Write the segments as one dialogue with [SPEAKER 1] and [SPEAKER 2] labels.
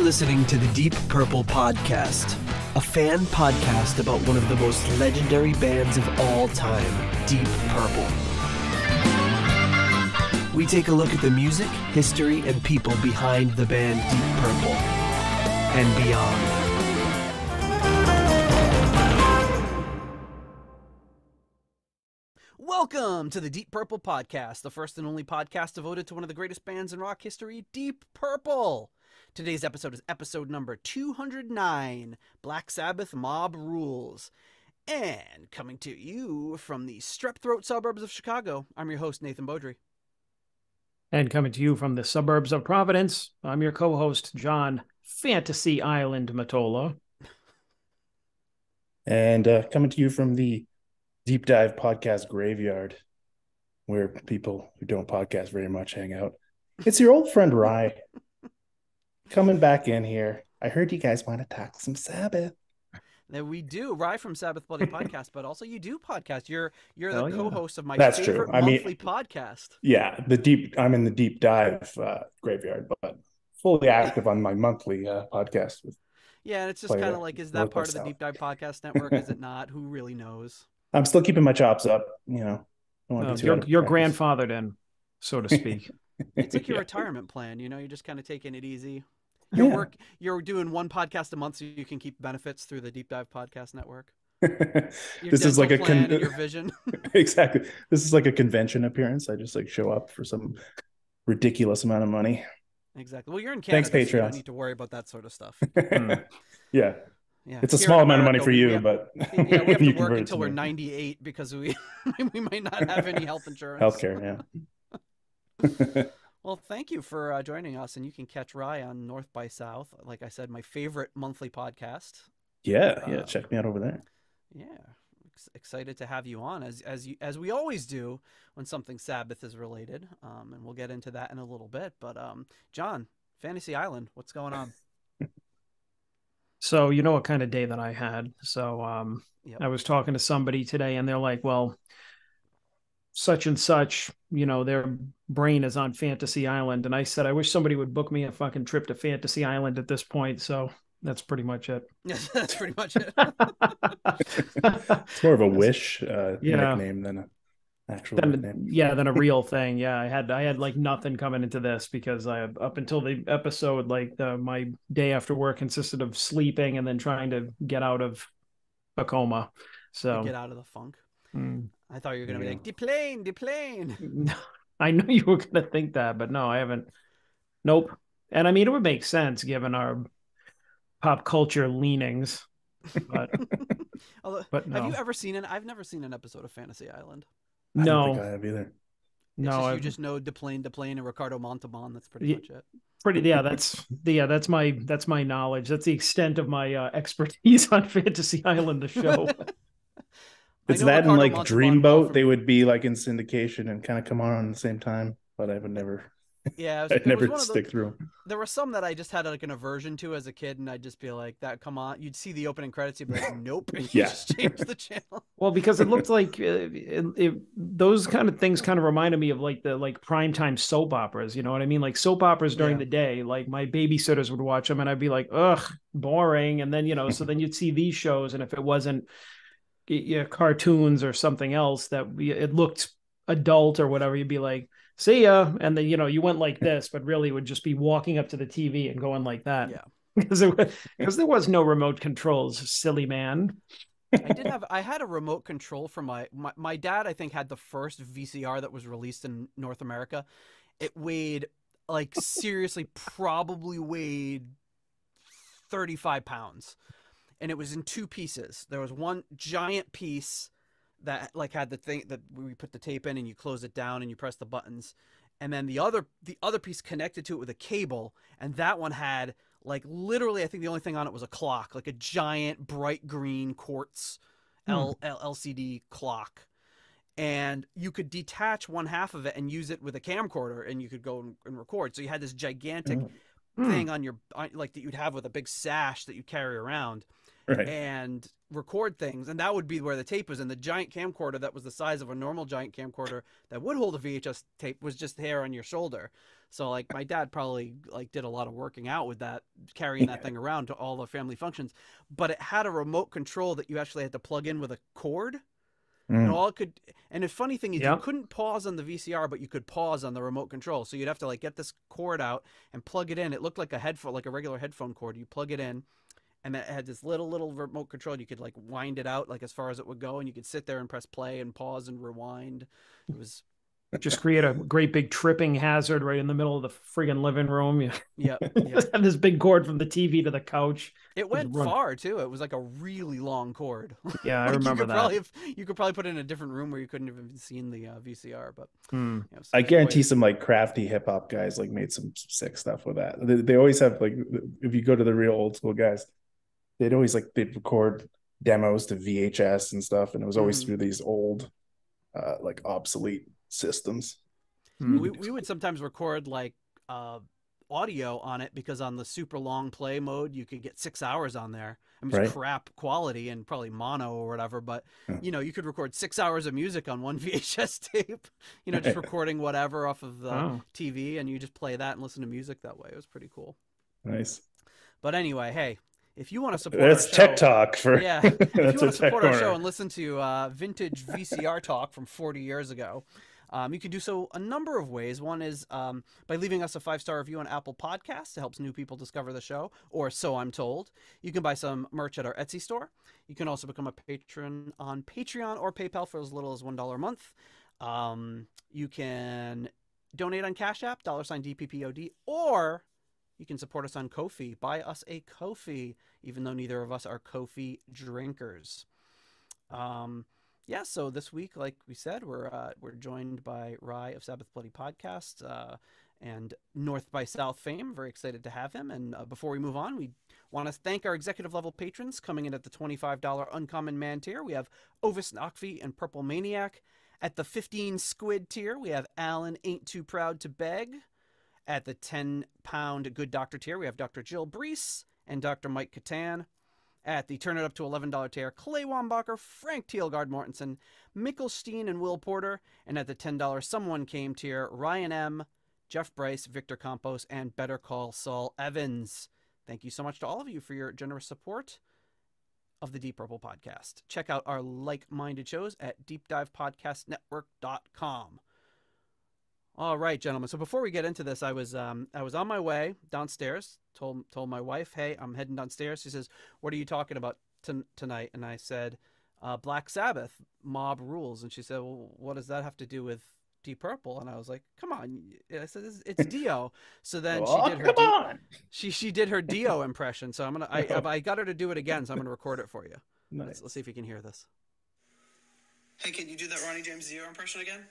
[SPEAKER 1] listening to the Deep Purple Podcast, a fan podcast about one of the most legendary bands of all time, Deep Purple. We take a look at the music, history, and people behind the band Deep Purple and beyond. Welcome to the Deep Purple Podcast, the first and only podcast devoted to one of the greatest bands in rock history, Deep Purple. Today's episode is episode number 209, Black Sabbath Mob Rules. And coming to you from the strep-throat suburbs of Chicago, I'm your host, Nathan Beaudry.
[SPEAKER 2] And coming to you from the suburbs of Providence, I'm your co-host, John Fantasy Island Matola.
[SPEAKER 3] And coming to you from the Deep Dive Podcast Graveyard, where people who don't podcast very much hang out. It's your old friend, Rye. Coming back in here. I heard you guys want to talk some Sabbath.
[SPEAKER 1] That we do. Rye from Sabbath Bloody Podcast, but also you do podcast. You're
[SPEAKER 3] Hell
[SPEAKER 1] the
[SPEAKER 3] yeah.
[SPEAKER 1] co-host of my
[SPEAKER 3] That's
[SPEAKER 1] favorite
[SPEAKER 3] true. I mean,
[SPEAKER 1] monthly podcast.
[SPEAKER 3] Yeah, I'm in the Deep Dive Graveyard, but fully active on my monthly podcast.
[SPEAKER 1] Yeah, and it's just kind of like, is that part of the Deep Dive Podcast Network? Is it not? Who really knows?
[SPEAKER 3] I'm still keeping my chops up, you know.
[SPEAKER 2] You're grandfathered in, so to speak.
[SPEAKER 1] It's like your retirement plan, you know, you're just kind of taking it easy. You're doing one podcast a month so you can keep benefits through the Deep Dive Podcast Network.
[SPEAKER 3] This is like
[SPEAKER 1] your vision.
[SPEAKER 3] Exactly. This is like a convention appearance. I just like show up for some ridiculous amount of money.
[SPEAKER 1] Exactly. Well, you're in Canada,
[SPEAKER 3] Thanks, Patreon.
[SPEAKER 1] So you don't need to worry about that sort of stuff.
[SPEAKER 3] Yeah.
[SPEAKER 1] Yeah.
[SPEAKER 3] It's a small amount of money for you, but
[SPEAKER 1] we have to work until we're 98 because we might not have any health insurance.
[SPEAKER 3] Healthcare, yeah.
[SPEAKER 1] Well, thank you for joining us, and you can catch Rye on North by South. Like I said, my favorite monthly podcast.
[SPEAKER 3] Yeah, check me out over there.
[SPEAKER 1] Yeah, excited to have you on as we always do when something Sabbath is related, and we'll get into that in a little bit. But John, Fantasy Island, what's going on?
[SPEAKER 2] So you know what kind of day that I had. So
[SPEAKER 1] Yep.
[SPEAKER 2] I was talking to somebody today, and they're like, well, such and such, you know, their brain is on Fantasy Island. And I said, I wish somebody would book me a fucking trip to Fantasy Island at this point. So that's pretty much it.
[SPEAKER 1] Yes, that's pretty much it.
[SPEAKER 3] It's more of a wish nickname than an actual nickname.
[SPEAKER 2] Yeah, than a real thing. Yeah, I had like nothing coming into this because up until the episode, like my day after work consisted of sleeping and then trying to get out of a coma. So
[SPEAKER 1] get out of the funk. I thought you were going to be like, deplane.
[SPEAKER 2] I know you were going to think that, but no, I haven't. Nope. And I mean, it would make sense given our pop culture leanings. But, but no.
[SPEAKER 1] Have you ever seen I've never seen an episode of Fantasy Island.
[SPEAKER 3] I don't think I have either.
[SPEAKER 1] You just know deplane and Ricardo Montalban. That's pretty much it.
[SPEAKER 2] That's my knowledge. That's the extent of my expertise on Fantasy Island, the show.
[SPEAKER 3] It's that and like Dreamboat, they would be like in syndication and kind of come on at the same time, but I would never.
[SPEAKER 1] Yeah,
[SPEAKER 3] I'd never stick through.
[SPEAKER 1] There were some that I just had like an aversion to as a kid, and I'd just be like, "That come on!" You'd see the opening credits, you'd be like, "Nope," and you just change the channel.
[SPEAKER 2] Well, because it looked like those kind of things kind of reminded me of like the primetime soap operas. You know what I mean? Like soap operas during the day. Like my babysitters would watch them, and I'd be like, "Ugh, boring." And then so then you'd see these shows, and if it wasn't cartoons or something else that it looked adult or whatever, you'd be like, see ya. And then you went like this, but really would just be walking up to the TV and going like that.
[SPEAKER 1] Yeah,
[SPEAKER 2] because there was no remote controls, silly man.
[SPEAKER 1] I had a remote control for my dad. I think had the first VCR that was released in North America. It weighed like seriously probably weighed 35 pounds. And it was in two pieces. There was one giant piece that like had the thing that we put the tape in and you close it down and you press the buttons. And then the other piece connected to it with a cable. And that one had like literally, I think the only thing on it was a clock, like a giant bright green quartz LCD clock. And you could detach one half of it and use it with a camcorder and you could go and record. So you had this gigantic thing on your, like that you'd have with a big sash that you carry around.
[SPEAKER 3] Right.
[SPEAKER 1] and record things, and that would be where the tape was. And the giant camcorder that was the size of a normal giant camcorder that would hold a VHS tape was just there on your shoulder. So like my dad probably like did a lot of working out with that, carrying that thing around to all the family functions. But it had a remote control that you actually had to plug in with a cord. And all it could, and the funny thing is you couldn't pause on the VCR, but you could pause on the remote control. So you'd have to like get this cord out and plug it in. It looked like a headphone, like a regular headphone cord. You plug it in, and it had this little remote control. You could like wind it out like as far as it would go, and you could sit there and press play and pause and rewind. It was
[SPEAKER 2] just create a great big tripping hazard right in the middle of the friggin' living room.
[SPEAKER 1] Yeah.
[SPEAKER 2] Have this big cord from the TV to the couch.
[SPEAKER 1] It went far too. It was like a really long cord.
[SPEAKER 2] Yeah, I remember that.
[SPEAKER 1] You could probably put it in a different room where you couldn't have even seen the VCR. But
[SPEAKER 3] I guarantee some like crafty hip hop guys like made some sick stuff with that. They always have like, if you go to the real old school guys, they'd record demos to VHS and stuff, and it was always through these old, like obsolete systems.
[SPEAKER 1] We would sometimes record like audio on it, because on the super long play mode you could get 6 hours on there. I mean, it's crap quality and probably mono or whatever, but you know, you could record 6 hours of music on one VHS tape, you know, just recording whatever off of the TV, and you just play that and listen to music that way. It was pretty cool.
[SPEAKER 3] Nice.
[SPEAKER 1] But anyway, hey, if you want to support
[SPEAKER 3] that's
[SPEAKER 1] our show,
[SPEAKER 3] tech talk for
[SPEAKER 1] if you want to support our show and listen to vintage VCR talk from 40 years ago, you can do so a number of ways. One is by leaving us a 5-star review on Apple Podcasts. It helps new people discover the show, or so I'm told. You can buy some merch at our Etsy store. You can also become a patron on Patreon or PayPal for as little as $1 a month. You can donate on Cash App, $DPPOD, or you can support us on Ko-fi. Buy us a Ko-fi, even though neither of us are Ko-fi drinkers. Yeah, so this week, like we said, we're joined by Rye of Sabbath Bloody Podcast and North by South fame. Very excited to have him. And before we move on, we want to thank our executive level patrons coming in at the $25 Uncommon Man tier. We have Ovis Nakvi and Purple Maniac. At the 15 Squid tier, we have Alan Ain't Too Proud to Beg. At the 10-pound Good Doctor tier, we have Dr. Jill Brees and Dr. Mike Catan. At the turn it up to $11 tier, Clay Wambacher, Frank Thielgard Mortensen, Mickelstein, and Will Porter. And at the $10 Someone Came tier, Ryan M., Jeff Bryce, Victor Campos, and Better Call Saul Evans. Thank you so much to all of you for your generous support of the Deep Purple Podcast. Check out our like-minded shows at deepdivepodcastnetwork.com. All right, gentlemen. So before we get into this, I was on my way downstairs. Told my wife, "Hey, I'm heading downstairs." She says, "What are you talking about tonight?" And I said, "Black Sabbath, Mob Rules." And she said, "Well, what does that have to do with Deep Purple?" And I was like, "Come on!" I said, "It's Dio." So then she did her Dio impression. So I got her to do it again. So I'm gonna record it for you.
[SPEAKER 3] Nice.
[SPEAKER 1] Let's see if you can hear this. Hey, can you do that Ronnie James Dio impression again?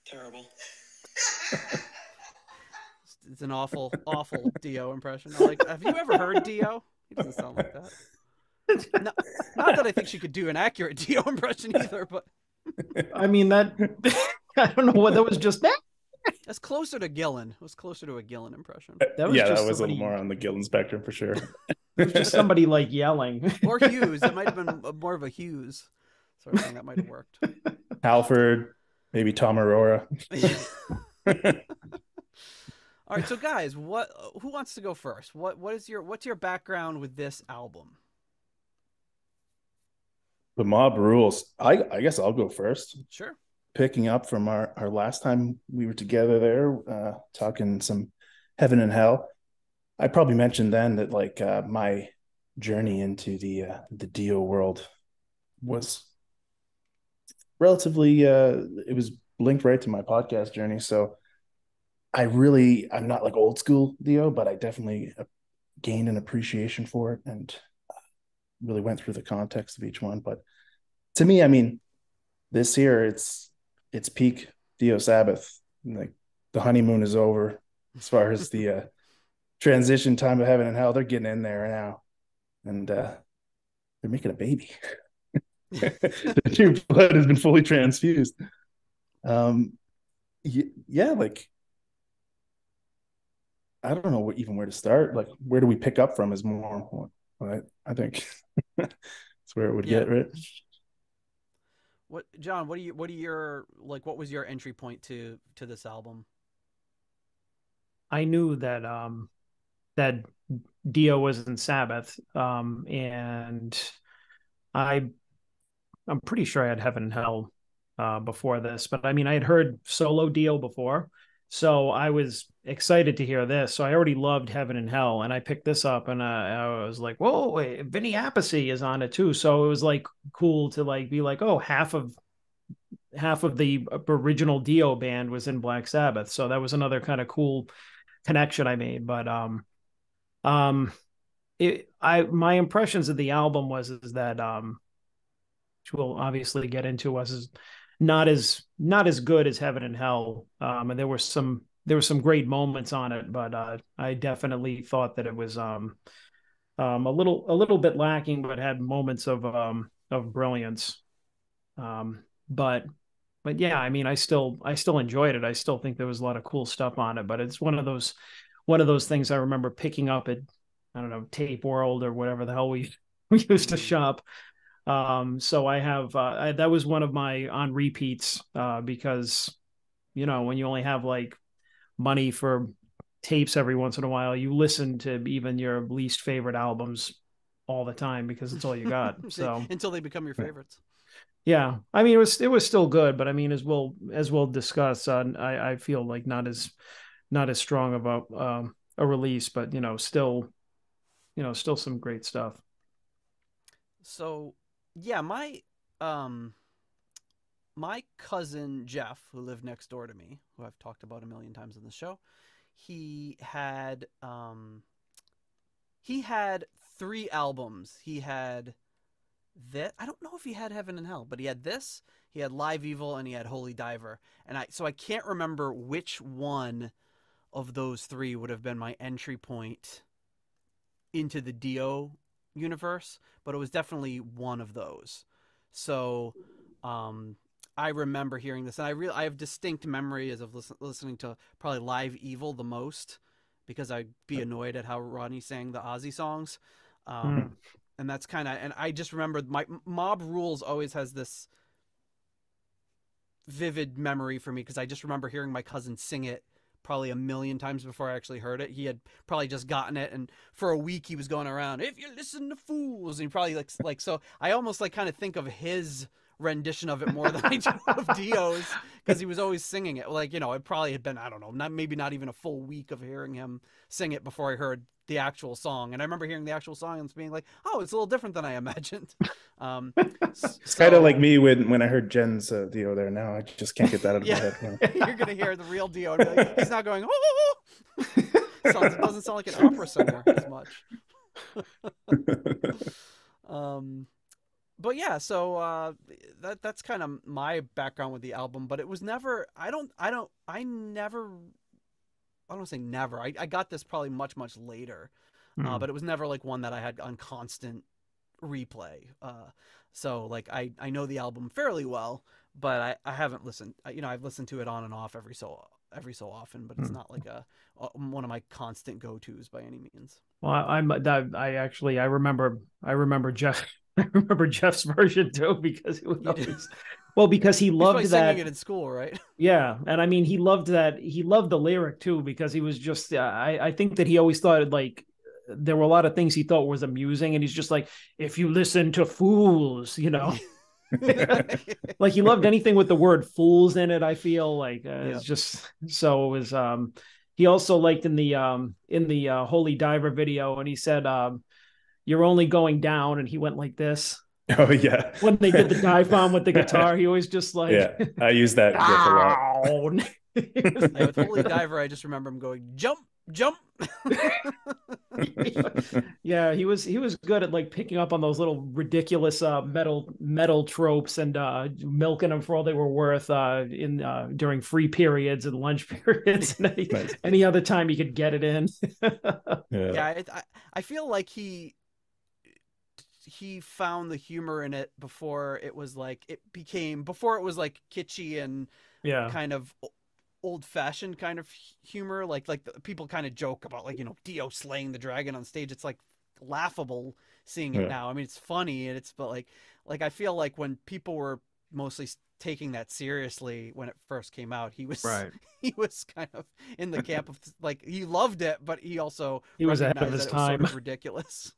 [SPEAKER 1] Terrible. It's an awful Dio impression. Have you ever heard Dio? He doesn't sound like that. Not that I think she could do an accurate Dio impression either, but
[SPEAKER 2] I mean that I don't know what that was just that.
[SPEAKER 1] That's closer to Gillan. It was closer to a Gillan impression.
[SPEAKER 3] That was a little more on the Gillan spectrum for sure.
[SPEAKER 2] It was just somebody like yelling.
[SPEAKER 1] Or Hughes. It might have been more of a Hughes sort of thing that might have worked.
[SPEAKER 3] Halford. Maybe Tom Aurora.
[SPEAKER 1] All right, so guys, who wants to go first? What's your background with this album?
[SPEAKER 3] The Mob Rules. I guess I'll go first.
[SPEAKER 1] Sure.
[SPEAKER 3] Picking up from our last time we were together there, talking some heaven and hell. I probably mentioned then that like my journey into the Dio world was relatively it was linked right to my podcast journey. So I'm not like old school Dio, but I definitely gained an appreciation for it and really went through the context of each one. But to me, I mean, this here, it's peak Dio Sabbath. Like the honeymoon is over as far as the transition time of heaven and hell. They're getting in there now, and they're making a baby. The new blood has been fully transfused. Yeah, like I don't know where to start. Like, where do we pick up from is more I think that's where it would
[SPEAKER 1] Yeah.
[SPEAKER 3] get, right?
[SPEAKER 1] What, John? What are your like? What was your entry point to this album?
[SPEAKER 2] I knew that that Dio was in Sabbath, and I I'm pretty sure I had Heaven and Hell before this, but I mean I had heard solo Dio before, so I was excited to hear this. So I already loved Heaven and Hell, and I picked this up, and I was like, "Whoa, wait, Vinny Appice is on it too." So it was like cool to like be like, "Oh, half of the original Dio band was in Black Sabbath." So that was another kind of cool connection I made. But um, my impressions of the album was is that which we'll obviously get into, was is not as good as Heaven and Hell. And there were some great moments on it, but I definitely thought that it was a little bit lacking, but had moments of brilliance. But yeah, I mean, I still enjoyed it. I still think there was a lot of cool stuff on it, but it's one of those things I remember picking up at, I don't know, Tape World or whatever the hell we used to shop. So I have that was one of my on repeats because when you only have like money for tapes every once in a while, you listen to even your least favorite albums all the time because it's all you got. So
[SPEAKER 1] until they become your favorites.
[SPEAKER 2] Yeah, I mean it was still good, but I mean as we'll discuss, I feel like not as strong about a release, but still some great stuff.
[SPEAKER 1] So yeah, my cousin Jeff, who lived next door to me, who I've talked about a million times in the show, he had 3 albums. He had that, I don't know if he had Heaven and Hell, but he had this, he had Live Evil, and he had Holy Diver. And I can't remember which one of those 3 would have been my entry point into the Dio universe, but it was definitely one of those. So I remember hearing this, and I have distinct memories of listening to probably Live Evil the most, because I'd be annoyed at how Rodney sang the Ozzy songs. And that's and I just remember my Mob Rules always has this vivid memory for me, because I just remember hearing my cousin sing it probably a million times before I actually heard it. He had probably just gotten it, and for a week he was going around, "If you listen to fools," and he probably like so I almost like kind of think of his rendition of it more than I do of Dio's, because he was always singing it. Like, it probably had been, I don't know, maybe not even a full week of hearing him sing it before I heard the actual song. And I remember hearing the actual song and being like, oh, it's a little different than I imagined.
[SPEAKER 3] It's kind of like me when I heard Jen's Dio there. Now I just can't get that out of my head.
[SPEAKER 1] You're gonna hear the real Dio. Like, he's not going, oh. It doesn't sound like an opera singer as much. But yeah, so that's kind of my background with the album. But it was never. I don't say never. I got this probably much later, but it was never like one that I had on constant replay. So like I know the album fairly well, but I haven't listened. I've listened to it on and off every so often, but it's not like one of my constant go-tos by any means.
[SPEAKER 2] Well, I remember Jeff. I remember Jeff's version too, because it was because he loved that
[SPEAKER 1] singing it in school, right?
[SPEAKER 2] Yeah, and I mean he loved that. He loved the lyric too, because he was just I think that he always thought like there were a lot of things he thought was amusing, and he's just like, if you listen to fools, like he loved anything with the word fools in it. I feel like it's just so it was. He also liked in the Holy Diver video, and he said, "You're only going down," and he went like this.
[SPEAKER 3] Oh yeah.
[SPEAKER 2] When they did the dive bomb with the guitar, he always just like,
[SPEAKER 3] yeah, I use that gif a lot.
[SPEAKER 1] With Holy Diver, I just remember him going, jump.
[SPEAKER 2] Yeah, he was good at like picking up on those little ridiculous metal tropes and milking them for all they were worth during free periods and lunch periods and any other time he could get it in.
[SPEAKER 1] I feel like he found the humor in it before it was like kitschy and kind of old-fashioned kind of humor, like the people kind of joke about, like, Dio slaying the dragon on stage. It's like, laughable seeing it now. I mean, it's funny, and but like I feel like when people were mostly taking that seriously when it first came out, he was he was kind of in the camp of like he loved it, but he also
[SPEAKER 2] was ahead of his
[SPEAKER 1] that it was
[SPEAKER 2] time.
[SPEAKER 1] sort of ridiculous.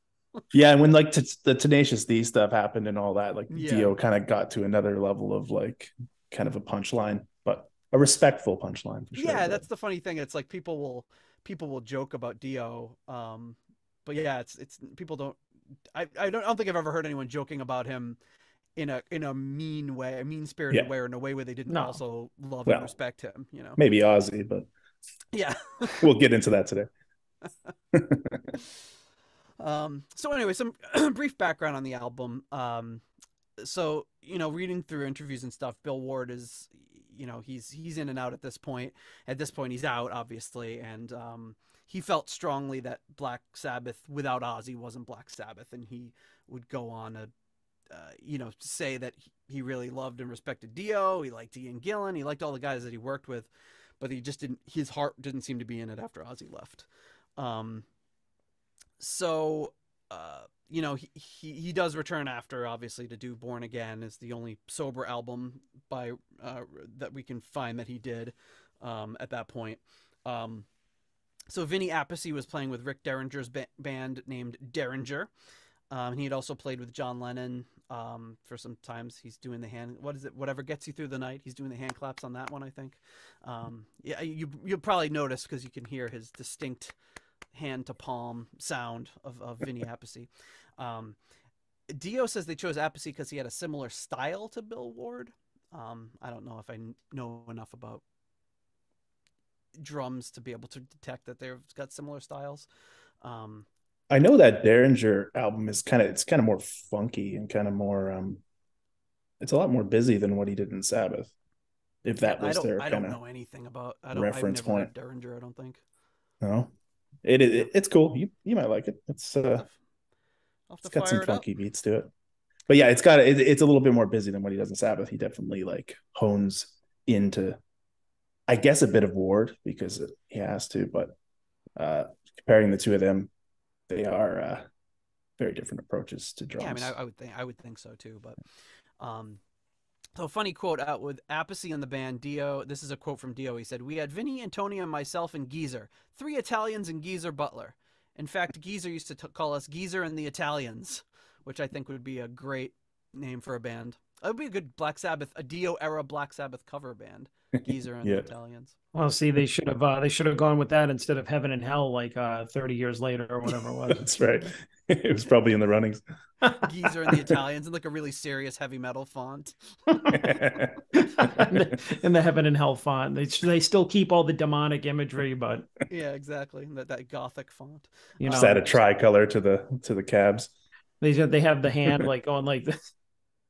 [SPEAKER 3] Yeah, and when like the Tenacious D stuff happened and all that, like Dio kind of got to another level of like kind of a punchline, but a respectful punchline for sure.
[SPEAKER 1] Yeah, that's the funny thing. It's like people will joke about Dio, but yeah, it's people don't. I don't think I've ever heard anyone joking about him in a mean way, a mean spirited way, or in a way where they didn't also love and respect him. You know,
[SPEAKER 3] maybe Ozzy, but
[SPEAKER 1] yeah,
[SPEAKER 3] we'll get into that today.
[SPEAKER 1] So anyway, some brief background on the album. So, you know, reading through interviews and stuff, Bill Ward is, you know, he's in and out at this point. At this point, he's out, obviously, and he felt strongly that Black Sabbath without Ozzy wasn't Black Sabbath, and he would go on to, you know, say that he really loved and respected Dio. He liked Ian Gillan. He liked all the guys that he worked with, but he just didn't. His heart didn't seem to be in it after Ozzy left. So, you know, he does return after, obviously, to do Born Again. Is the only sober album by that we can find that he did at that point. So Vinny Appice was playing with Rick Derringer's band named Derringer. He had also played with John Lennon for some times. He's doing the hand, what is it? Whatever Gets You Through the Night. He's doing the hand claps on that one, I think. Yeah, you'll probably notice because you can hear his distinct hand to palm sound of Vinny Appice. Dio says they chose Appice because he had a similar style to Bill Ward. I don't know if I know enough about drums to be able to detect that they've got similar styles.
[SPEAKER 3] I know that Derringer album is kind of more funky and kind of more it's a lot more busy than what he did in Sabbath. If that was their
[SPEAKER 1] I don't know anything about
[SPEAKER 3] reference point.
[SPEAKER 1] Heard Derringer, I don't think.
[SPEAKER 3] No. It's cool. You might like it. It's got some funky beats to it. But yeah, it's a little bit more busy than what he does in Sabbath. He definitely like hones into, I guess, a bit of Ward because he has to, but comparing the two of them, they are very different approaches to drums.
[SPEAKER 1] Yeah, I mean, I would think so too. But so a funny quote out with Appice and the band Dio. This is a quote from Dio. He said, "We had Vinny, Antonio, myself, and Geezer, 3 Italians, and Geezer Butler. In fact, Geezer used to call us Geezer and the Italians," which I think would be a great name for a band. It would be a good Black Sabbath, a Dio era Black Sabbath cover band. Geezer and the Italians.
[SPEAKER 2] Well, see, they should have gone with that instead of Heaven and Hell, like 30 years later or whatever it was.
[SPEAKER 3] That's right. It was probably in the runnings.
[SPEAKER 1] Geezer and the Italians in like a really serious heavy metal font.
[SPEAKER 2] In the Heaven and Hell font. They still keep all the demonic imagery, but
[SPEAKER 1] yeah, exactly. That gothic font.
[SPEAKER 3] You know, just add a tricolor to the cabs.
[SPEAKER 2] They have the hand like going like this.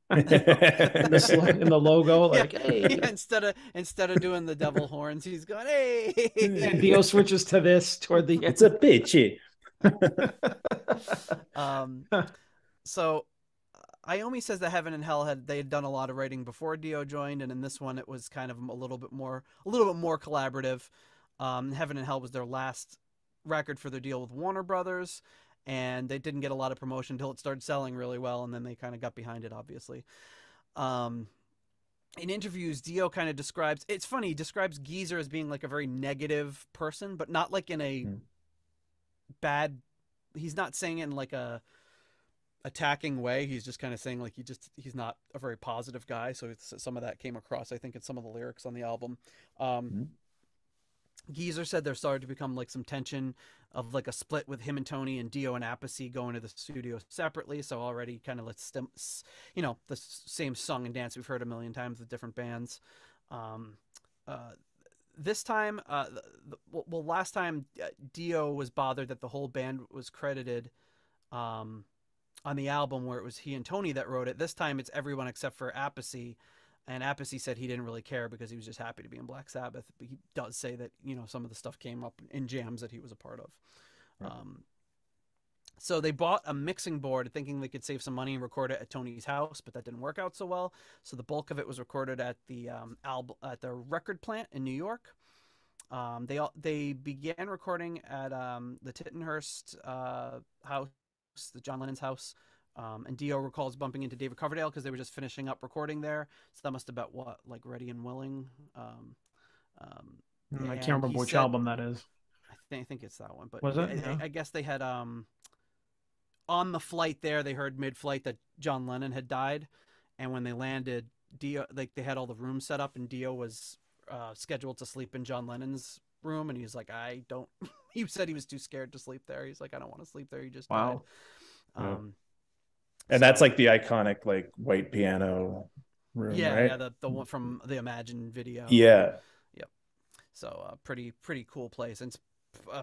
[SPEAKER 2] in the logo, like hey.
[SPEAKER 1] Yeah, instead of doing the devil horns, he's going hey.
[SPEAKER 2] And Dio switches to this toward the.
[SPEAKER 3] It's a bitchy.
[SPEAKER 1] So Iommi says that Heaven and Hell they had done a lot of writing before Dio joined, and in this one it was kind of a little bit more collaborative. Heaven and Hell was their last record for their deal with Warner Brothers. And they didn't get a lot of promotion until it started selling really well, and then they kind of got behind it, obviously. In interviews, Dio kind of describes... It's funny, he describes Geezer as being like a very negative person, but not like in a bad... He's not saying it in like a attacking way. He's just kind of saying like he's not a very positive guy, so some of that came across, I think, in some of the lyrics on the album. Geezer said there started to become like some tension of like a split with him and Tony and Dio and Appice going to the studio separately. So already kind of the same song and dance we've heard a million times with different bands. This time, last time Dio was bothered that the whole band was credited on the album where it was he and Tony that wrote it. This time it's everyone except for Appice. And Appice said he didn't really care because he was just happy to be in Black Sabbath. But he does say that, you know, some of the stuff came up in jams that he was a part of. Right. So they bought a mixing board thinking they could save some money and record it at Tony's house, but that didn't work out so well. So the bulk of it was recorded at the record plant in New York. They began recording at the Tittenhurst house the John Lennon's house. And Dio recalls bumping into David Coverdale because they were just finishing up recording there. So that must have been what, like Ready and Willing.
[SPEAKER 2] I can't remember which album that is.
[SPEAKER 1] I think it's that one. But
[SPEAKER 2] was it? Yeah.
[SPEAKER 1] I guess they had on the flight there, they heard mid-flight that John Lennon had died, and when they landed, Dio, like, they had all the rooms set up, and Dio was scheduled to sleep in John Lennon's room, and he was like, I don't. He said he was too scared to sleep there. He's like, I don't want to sleep there. He just died.
[SPEAKER 3] And that's like the iconic like white piano room, right?
[SPEAKER 1] Yeah, the one from the Imagine video.
[SPEAKER 3] Yeah.
[SPEAKER 1] Yep. So pretty cool place. And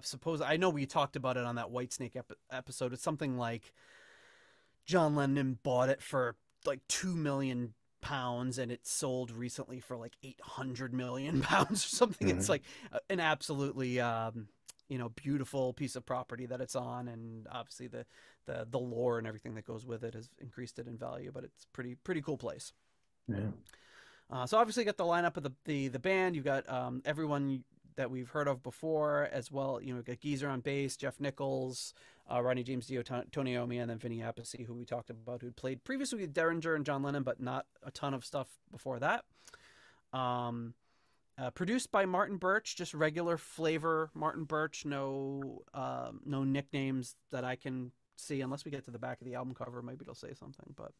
[SPEAKER 1] suppose I know we talked about it on that Whitesnake episode. It's something like John Lennon bought it for like £2 million, and it sold recently for like 800 million pounds or something. It's like an absolutely beautiful piece of property that it's on, and obviously the lore and everything that goes with it has increased it in value, but it's pretty cool place. So obviously you got the lineup of the band. You've got everyone that we've heard of before as well. We've got Geezer on bass, Jeff Nichols, Ronnie James Dio, Tony Iommi, and then Vinny Appice, who we talked about, who'd played previously with Derringer and John Lennon, but not a ton of stuff before that. Produced by Martin Birch, just regular flavor Martin Birch, no nicknames that I can see, unless we get to the back of the album cover. Maybe it'll say something, but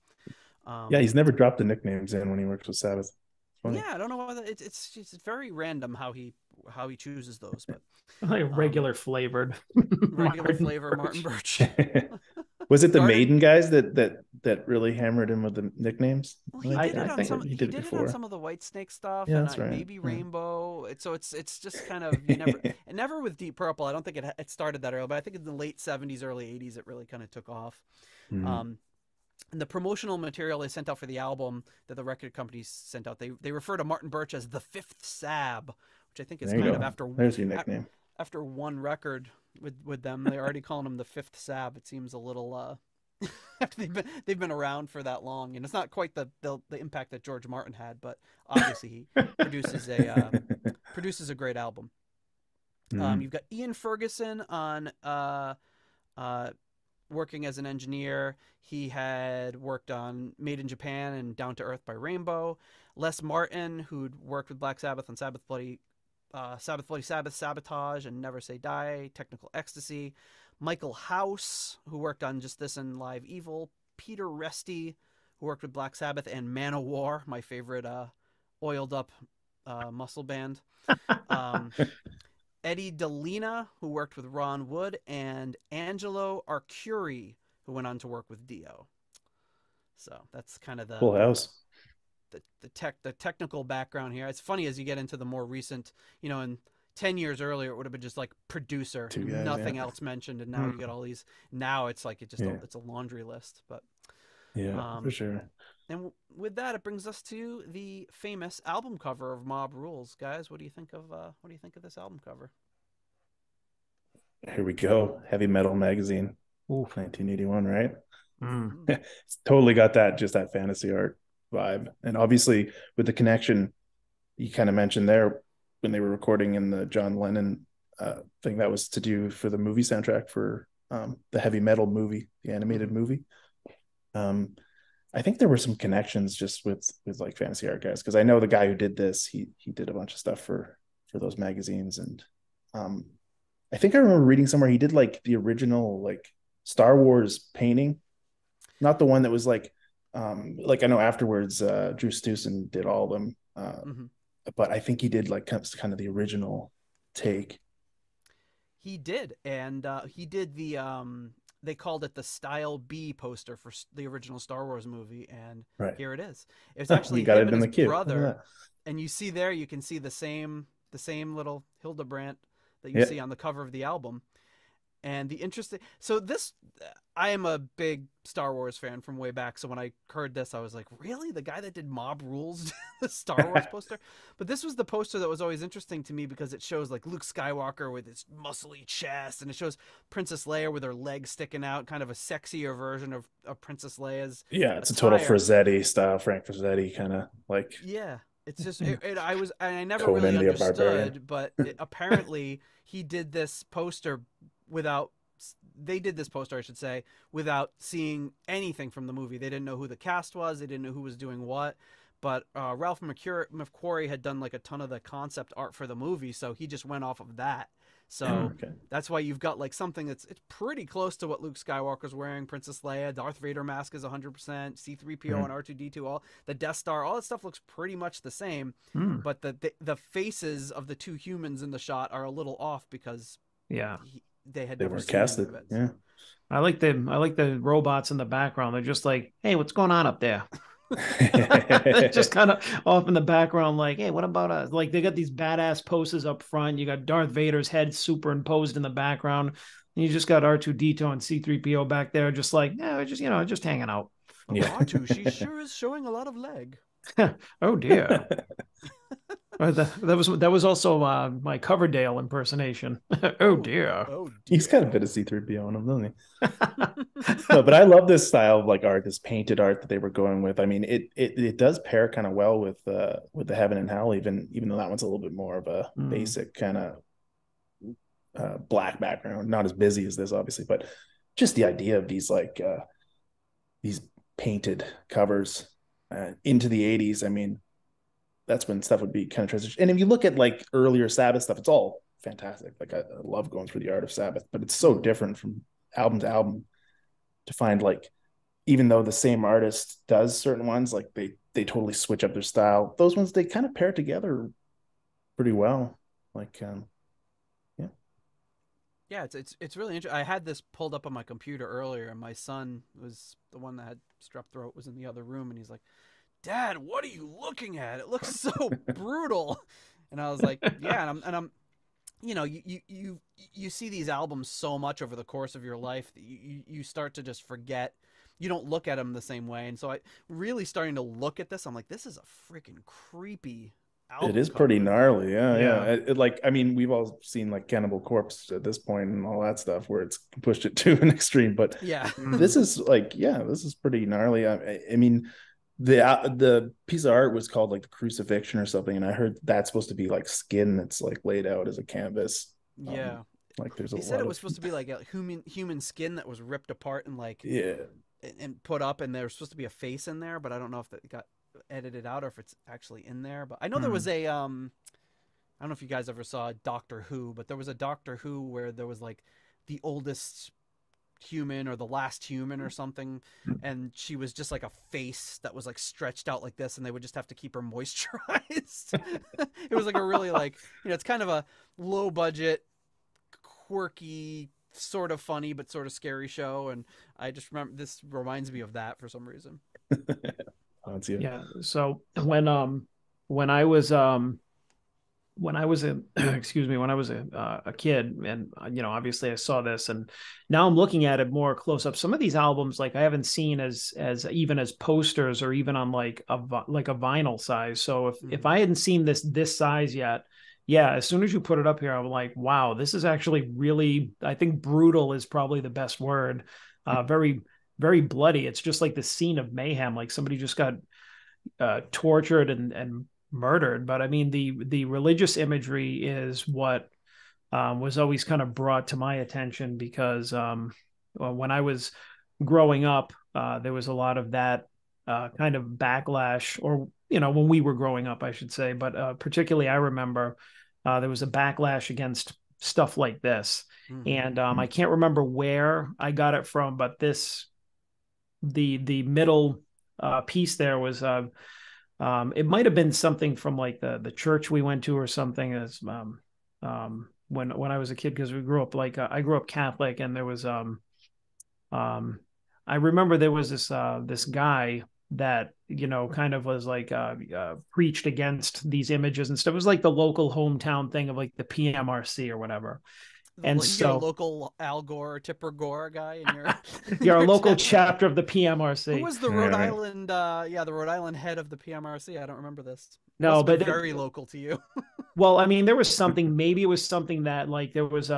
[SPEAKER 3] he's never dropped the nicknames in when he works with Sabbath. Funny.
[SPEAKER 1] Yeah, I don't know why it's very random how he chooses those, but
[SPEAKER 2] like regular flavored
[SPEAKER 1] Martin Birch.
[SPEAKER 3] Was it the Maiden guys that really hammered him with the nicknames?
[SPEAKER 1] Well, he did it on some of the Whitesnake stuff,
[SPEAKER 3] yeah,
[SPEAKER 1] and
[SPEAKER 3] that's right.
[SPEAKER 1] Maybe Rainbow. It's just kind of never with Deep Purple. I don't think it started that early, but I think in the late 70s, early 80s, it really kind of took off. And the promotional material they sent out for the album that the record companies sent out, they refer to Martin Birch as the Fifth Sab, which I think is kind of
[SPEAKER 3] there's your nickname.
[SPEAKER 1] After one record with them, they're already calling him the Fifth Sab. It seems a little after they've been around for that long, and it's not quite the impact that George Martin had, but obviously he produces a great album. You've got Ian Ferguson on working as an engineer. He had worked on Made in Japan and Down to Earth by Rainbow. Les Martin, who'd worked with Black Sabbath on Sabbath Bloody Sabbath, Sabotage, and Never Say Die, Technical Ecstasy. Michael House, who worked on Just This and Live Evil. Peter Resty, who worked with Black Sabbath and Manowar, my favorite oiled up muscle band. Eddie Delina, who worked with Ron Wood, and Angelo Arcuri, who went on to work with Dio. So that's kind of the
[SPEAKER 3] full house.
[SPEAKER 1] The technical background here. It's funny as you get into the more recent, and 10 years earlier it would have been just like producer, nothing else mentioned, and now you get all these. Now it's like it's a laundry list. But
[SPEAKER 3] for sure.
[SPEAKER 1] And with that, it brings us to the famous album cover of Mob Rules. Guys, what do you think of this album cover?
[SPEAKER 3] Here we go. Heavy Metal Magazine.
[SPEAKER 2] Ooh,
[SPEAKER 3] 1981, right? It's totally got that fantasy art vibe. And obviously with the connection you kind of mentioned there when they were recording in the John Lennon thing, that was to do for the movie soundtrack for the Heavy Metal movie, the animated movie. I think there were some connections just with like fantasy art guys, because I know the guy who did this, he did a bunch of stuff for those magazines, and I think I remember reading somewhere he did like the original like Star Wars painting, not the one that was like I know afterwards Drew Stewson did all of them, but I think he did like kind of the original take.
[SPEAKER 1] He did, and he did the they called it the Style B poster for the original Star Wars movie, and here it is. It's actually him and his brother, and you see there, you can see the same little Hildebrandt that you see on the cover of the album. And the interesting, so this, I am a big Star Wars fan from way back. So when I heard this, I was like, really? The guy that did Mob Rules, the Star Wars poster? But this was the poster that was always interesting to me, because it shows like Luke Skywalker with his muscly chest, and it shows Princess Leia with her legs sticking out, kind of a sexier version of Princess Leia's.
[SPEAKER 3] Yeah, it's attire. A total Frazetti style, Frank Frazetti kind of like.
[SPEAKER 1] Yeah. It's just, I never really understood, but apparently he did this poster without they did this poster, I should say, without seeing anything from the movie. They didn't know who the cast was. They didn't know who was doing what. But Ralph McQuarrie had done like a ton of the concept art for the movie, so he just went off of that. So that's why you've got like something it's pretty close to what Luke Skywalker's wearing, Princess Leia, Darth Vader mask is 100%, C-3PO and R2-D2, all the Death Star, all that stuff looks pretty much the same. But the faces of the two humans in the shot are a little off because they
[SPEAKER 3] were casted. Yeah,
[SPEAKER 2] I like the robots in the background. They're just like, hey, what's going on up there? Just kind of off in the background, like, hey, what about us? Like, they got these badass poses up front. You got Darth Vader's head superimposed in the background, and you just got R2-D2 and C-3PO back there, just like, we're just just hanging out.
[SPEAKER 1] R2, she sure is showing a lot of leg.
[SPEAKER 2] Oh dear. That was also my Coverdale impersonation. Oh dear.
[SPEAKER 3] He's got a bit of C-3PO on him, doesn't he? No, but I love this style of like art, this painted art that they were going with. I mean, it does pair kind of well with the Heaven and Hell, even though that one's a little bit more of a basic kind of black background, not as busy as this, obviously, but just the idea of these like these painted covers into the 80s. I mean, that's when stuff would be kind of transition. And if you look at like earlier Sabbath stuff, it's all fantastic. Like I love going through the art of Sabbath, but it's so different from album to album to find like, even though the same artist does certain ones, like they totally switch up their style. Those ones, they kind of pair together pretty well. Like,
[SPEAKER 1] yeah, it's really interesting. I had this pulled up on my computer earlier, and my son was the one that had strep throat, was in the other room, and he's like, Dad, what are you looking at? It looks so brutal. And I was like, yeah. And I'm, you see these albums so much over the course of your life that you start to just forget. You don't look at them the same way. And so I really starting to look at this. I'm like, this is a freaking creepy album.
[SPEAKER 3] It is pretty gnarly. Yeah. It like, I mean, we've all seen like Cannibal Corpse at this point and all that stuff where it's pushed it to an extreme, but this is like, this is pretty gnarly. I mean, the piece of art was called like the Crucifixion or something, and I heard that's supposed to be like skin that's like laid out as a canvas. Like there's a lot. They said
[SPEAKER 1] it was supposed to be like a human skin that was ripped apart and like and put up, and there was supposed to be a face in there, but I don't know if that got edited out or if it's actually in there. But I know there was a I don't know if you guys ever saw Doctor Who, but there was a Doctor Who where there was like the oldest human or the last human or something, and she was just like a face that was like stretched out like this, and they would just have to keep her moisturized. It was like a really like, it's kind of a low budget, quirky, sort of funny but sort of scary show, and I just remember this reminds me of that for some reason.
[SPEAKER 2] So when I was a kid, and obviously I saw this, and now I'm looking at it more close up. Some of these albums, like I haven't seen as even as posters or even on like a vinyl size. So if I hadn't seen this size yet, as soon as you put it up here, I'm like, wow, this is actually really, I think brutal is probably the best word. Very, very bloody. It's just like the scene of mayhem, like somebody just got tortured and murdered. But I mean, the religious imagery is what was always kind of brought to my attention, because when I was growing up, there was a lot of that kind of backlash, or when we were growing up, I should say, but particularly I remember there was a backlash against stuff like this. And I can't remember where I got it from, but the middle piece there was it might have been something from like the church we went to or something, as when I was a kid, because we grew up like I grew up Catholic, and there was I remember there was this guy that kind of was like preached against these images and stuff. It was like the local hometown thing of like the PMRC or whatever. And
[SPEAKER 1] you
[SPEAKER 2] so
[SPEAKER 1] a local Al Gore or Tipper Gore guy in your
[SPEAKER 2] you're a local chapter of the PMRC.
[SPEAKER 1] Who was the Rhode Island the Rhode Island head of the PMRC? I don't remember this.
[SPEAKER 2] No, but
[SPEAKER 1] very local to you.
[SPEAKER 2] Well, I mean, there was something, maybe it was something that like there was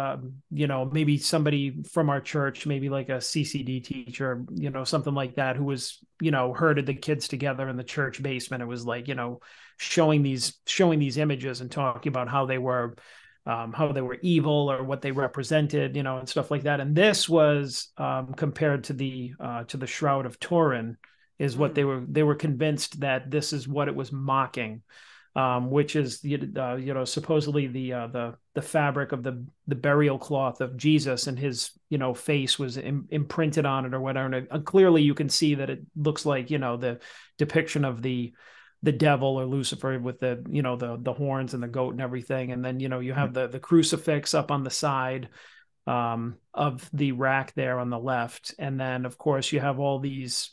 [SPEAKER 2] maybe somebody from our church, maybe like a CCD teacher, something like that, who was, herded the kids together in the church basement. It was like, showing these images and talking about how they were how they were evil or what they represented, and stuff like that. And this was compared to the Shroud of Turin, is what they were convinced that this is what it was mocking, which is supposedly the fabric of the burial cloth of Jesus, and his face was imprinted on it or whatever. And clearly you can see that it looks like the depiction of the devil or Lucifer with the horns and the goat and everything. And then you have the crucifix up on the side of the rack there on the left, and then of course you have all these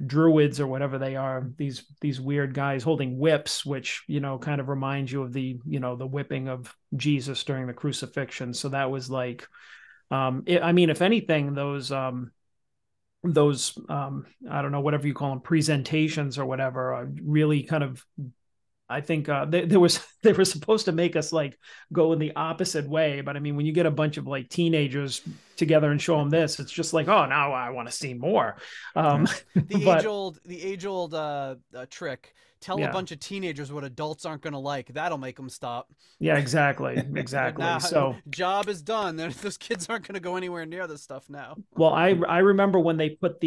[SPEAKER 2] druids or whatever they are, these weird guys holding whips, which kind of reminds you of the whipping of Jesus during the crucifixion. So that was like, if anything, those I don't know, whatever you call them, presentations or whatever, really kind of, I think they were supposed to make us like go in the opposite way. But I mean, when you get a bunch of like teenagers together and show them this, it's just like, oh, now I want to see more.
[SPEAKER 1] The age old trick. Tell a bunch of teenagers what adults aren't going to like. That'll make them stop.
[SPEAKER 2] Yeah, exact,ly. Now, so
[SPEAKER 1] job is done. Those kids aren't going to go anywhere near this stuff now.
[SPEAKER 2] Well, I remember when they put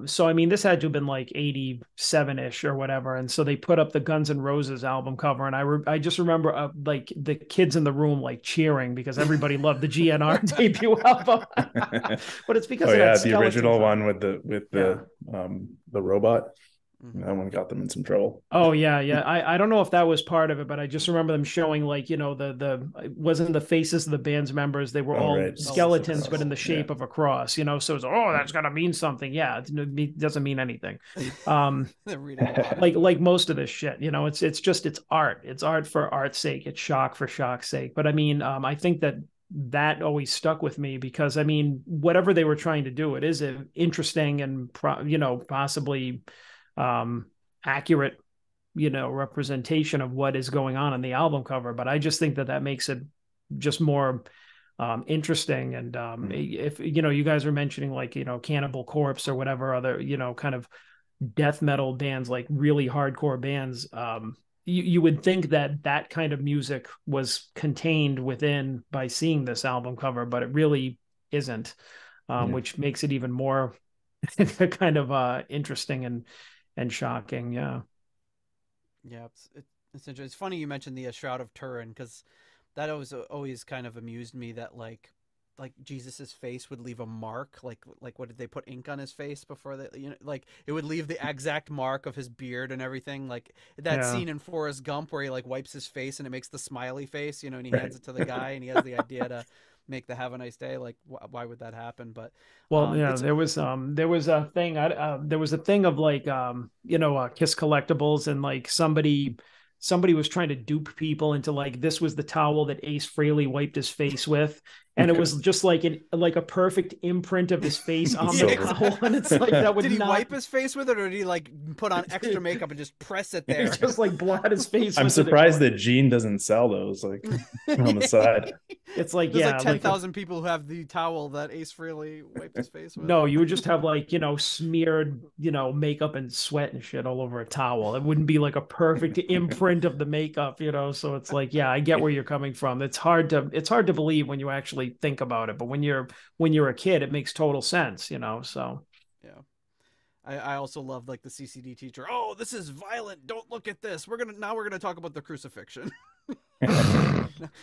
[SPEAKER 2] so I mean, this had to have been like 87-ish or whatever, and so they put up the Guns N' Roses album cover, and I just remember like the kids in the room like cheering because everybody loved the GNR debut album. But it's because
[SPEAKER 3] the original one with the robot. That one got them in some trouble.
[SPEAKER 2] Oh yeah. I don't know if that was part of it, but I just remember them showing like the it wasn't the faces of the band's members. They were all skeletons, but in the shape of a cross. So it's that's gonna mean something. Yeah, it doesn't mean anything. Like most of this shit. It's art. It's art for art's sake. It's shock for shock's sake. But I mean, I think that always stuck with me because I mean, whatever they were trying to do, it is an interesting and possibly accurate representation of what is going on in the album cover, but I just think that makes it just more interesting. And if you guys are mentioning like Cannibal Corpse or whatever other kind of death metal bands, like really hardcore bands, you would think that kind of music was contained within by seeing this album cover, but it really isn't, which makes it even more kind of interesting and shocking. Yeah it's interesting. It's funny you mentioned the Shroud of Turin, because that always kind of amused me that like Jesus's face would leave a mark, like what did they put ink on his face before they like it would leave the exact mark of his beard and everything, like that scene in Forrest Gump where he like wipes his face and it makes the smiley face, and he hands it to the guy and he has the idea to make the have a nice day. Like why would that happen? But there was a thing of like Kiss Collectibles, and like somebody was trying to dupe people into like this was the towel that Ace Frehley wiped his face with, and it was just like a perfect imprint of his face on the towel, and it's like that would.
[SPEAKER 1] Did he wipe his face with it, or did he like put on extra makeup and just press it there?
[SPEAKER 2] He just like blot his face.
[SPEAKER 3] I'm surprised that Gene doesn't sell those like on the side.
[SPEAKER 2] It's like
[SPEAKER 1] there's like 10,000 people who have the towel that Ace Frehley wiped his face with.
[SPEAKER 2] No, you would just have like smeared makeup and sweat and shit all over a towel. It wouldn't be like a perfect imprint of the makeup, so it's like, I get where you're coming from. It's hard to believe when you actually think about it, but when you're a kid, it makes total sense, so
[SPEAKER 1] yeah. I also love like the CCD teacher. Oh, this is violent. Don't look at this. We're gonna talk about the crucifixion.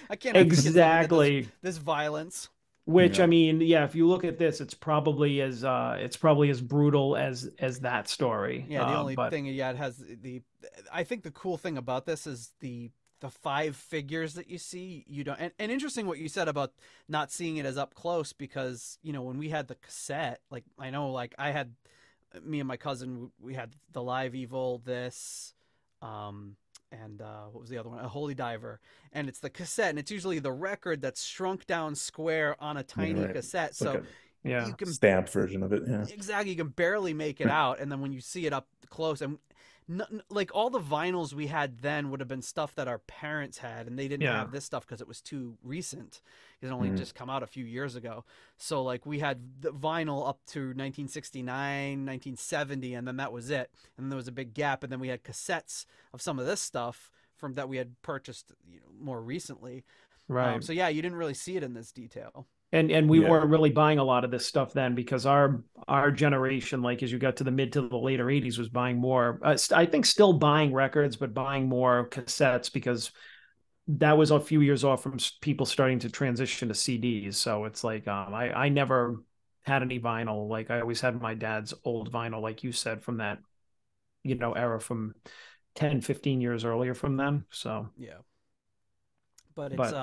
[SPEAKER 1] I can't
[SPEAKER 2] exactly
[SPEAKER 1] this violence.
[SPEAKER 2] Which I mean, if you look at this, it's probably as brutal as that story.
[SPEAKER 1] Yeah, the only thing it has I think the cool thing about this is the 5 figures that you see. You don't, and interesting what you said about not seeing it as up close, because when we had the cassette, like I know, like I had, me and my cousin, we had the Live Evil, this, and what was the other one? A Holy Diver, and it's the cassette, and it's usually the record that's shrunk down square on a tiny cassette.
[SPEAKER 3] It's
[SPEAKER 1] so
[SPEAKER 3] like
[SPEAKER 2] you
[SPEAKER 3] can stamped version of it. Yeah,
[SPEAKER 1] exactly. You can barely make it out, and then when you see it up close, and like all the vinyls we had then would have been stuff that our parents had, and they didn't have this stuff because it was too recent. It only just come out a few years ago. So like we had the vinyl up to 1969, 1970, and then that was it. And then there was a big gap, and then we had cassettes of some of this stuff from that we had purchased, more recently.
[SPEAKER 2] Right.
[SPEAKER 1] So yeah, you didn't really see it in this detail.
[SPEAKER 2] And we weren't really buying a lot of this stuff then, because our generation, like as you got to the mid to the later 80s, was buying more. I think still buying records, but buying more cassettes, because that was a few years off from people starting to transition to CDs. So it's like I never had any vinyl. Like I always had my dad's old vinyl, like you said, from that era from 10, 15 years earlier from then. So
[SPEAKER 1] yeah, but it's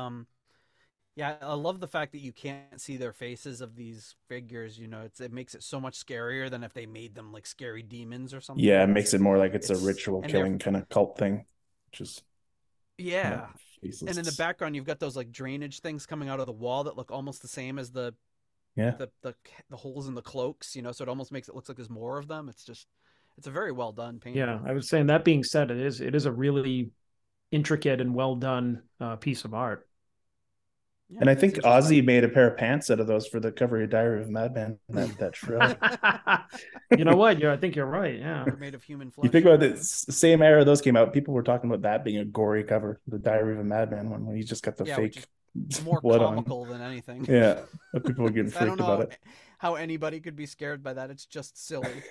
[SPEAKER 1] yeah, I love the fact that you can't see their faces of these figures. It makes it so much scarier than if they made them like scary demons or something.
[SPEAKER 3] Yeah, it makes it more like it's a ritual killing kind of cult thing, which is
[SPEAKER 1] yeah. And in the background, you've got those like drainage things coming out of the wall that look almost the same as the holes in the cloaks. So it almost makes it look like there's more of them. It's a very well done painting.
[SPEAKER 2] Yeah, I was saying, that being said, it is a really intricate and well done piece of art.
[SPEAKER 3] Yeah, and I think Ozzy made a pair of pants out of those for the cover of Diary of a Madman. That shrill.
[SPEAKER 2] You know what? I think you're right. Yeah,
[SPEAKER 1] they're made of human flesh.
[SPEAKER 3] You think about it, the same era those came out. People were talking about that being a gory cover, the Diary of a Madman one, when he just got the fake
[SPEAKER 1] more
[SPEAKER 3] blood
[SPEAKER 1] comical
[SPEAKER 3] on.
[SPEAKER 1] than anything.
[SPEAKER 3] Yeah, people were getting freaked about it.
[SPEAKER 1] How anybody could be scared by that? It's just silly.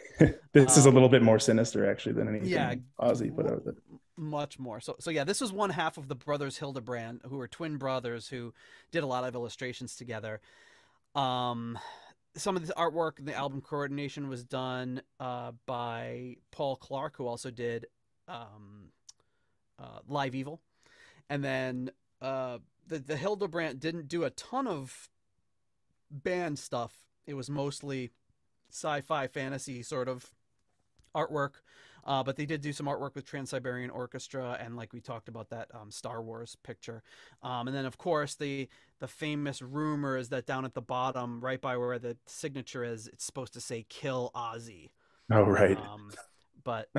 [SPEAKER 3] This is a little bit more sinister actually than anything Ozzy put out.
[SPEAKER 1] Much more. So yeah, this was one half of the brothers Hildebrand, who were twin brothers who did a lot of illustrations together. Some of this artwork and the album coordination was done by Paul Clark, who also did Live Evil. And then the Hildebrand didn't do a ton of band stuff. It was mostly sci-fi fantasy sort of artwork. But they did do some artwork with Trans-Siberian Orchestra, and like we talked about that Star Wars picture. And then, of course, the famous rumor is that down at the bottom, right by where the signature is, it's supposed to say "Kill Ozzy."
[SPEAKER 3] Oh, right.
[SPEAKER 1] But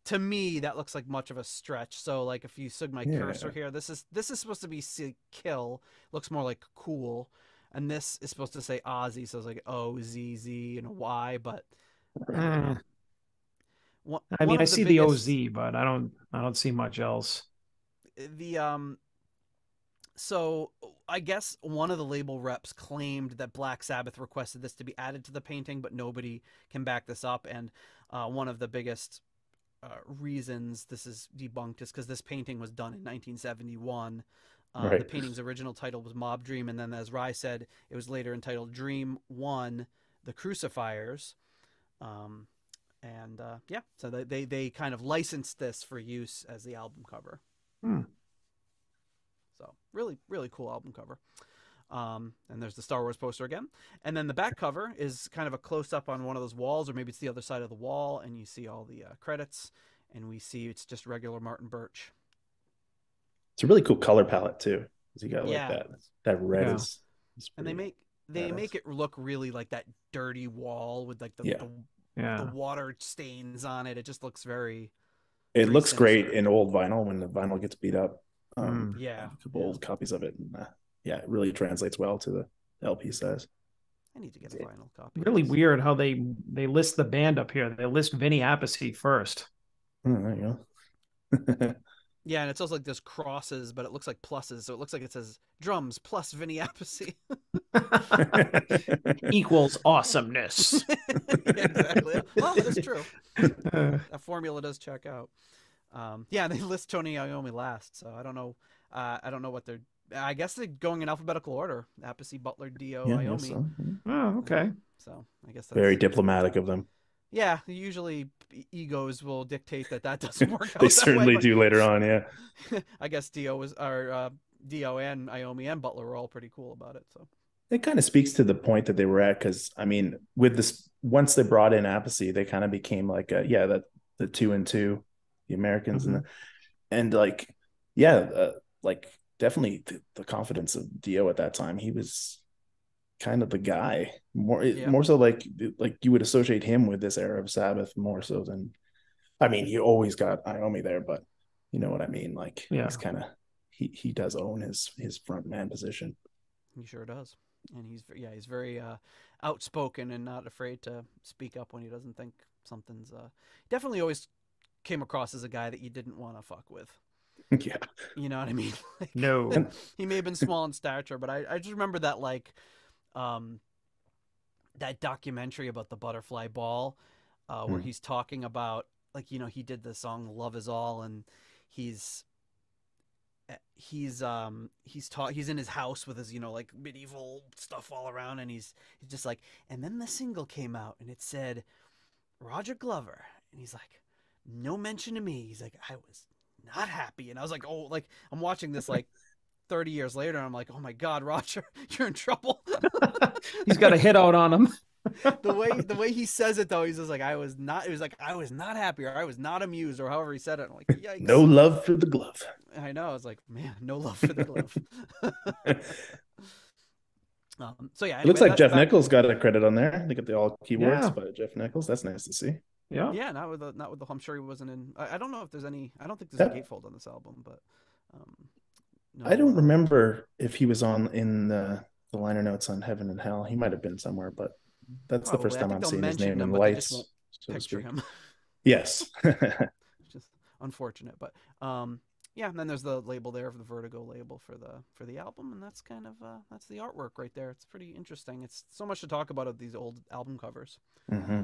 [SPEAKER 1] to me, that looks like much of a stretch. So, like, if you sig my cursor here, this is supposed to be "Kill." Looks more like cool, and this is supposed to say Ozzy, so it's like O-Z-Z and a Y, but.
[SPEAKER 2] I mean, I see the OZ, but I don't see much else.
[SPEAKER 1] So I guess one of the label reps claimed that Black Sabbath requested this to be added to the painting, but nobody can back this up. And one of the biggest reasons this is debunked is because this painting was done in 1971.
[SPEAKER 3] Right.
[SPEAKER 1] The painting's original title was Mob Dream, and then, as Rye said, it was later entitled Dream 1, The Crucifiers. So they kind of licensed this for use as the album cover. So really, really cool album cover. And there's the Star Wars poster again. And then the back cover is kind of a close-up on one of those walls, or maybe it's the other side of the wall, and you see all the credits, and we see it's just regular Martin Birch.
[SPEAKER 3] It's a really cool color palette too. You got like that red is
[SPEAKER 1] and they make it look really like that dirty wall with like the water stains on it. It just looks very.
[SPEAKER 3] It looks sinister. Great in old vinyl when the vinyl gets beat up.
[SPEAKER 1] A
[SPEAKER 3] couple old copies of it. And, it really translates well to the LP size.
[SPEAKER 1] I need to get a vinyl copy.
[SPEAKER 2] Really weird how they list the band up here. They list Vinny Appice first.
[SPEAKER 3] There you go.
[SPEAKER 1] Yeah, and it's also like there's crosses, but it looks like pluses, so it looks like it says drums plus Vinny Appice.
[SPEAKER 2] Equals awesomeness.
[SPEAKER 1] Exactly. Well, that's true. That formula does check out. Yeah, they list Tony Iommi last, so I don't know. I don't know what they're. I guess they're going in alphabetical order: Appice, Butler, Dio, Iommi.
[SPEAKER 2] So. Oh, okay.
[SPEAKER 1] So I guess that's
[SPEAKER 3] very diplomatic of them.
[SPEAKER 1] Yeah, usually egos will dictate that doesn't work out.
[SPEAKER 3] They certainly do later on, yeah.
[SPEAKER 1] I guess Dio and Iommi and Butler were all pretty cool about it. So
[SPEAKER 3] it kind of speaks to the point that they were at, because I mean, with this, once they brought in Appice, they kind of became like the 2 and 2, the Americans, and definitely the confidence of Dio at that time. He was kind of the guy, more so like you would associate him with this era of Sabbath more so than, I mean, you always got Iommi there, but you know what I mean? Like he's kind of, he does own his front man position.
[SPEAKER 1] He sure does. And he's very outspoken and not afraid to speak up when he doesn't think something's definitely always came across as a guy that you didn't want to fuck with.
[SPEAKER 3] Yeah.
[SPEAKER 1] You know what I mean? Like,
[SPEAKER 2] No.
[SPEAKER 1] he may have been small in stature, but I just remember that, like, that documentary about the butterfly ball, where he's talking about, like, you know, he did the song "Love Is All," and he's in his house with his, you know, like, medieval stuff all around, and he's just like, and then the single came out and it said Roger Glover, and he's like, no mention of me. He's like, I was not happy. And I was like, oh, like, I'm watching this like 30 years later, and I'm like, oh my God, Roger, you're in trouble.
[SPEAKER 2] He's got a hit out on him.
[SPEAKER 1] the way he says it though, he's just like, I was not happy, or I was not amused, or however he said it. I'm like, yikes.
[SPEAKER 3] No love for the glove.
[SPEAKER 1] I know. I was like, man, no love for the glove. So yeah, anyway,
[SPEAKER 3] It looks like Jeff Nichols got a credit on there. They got the all keyboards by Jeff Nichols. That's nice to see.
[SPEAKER 1] Yeah, not with the. I'm sure he wasn't in. I don't know if there's any. I don't think there's a gatefold on this album, but
[SPEAKER 3] no, I don't remember if he was in the liner notes on Heaven and Hell. He might have been somewhere, but that's
[SPEAKER 1] probably.
[SPEAKER 3] the first time I'm seeing his name in
[SPEAKER 1] but
[SPEAKER 3] lights.
[SPEAKER 1] They just won't picture him.
[SPEAKER 3] Yes.
[SPEAKER 1] Just unfortunate, but yeah. And then there's the label there, of the Vertigo label for the album, and that's kind of that's the artwork right there. It's pretty interesting. It's so much to talk about of these old album covers.
[SPEAKER 3] Mm-hmm.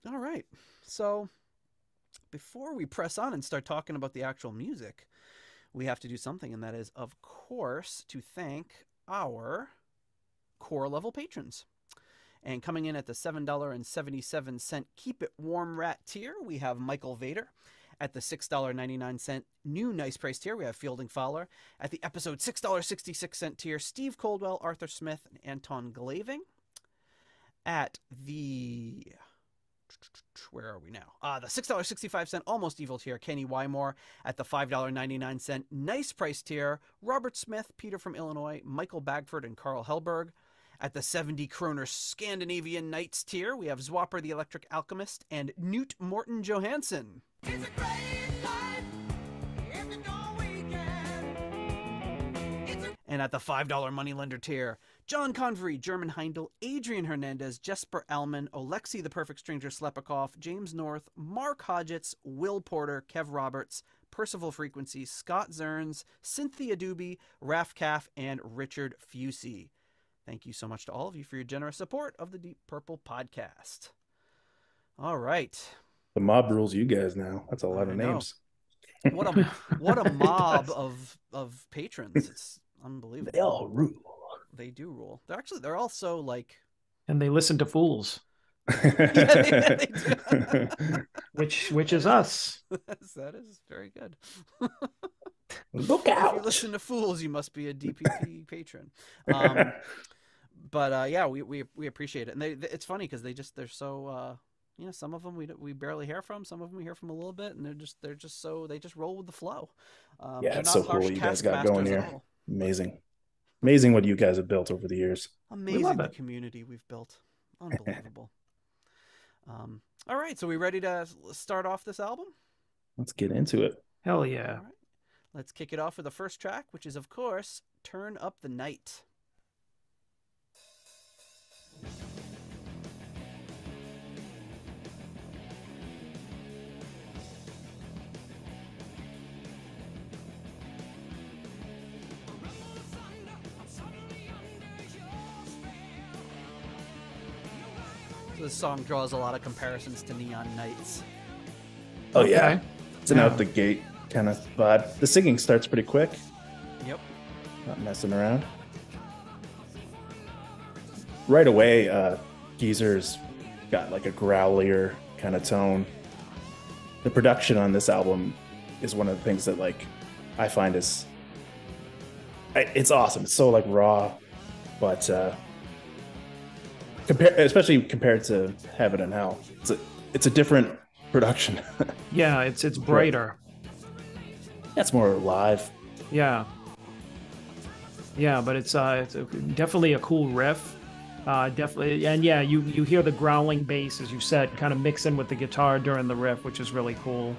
[SPEAKER 1] All right. So before we press on and start talking about the actual music, we have to do something, and that is, of course, to thank our core level patrons. And coming in at the $7.77 Keep It Warm Rat tier, we have Michael Vader. At the $6.99 new nice price tier, we have Fielding Fowler. At the episode $6.66 tier, Steve Coldwell, Arthur Smith, and Anton Glaving. At the, where are we now? The $6.65 Almost Evil tier, Kenny Wymore. At the $5.99 nice price tier, Robert Smith, Peter from Illinois, Michael Bagford, and Carl Hellberg. At the 70 kroner Scandinavian Knights tier, we have Zwapper the Electric Alchemist and Knut Morten Johansson. And at the $5 moneylender tier, John Convery, German Heindel, Adrian Hernandez, Jesper Alman, Alexei the Perfect Stranger Slepikoff, James North, Mark Hodgetts, Will Porter, Kev Roberts, Percival Frequency, Scott Zerns, Cynthia Doobie, Raf Caff, and Richard Fusey. Thank you so much to all of you for your generous support of the Deep Purple podcast. All right.
[SPEAKER 3] The mob rules you guys now. That's a lot of names.
[SPEAKER 1] What a mob of patrons. It's unbelievable.
[SPEAKER 3] They all rule.
[SPEAKER 1] They do rule. They're also like,
[SPEAKER 2] and they listen to fools.
[SPEAKER 1] They do.
[SPEAKER 2] which is us.
[SPEAKER 1] That is very good.
[SPEAKER 3] Look out.
[SPEAKER 1] If you listen to fools, you must be a DPP patron. But yeah, we appreciate it. And it's funny because they're so you know, some of them we barely hear from, some of them we hear from a little bit, and they just roll with the flow.
[SPEAKER 3] Yeah, it's so cool what you guys got going here. Amazing what you guys have built over the years.
[SPEAKER 1] Amazing the community we've built. Unbelievable. All right, so we ready to start off this album?
[SPEAKER 3] Let's get into it.
[SPEAKER 2] Hell yeah.
[SPEAKER 1] All right. Let's kick it off with the first track, which is, of course, Turn Up the Night. So this song draws a lot of comparisons to Neon Nights.
[SPEAKER 3] Oh, yeah. It's an out the gate kind of vibe. The singing starts pretty quick.
[SPEAKER 1] Yep.
[SPEAKER 3] Not messing around. Right away, Geezer's got like a growlier kind of tone. The production on this album is one of the things that like I find is it's awesome. It's so like raw, but especially compared to Heaven and Hell, it's a different production.
[SPEAKER 2] Yeah, it's brighter.
[SPEAKER 3] That's more live.
[SPEAKER 2] Yeah, but it's definitely a cool riff. Definitely, and yeah, you hear the growling bass, as you said, kind of mix in with the guitar during the riff, which is really cool.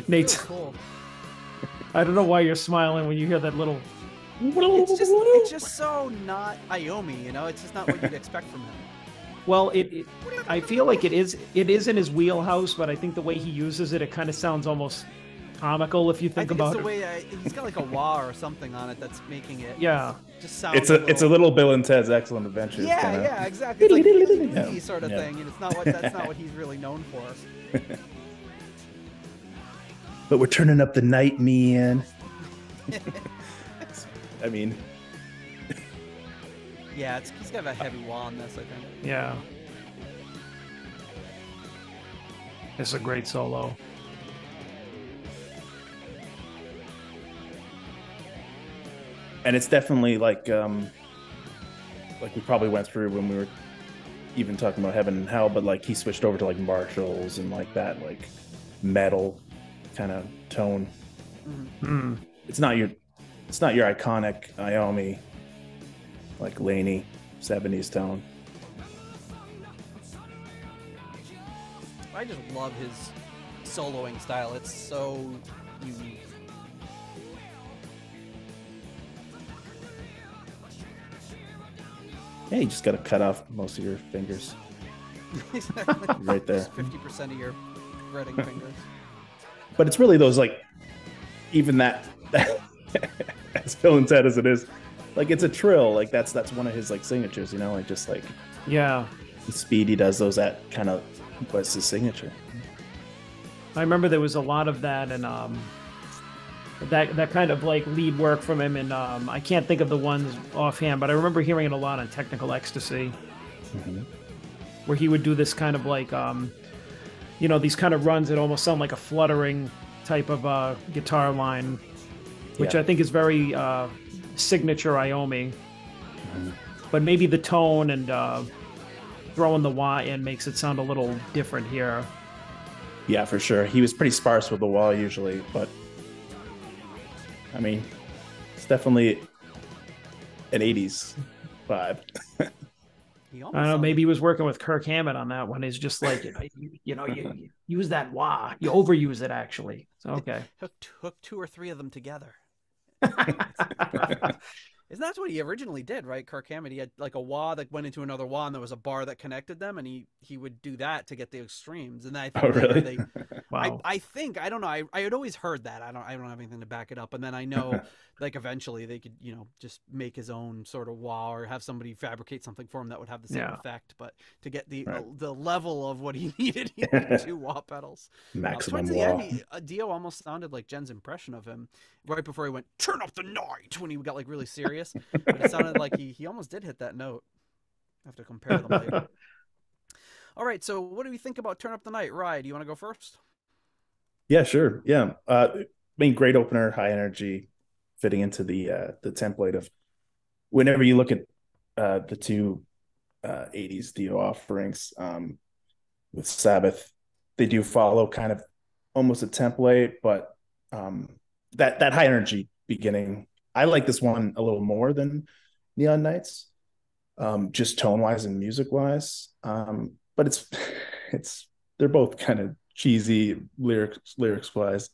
[SPEAKER 2] Nate's cool. I don't know why you're smiling when you hear that little.
[SPEAKER 1] It's just so not Iommi, you know. It's just not what you'd expect from him.
[SPEAKER 2] Well, I feel like it is in his wheelhouse, but I think the way he uses it, it kind of sounds almost comical if you think about
[SPEAKER 1] it's
[SPEAKER 2] it.
[SPEAKER 1] the way he's got like a wah or something on it that's making it.
[SPEAKER 2] Yeah.
[SPEAKER 1] Just sound.
[SPEAKER 3] It's a little Bill and Ted's Excellent Adventures.
[SPEAKER 1] Yeah,
[SPEAKER 3] kinda.
[SPEAKER 1] yeah, exactly. It's like sort of thing, and that's not what he's really known for.
[SPEAKER 3] But we're turning up the night, man. I mean,
[SPEAKER 1] yeah, he's got a heavy wah on this, I think.
[SPEAKER 2] Yeah. It's a great solo.
[SPEAKER 3] and it's definitely like we probably went through when we were even talking about Heaven and Hell, but like he switched over to like Marshalls and like that like metal kind of tone.
[SPEAKER 2] Mm.
[SPEAKER 3] It's not your iconic Iommi like Laney 70s tone.
[SPEAKER 1] I just love his soloing style. It's so unique.
[SPEAKER 3] Yeah, you just got to cut off most of your fingers. Right there.
[SPEAKER 1] 50% of your fretting fingers.
[SPEAKER 3] But it's really those like, even that as Bill and Ted as it is, like it's a trill. Like that's one of his like signatures, you know, like just like
[SPEAKER 2] yeah,
[SPEAKER 3] the speed he does those at kind of was his signature.
[SPEAKER 2] I remember there was a lot of that and that kind of like lead work from him, and I can't think of the ones offhand, but I remember hearing it a lot on Technical Ecstasy, where he would do this kind of like these kind of runs that almost sound like a fluttering type of guitar line, which I think is very signature Iommi. But maybe the tone and throwing the wah in makes it sound a little different here.
[SPEAKER 3] Yeah, for sure. He was pretty sparse with the wah usually, but I mean, it's definitely an 80s vibe.
[SPEAKER 2] I don't know, maybe he was working with Kirk Hammett on that one. It's just like, you use that wah. You overuse it, actually. So, okay.
[SPEAKER 1] Hook two or three of them together. Isn't that what he originally did, right? Kirk Hammett, he had like a wah that went into another wah, and there was a bar that connected them, and he would do that to get the extremes. And then I think
[SPEAKER 3] really?
[SPEAKER 2] Wow.
[SPEAKER 1] I think, I don't know, I had always heard that. I don't have anything to back it up. And then I know like eventually they could, just make his own sort of wah or have somebody fabricate something for him that would have the same effect. But to get the level of what he needed, he needed two wah pedals.
[SPEAKER 3] Maximum
[SPEAKER 1] towards the
[SPEAKER 3] wah.
[SPEAKER 1] end, Dio almost sounded like Jen's impression of him right before he went, "Turn up the night," when he got like really serious. But it sounded like he almost did hit that note. I have to compare them later. All right, so what do we think about Turn Up the Night? Rye, do you want to go first?
[SPEAKER 3] Yeah, sure. Yeah. I mean, great opener, high energy, fitting into the template of whenever you look at the two 80s Dio offerings with Sabbath, they do follow kind of almost a template, but that high energy beginning, I like this one a little more than Neon Nights, just tone wise and music wise. But it's they're both kind of cheesy lyrics wise.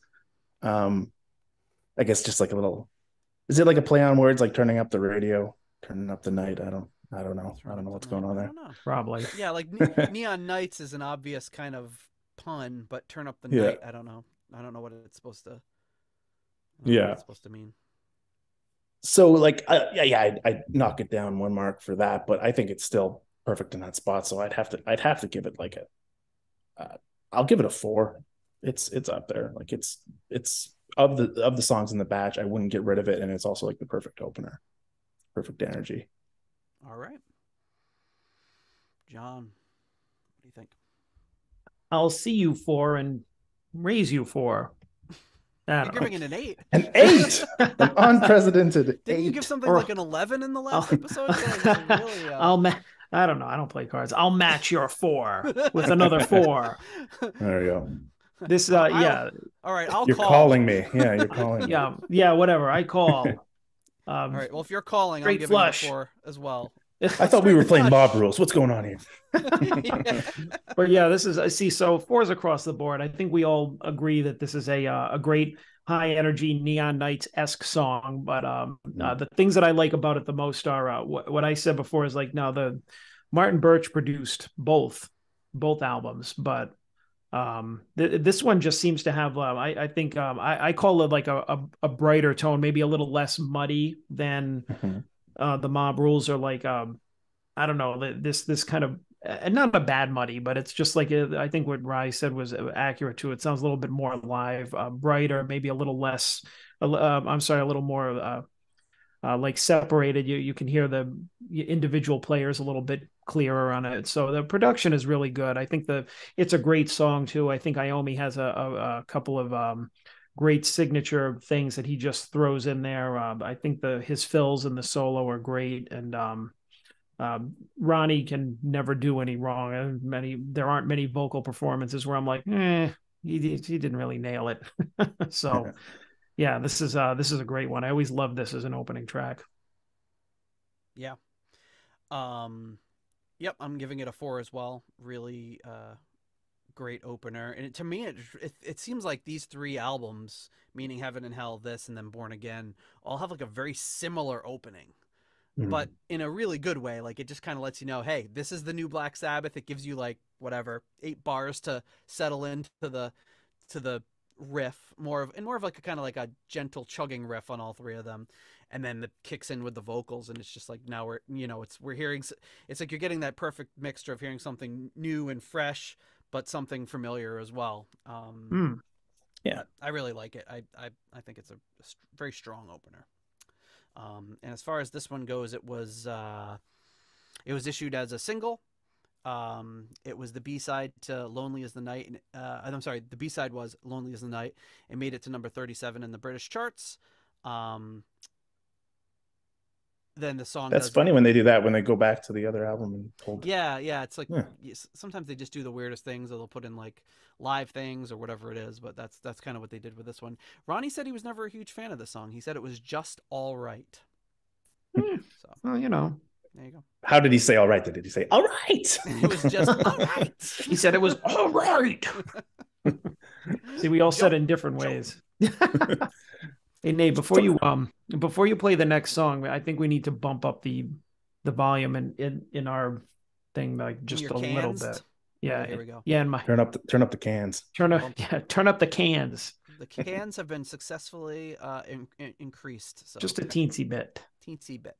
[SPEAKER 3] I guess just like a little, is it like a play on words, like turning up the radio, turning up the night? I don't know. I don't know what's going on there.
[SPEAKER 2] Probably.
[SPEAKER 1] Yeah, like Neon Nights is an obvious kind of pun, but Turn Up the Night, I don't know. I don't know what it's supposed to. What it's supposed to mean.
[SPEAKER 3] So like, I knock it down one mark for that, but I think it's still perfect in that spot. So I'd have to give it like I'll give it a 4. It's up there. Like it's of the songs in the batch, I wouldn't get rid of it, and it's also like the perfect opener, perfect energy.
[SPEAKER 1] All right, John, what do you think?
[SPEAKER 2] I'll see you 4 and raise you 4.
[SPEAKER 1] You're giving it an 8.
[SPEAKER 3] An 8, an unprecedented 8.
[SPEAKER 1] Didn't you give something like an 11 in the last episode? Really,
[SPEAKER 2] I don't know. I don't play cards. I'll match your 4 with another 4.
[SPEAKER 3] There you go.
[SPEAKER 2] This,
[SPEAKER 1] all right,
[SPEAKER 3] you're calling me. Yeah, you're calling me.
[SPEAKER 2] Yeah, whatever. I call.
[SPEAKER 1] All right, well, if you're calling, I'm giving
[SPEAKER 2] flush.
[SPEAKER 1] it a 4 as well.
[SPEAKER 3] I thought we were playing mob rules. What's going on here?
[SPEAKER 2] But yeah, this is, I see. So 4s across the board. I think we all agree that this is a great high energy Neon Nights-esque song. But the things that I like about it the most are what I said before is like, now the Martin Birch produced both albums, but this one just seems to have I think I call it like a brighter tone, maybe a little less muddy than the Mob Rules, or like I don't know, this kind of not a bad muddy, but it's just like I think what Rye said was accurate too. It sounds a little bit more live, brighter, maybe a little less. I'm sorry, a little more like separated. You can hear the individual players a little bit clearer on it. So the production is really good. I think it's a great song too. I think Iommi has a couple of great signature things that he just throws in there. I think his fills and the solo are great, and Ronnie can never do any wrong. There aren't many vocal performances where I'm like, he didn't really nail it. So yeah, this is a great one. I always love this as an opening track.
[SPEAKER 1] Yeah. Yep, I'm giving it a 4 as well. Really great opener. And to me, it seems like these 3 albums, meaning Heaven and Hell, this, and then Born Again, all have like a very similar opening. But in a really good way. Like, it just kind of lets you know, hey, this is the new Black Sabbath. It gives you like whatever 8 bars to settle into the riff, more of like a kind of like a gentle chugging riff on all 3 of them, and then it kicks in with the vocals, and it's just like, now we're hearing, it's like you're getting that perfect mixture of hearing something new and fresh, but something familiar as well. Yeah, I really like it. I think it's a very strong opener. And as far as this one goes, it was issued as a single. It was the B-side to Lonely as the Night. And, I'm sorry, the B-side was Lonely as the Night. It made it to number 37 in the British charts. Then the song.
[SPEAKER 3] That's funny when they do that, when they go back to the other album and hold.
[SPEAKER 1] Yeah. It's like, sometimes they just do the weirdest things, or they'll put in like live things or whatever it is. But that's kind of what they did with this one. Ronnie said he was never a huge fan of the song. He said it was just all right.
[SPEAKER 2] So, well,
[SPEAKER 1] there you go.
[SPEAKER 3] How did he say all right? Did he say all right?
[SPEAKER 1] It was just all right.
[SPEAKER 2] He said it was all right. See, we all said it in different ways. Hey, Nate, before you play the next song, I think we need to bump up the volume in our thing, like just a little bit. Yeah,
[SPEAKER 1] here we go.
[SPEAKER 2] Yeah,
[SPEAKER 3] turn up the cans.
[SPEAKER 2] Turn up the cans.
[SPEAKER 1] The cans have been successfully increased. So
[SPEAKER 2] just a teensy bit.
[SPEAKER 1] Teensy bit.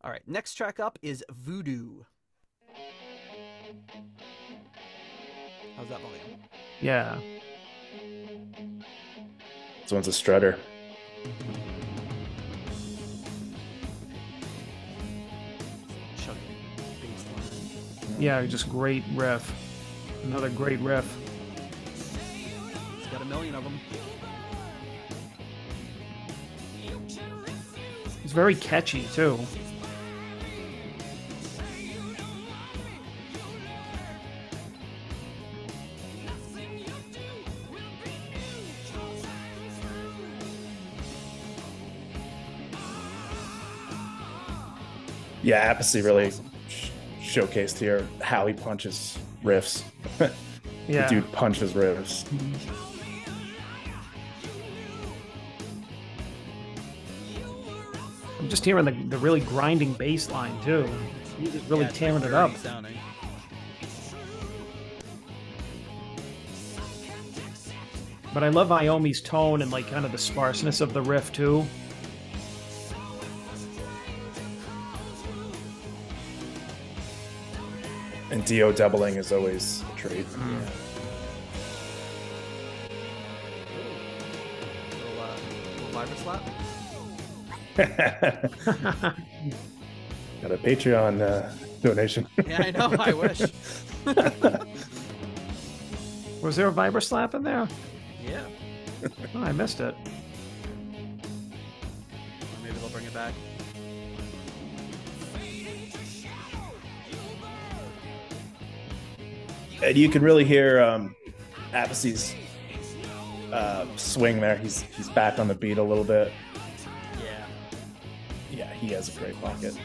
[SPEAKER 1] All right, next track up is Voodoo. How's that volume?
[SPEAKER 2] Yeah.
[SPEAKER 3] This one's a strutter.
[SPEAKER 2] Yeah, just great riff. Another great riff.
[SPEAKER 1] It's got a million of them.
[SPEAKER 2] It's very catchy too.
[SPEAKER 3] Yeah, Apathy really showcased here how he punches riffs.
[SPEAKER 2] Yeah,
[SPEAKER 3] the dude punches riffs.
[SPEAKER 2] I'm just hearing the really grinding bass line too. He's just really tearing it up.
[SPEAKER 1] Sounding.
[SPEAKER 2] But I love Iommi's tone and like kind of the sparseness of the riff too.
[SPEAKER 3] And Dio doubling is always a treat.
[SPEAKER 1] Little vibra slap.
[SPEAKER 3] Got a Patreon donation.
[SPEAKER 1] Yeah, I know. I wish.
[SPEAKER 2] Was there a vibra slap in there?
[SPEAKER 1] Yeah.
[SPEAKER 2] Oh, I missed it.
[SPEAKER 1] Or maybe they'll bring it back.
[SPEAKER 3] And you can really hear Apathy's swing there. He's back on the beat a little bit. Yeah, he has a great pocket.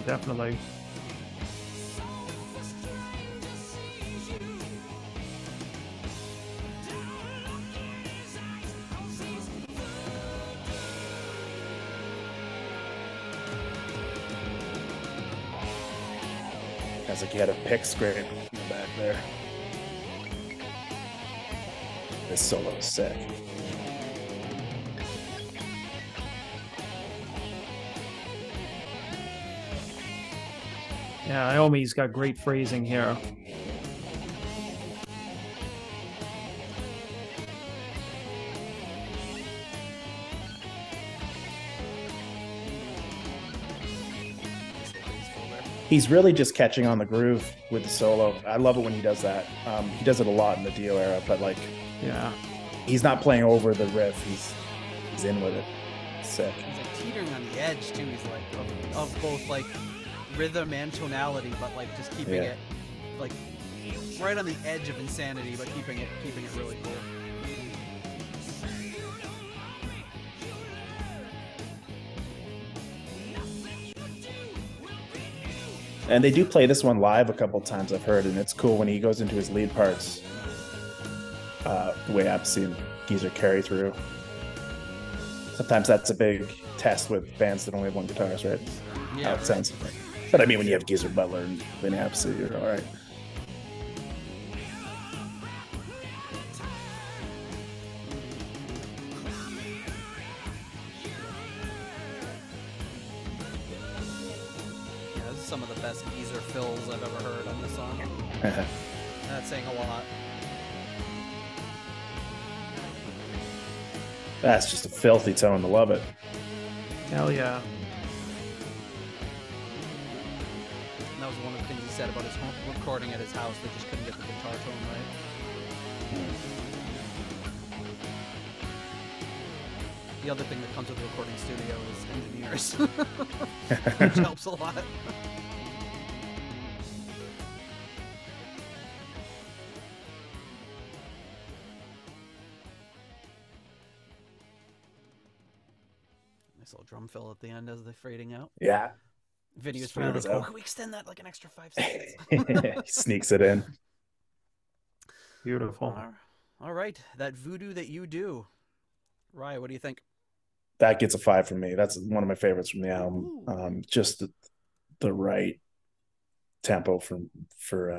[SPEAKER 2] Definitely.
[SPEAKER 3] Sounds like he had a pick scrape in the back there. This solo is sick.
[SPEAKER 2] Yeah, Iommi's got great phrasing here.
[SPEAKER 3] He's really just catching on the groove with the solo. I love it when he does that. He does it a lot in the Dio era, but like,
[SPEAKER 2] yeah,
[SPEAKER 3] he's not playing over the riff. He's in with it. Sick.
[SPEAKER 1] He's like teetering on the edge too. He's like of both like rhythm and tonality, but like just keeping it like right on the edge of insanity, but keeping it really cool.
[SPEAKER 3] And they do play this one live a couple times, I've heard, and it's cool when he goes into his lead parts. The way I've seen Geezer carry through. Sometimes that's a big test with bands that only have one guitarist, right?
[SPEAKER 1] Yeah,
[SPEAKER 3] how it sounds. But I mean, when you have Geezer, Butler, and Lynn Apsey, you're all right.
[SPEAKER 1] Some of the best Geezer fills I've ever heard on this song. That's saying a lot.
[SPEAKER 3] That's just a filthy tone. I love it.
[SPEAKER 2] Hell yeah.
[SPEAKER 1] And that was one of the things he said about his home recording at his house. They just couldn't get the guitar tone right. The other thing that comes with the recording studio is engineers, which helps a lot. Nice little drum fill at the end as they're fading out.
[SPEAKER 3] Yeah.
[SPEAKER 1] Vinny was finally like, oh, can we extend that like an extra 5 seconds?
[SPEAKER 3] He sneaks it in.
[SPEAKER 2] Beautiful.
[SPEAKER 1] All right. That voodoo that you do. Rye, what do you think?
[SPEAKER 3] That gets a 5 from me. That's one of my favorites from the album. Just the right tempo for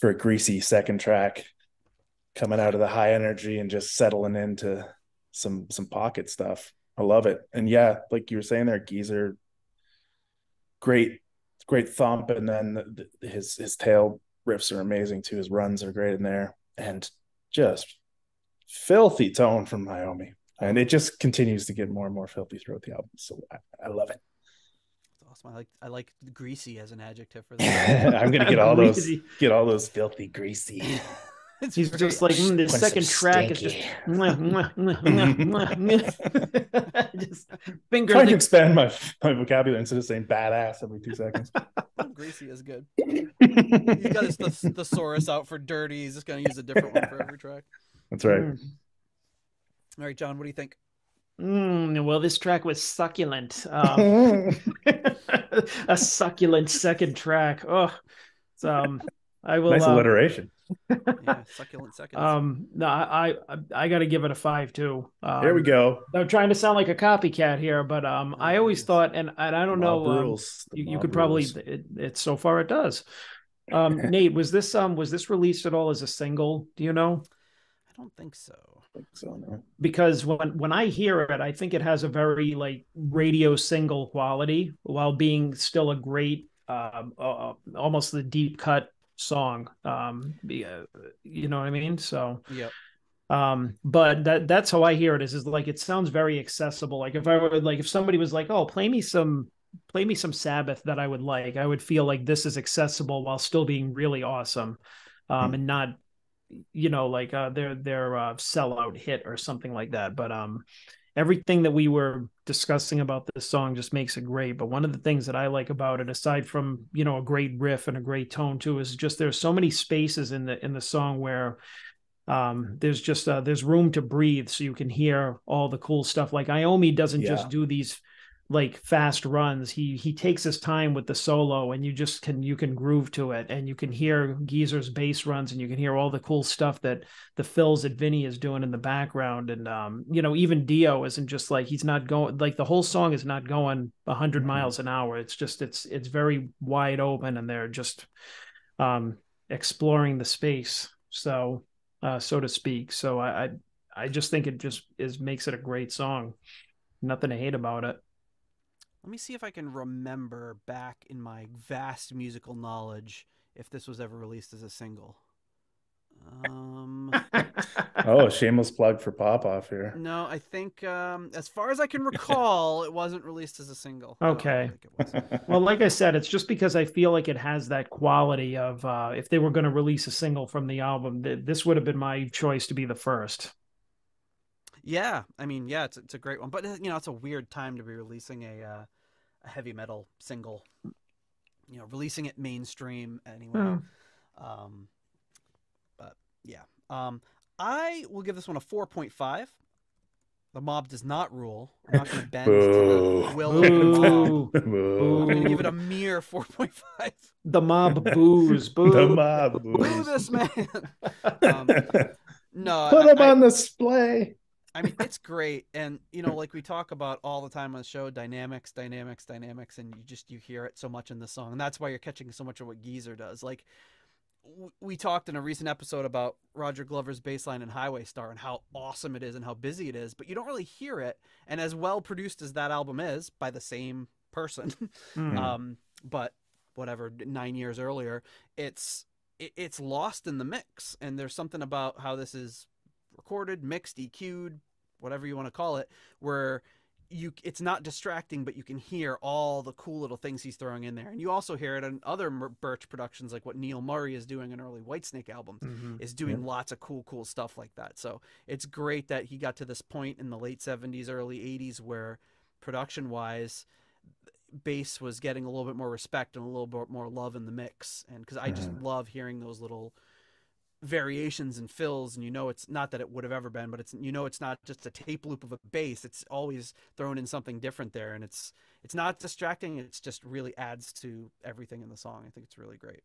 [SPEAKER 3] a greasy second track, coming out of the high energy and just settling into some pocket stuff. I love it. And yeah, like you were saying there, Geezer, great thump, and then his tail riffs are amazing too. His runs are great in there, and just filthy tone from Iommi. And it just continues to get more and more filthy throughout the album. So I love it.
[SPEAKER 1] That's awesome. I like greasy as an adjective for that.
[SPEAKER 3] I'm gonna get all those filthy greasy.
[SPEAKER 2] He's just like the second track is just just finger
[SPEAKER 3] trying to expand my vocabulary instead of saying badass every 2 seconds.
[SPEAKER 1] Greasy is good. He's got his thesaurus out for dirty. He's just gonna use a different one for every track.
[SPEAKER 3] That's right.
[SPEAKER 1] All right, John, what do you think?
[SPEAKER 2] Well, this track was succulent. A succulent second track. Oh, so I will.
[SPEAKER 3] Nice alliteration.
[SPEAKER 1] Yeah, succulent seconds.
[SPEAKER 2] No, I got to give it a 5 too.
[SPEAKER 3] Here we go.
[SPEAKER 2] I'm trying to sound like a copycat here, but I always thought, and I don't know, you could probably. It so far it does. Nate, was this released at all as a single? Do you know?
[SPEAKER 1] I don't think so.
[SPEAKER 3] No.
[SPEAKER 2] Because when I hear it, I think it has a very like radio single quality while being still a great, almost the deep cut song. You know what I mean? So
[SPEAKER 1] yeah.
[SPEAKER 2] But that's how I hear it. Is like it sounds very accessible. Like if somebody was like, oh, play me some Sabbath that I would feel like this is accessible while still being really awesome, and not. Like their sellout hit or something like that. But everything that we were discussing about this song just makes it great. But one of the things that I like about it, aside from a great riff and a great tone too, is just there's so many spaces in the song where there's just there's room to breathe, so you can hear all the cool stuff. Like Iommi doesn't just do these like fast runs. He takes his time with the solo, and you can groove to it, and you can hear Geezer's bass runs, and you can hear all the cool stuff that the fills that Vinny is doing in the background. And even Dio isn't just like, he's not going, like the whole song is not going 100 miles an hour. It's just it's very wide open, and they're just exploring the space, so to speak. So I just think it just makes it a great song. Nothing to hate about it.
[SPEAKER 1] Let me see if I can remember back in my vast musical knowledge if this was ever released as a single.
[SPEAKER 3] Oh, shameless plug for Pop Off here.
[SPEAKER 1] No, I think as far as I can recall, it wasn't released as a single.
[SPEAKER 2] Okay. Well, like I said, it's just because I feel like it has that quality of if they were going to release a single from the album, this would have been my choice to be the first.
[SPEAKER 1] Yeah, I mean, yeah, it's a great one, but it's a weird time to be releasing a heavy metal single. Releasing it mainstream anyway. But yeah, I will give this one a 4.5. The mob does not rule. I'm not going to bend to the will of the mob. I'm going to give it a mere 4.5.
[SPEAKER 2] The mob boos. Boo.
[SPEAKER 3] The mob boos.
[SPEAKER 1] Boo this man. No,
[SPEAKER 3] put him on display.
[SPEAKER 1] I mean, it's great. And, like we talk about all the time on the show, dynamics, and you hear it so much in the song. And that's why you're catching so much of what Geezer does. Like, we talked in a recent episode about Roger Glover's bass line in Highway Star and how awesome it is and how busy it is, but you don't really hear it. And as well produced as that album is by the same person, but whatever, 9 years earlier, it's lost in the mix. And there's something about how this is recorded, mixed, EQ'd, whatever you want to call it, where it's not distracting, but you can hear all the cool little things he's throwing in there. And you also hear it in other Birch productions, like what Neil Murray is doing in early Whitesnake albums, is doing lots of cool stuff like that. So it's great that he got to this point in the late 70s, early 80s, where production-wise, bass was getting a little bit more respect and a little bit more love in the mix. And because I just love hearing those little variations and fills, and it's not that it would have ever been, but it's it's not just a tape loop of a bass. It's always thrown in something different there, and it's not distracting. It's just really adds to everything in the song. I think it's really great,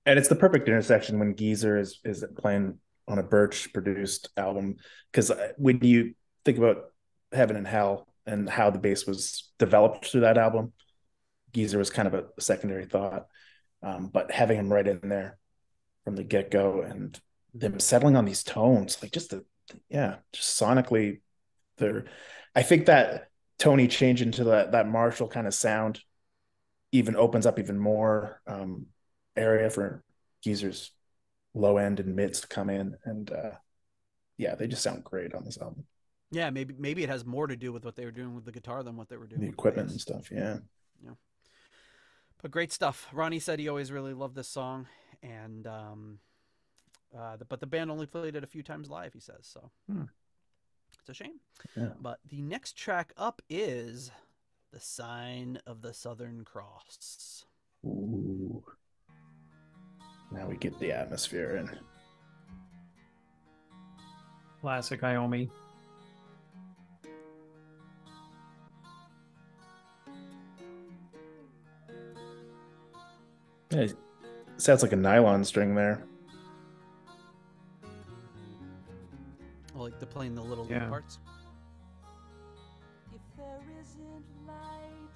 [SPEAKER 3] and it's the perfect intersection when Geezer is playing on a Birch produced album, because when you think about Heaven and Hell and how the bass was developed through that album, Geezer was kind of a secondary thought, but having him right in there from the get-go and them settling on these tones, like just sonically, I think that Tony change into that Marshall kind of sound even opens up even more area for Geezer's low end and mids to come in, and they just sound great on this album.
[SPEAKER 1] Yeah, maybe it has more to do with what they were doing with the guitar than what they were doing
[SPEAKER 3] the
[SPEAKER 1] with
[SPEAKER 3] equipment
[SPEAKER 1] the
[SPEAKER 3] and stuff. Yeah.
[SPEAKER 1] But great stuff. Ronnie said he always really loved this song, and but the band only played it a few times live, he says, so it's a shame. But the next track up is The Sign of the Southern Cross.
[SPEAKER 3] Ooh, now we get the atmosphere in.
[SPEAKER 2] Classic Iommi.
[SPEAKER 3] It sounds like a nylon string there.
[SPEAKER 1] Like the playing the little parts. If there isn't light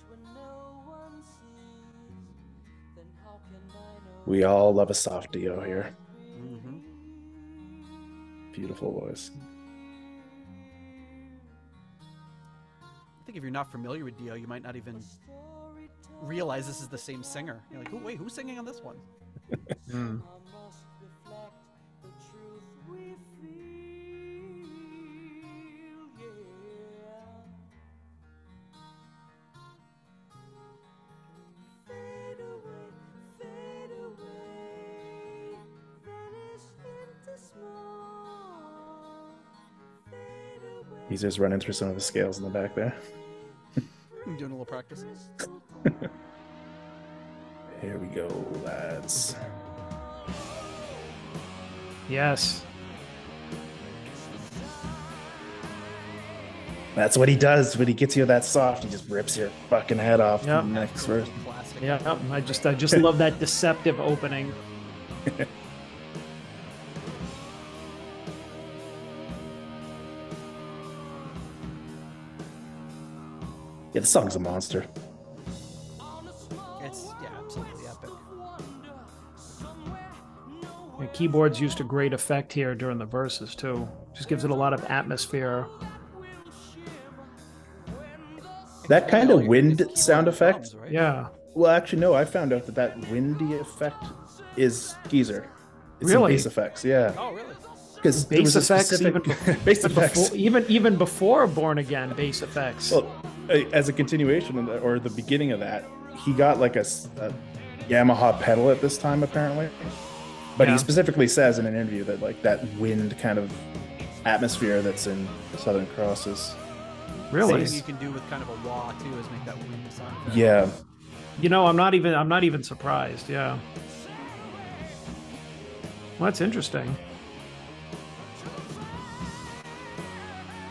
[SPEAKER 1] when no one sees, then how can I know?
[SPEAKER 3] We all love a soft Dio here. Beautiful voice.
[SPEAKER 1] I think if you're not familiar with Dio, you might not even realize this is the same singer. You're like, wait, who's singing on this one?
[SPEAKER 3] He's just running through some of the scales in the back there.
[SPEAKER 1] I'm doing a little practice.
[SPEAKER 3] Here we go, lads.
[SPEAKER 2] Yes.
[SPEAKER 3] That's what he does when he gets you that soft. He just rips your fucking head off.
[SPEAKER 2] Yep.
[SPEAKER 3] In the next verse.
[SPEAKER 1] Classic.
[SPEAKER 2] Yeah, I just love that deceptive opening.
[SPEAKER 3] Yeah, the song's a monster.
[SPEAKER 1] It's absolutely epic.
[SPEAKER 2] The keyboards used a great effect here during the verses too. Just gives it a lot of atmosphere.
[SPEAKER 3] That kind of wind sound effect.
[SPEAKER 1] Drums, right?
[SPEAKER 2] Yeah.
[SPEAKER 3] Well, actually, no. I found out that windy effect is Geezer. It's in
[SPEAKER 2] Really?
[SPEAKER 3] bass effects. Yeah.
[SPEAKER 1] Oh, really?
[SPEAKER 3] Because
[SPEAKER 2] Bass effects,
[SPEAKER 3] bass effects.
[SPEAKER 2] even before Born Again, bass effects.
[SPEAKER 3] Well, as a continuation of that, or the beginning of that, he got like a Yamaha pedal at this time apparently. But
[SPEAKER 2] Yeah.
[SPEAKER 3] he specifically says in an interview that like that wind kind of atmosphere that's in Southern Cross is
[SPEAKER 2] Really?
[SPEAKER 1] Something you can do with kind of a wah too is make that wind sound effect.
[SPEAKER 3] yeah.
[SPEAKER 2] You know, I'm not even surprised. Yeah. Well, that's interesting.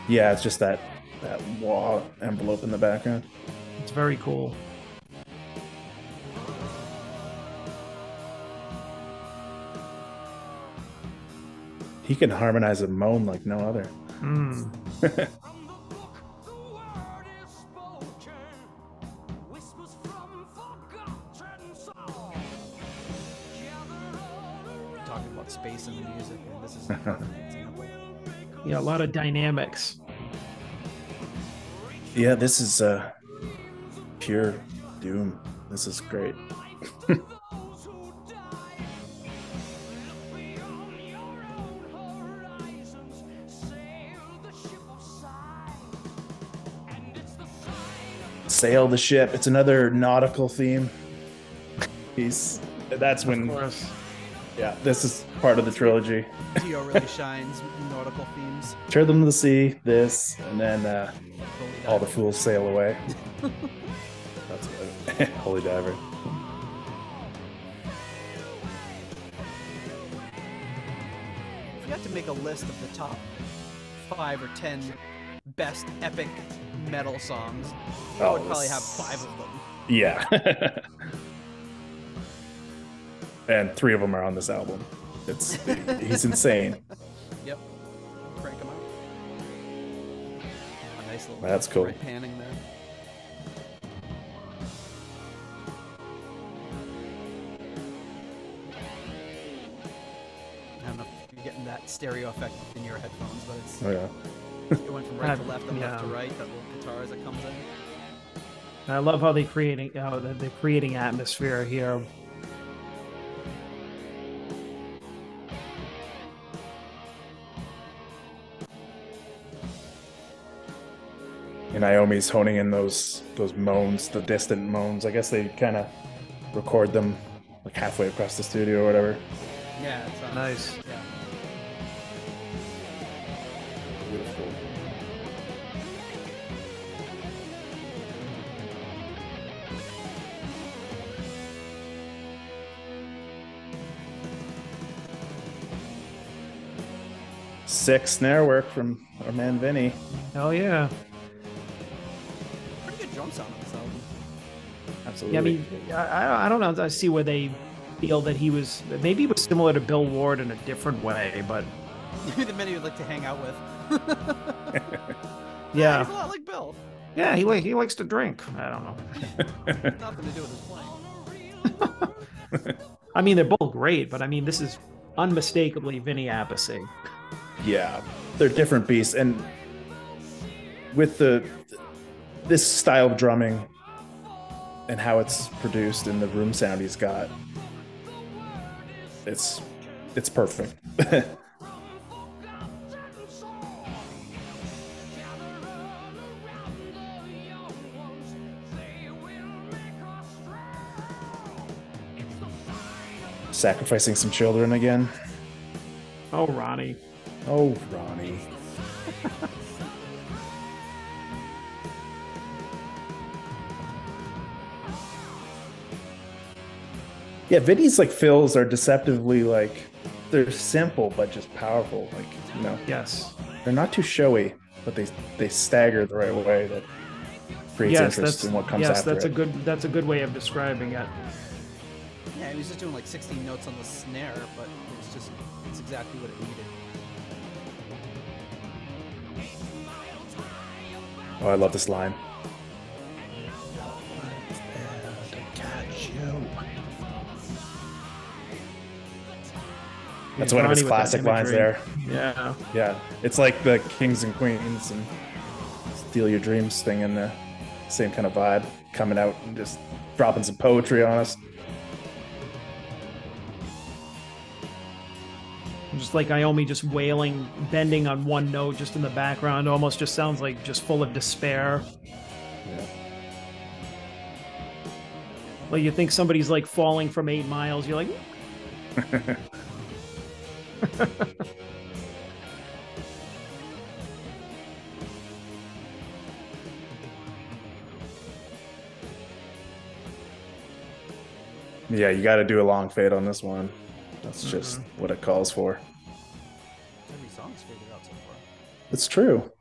[SPEAKER 3] Yeah, it's just that wah envelope in the background.
[SPEAKER 2] It's very cool.
[SPEAKER 3] He can harmonize a moan like no other.
[SPEAKER 2] Mm.
[SPEAKER 1] Talking about space in the music, and this is a perfect example.
[SPEAKER 2] Yeah, a lot of dynamics.
[SPEAKER 3] Yeah, this is pure doom. This is great. Sail the ship. It's another nautical theme. That's
[SPEAKER 2] Of
[SPEAKER 3] when
[SPEAKER 2] course.
[SPEAKER 3] yeah, this is part of the trilogy.
[SPEAKER 1] Dio really shines nautical themes.
[SPEAKER 3] Turn them to the sea, this, and then
[SPEAKER 1] Holy
[SPEAKER 3] all the
[SPEAKER 1] diver.
[SPEAKER 3] fools sail away. That's what Holy Diver.
[SPEAKER 1] If you had to make a list of the top 5 or 10 best epic metal songs, I would probably have 5 of them.
[SPEAKER 3] Yeah. And 3 of them are on this album. He's insane.
[SPEAKER 1] Yep. Crank them out. A nice little
[SPEAKER 3] That's cool.
[SPEAKER 1] right panning there. I don't know if you're getting that stereo effect in your headphones, but it's
[SPEAKER 3] Oh yeah.
[SPEAKER 1] it went from right to left and left to
[SPEAKER 2] Yeah.
[SPEAKER 1] right. That little guitar as it comes in.
[SPEAKER 2] I love how they're creating atmosphere here.
[SPEAKER 3] And Naomi's honing in those moans, the distant moans. I guess they kind of record them like halfway across the studio or whatever.
[SPEAKER 1] Yeah, it's
[SPEAKER 2] Nice.
[SPEAKER 1] Yeah.
[SPEAKER 3] Beautiful. Sick snare work from our man Vinny.
[SPEAKER 2] Hell yeah.
[SPEAKER 1] Pretty good drum sound on this album.
[SPEAKER 3] Absolutely.
[SPEAKER 2] Yeah, I mean, I don't know. I see where they feel that he was similar to Bill Ward in a different way, but
[SPEAKER 1] The men you'd like to hang out with. He's
[SPEAKER 2] yeah,
[SPEAKER 1] a lot like Bill.
[SPEAKER 2] yeah, he likes to drink. I don't know.
[SPEAKER 1] Nothing to do with his playing.
[SPEAKER 2] I mean, they're both great, but I mean, this is unmistakably Vinny Appice.
[SPEAKER 3] Yeah, they're different beasts, and with this style of drumming and how it's produced and the room sound he's got, it's perfect. Sacrificing some children again.
[SPEAKER 2] Oh, Ronnie.
[SPEAKER 3] Oh, Ronnie. Yeah, Vinny's like fills are deceptively like they're simple but just powerful. Like, you know,
[SPEAKER 2] Yes.
[SPEAKER 3] they're not too showy. but they stagger the right way that creates interest in what comes after
[SPEAKER 2] that's a good way of describing it.
[SPEAKER 1] Yeah, he was just doing like 16 notes on the snare, but it's exactly what it needed.
[SPEAKER 3] Oh, I love this line. That's one of his classic lines there.
[SPEAKER 2] Yeah.
[SPEAKER 3] Yeah. It's like the Kings and Queens and Steal Your Dreams thing in the same kind of vibe, coming out and just dropping some poetry on us.
[SPEAKER 2] Just like Iommi just wailing, bending on one note just in the background, almost just sounds like just full of despair.
[SPEAKER 3] Yeah.
[SPEAKER 2] Like you think somebody's like falling from 8 miles. You're like...
[SPEAKER 3] Yeah, you got to do a long fade on this one. That's just what it calls for.
[SPEAKER 1] Every song's faded out so far.
[SPEAKER 3] It's true.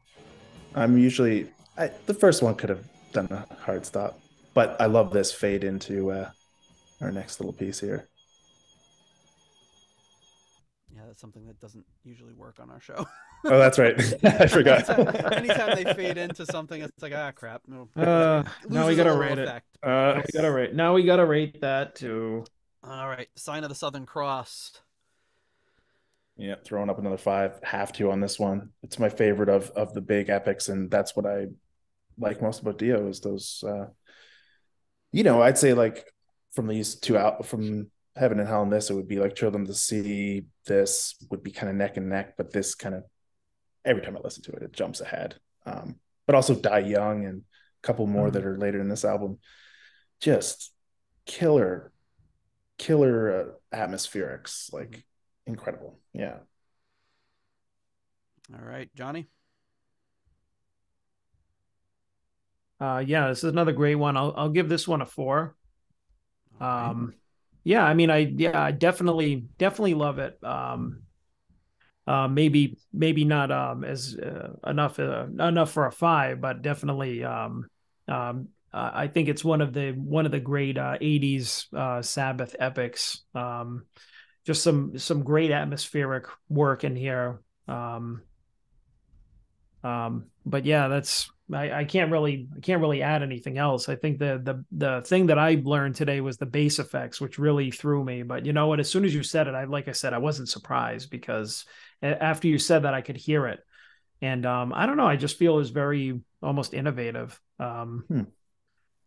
[SPEAKER 3] The first one could have done a hard stop, but I love this fade into our next little piece here.
[SPEAKER 1] Yeah, that's something that doesn't usually work on our show.
[SPEAKER 3] Oh, that's right. I forgot.
[SPEAKER 1] Anytime they fade into something, it's like, crap. No.
[SPEAKER 2] Now we gotta rate it. Now we gotta rate that too.
[SPEAKER 1] All right, Sign of the Southern Cross.
[SPEAKER 3] Yeah, throwing up another 5. Have to on this one. It's my favorite of the big epics, and that's what I like most about Dio is those. I'd say like from these two out from Heaven and Hell and this, it would be like Children of the Sea. This would be kind of neck and neck, but this kind of every time I listen to it, it jumps ahead. But also Die Young and a couple more that are later in this album. Just killer atmospherics, like incredible. Yeah.
[SPEAKER 1] All right, Johnny.
[SPEAKER 2] This is another great one. I'll give this one a 4.
[SPEAKER 1] Right.
[SPEAKER 2] Yeah, I mean, I definitely love it. Maybe not as enough for a 5, but definitely I think it's one of the great 80s Sabbath epics. Just some great atmospheric work in here. But yeah, that's I can't really add anything else. I think the thing that I learned today was the bass effects, which really threw me. But you know what? As soon as you said it, like I said, I wasn't surprised because after you said that, I could hear it. And I don't know. I just feel it was very almost innovative.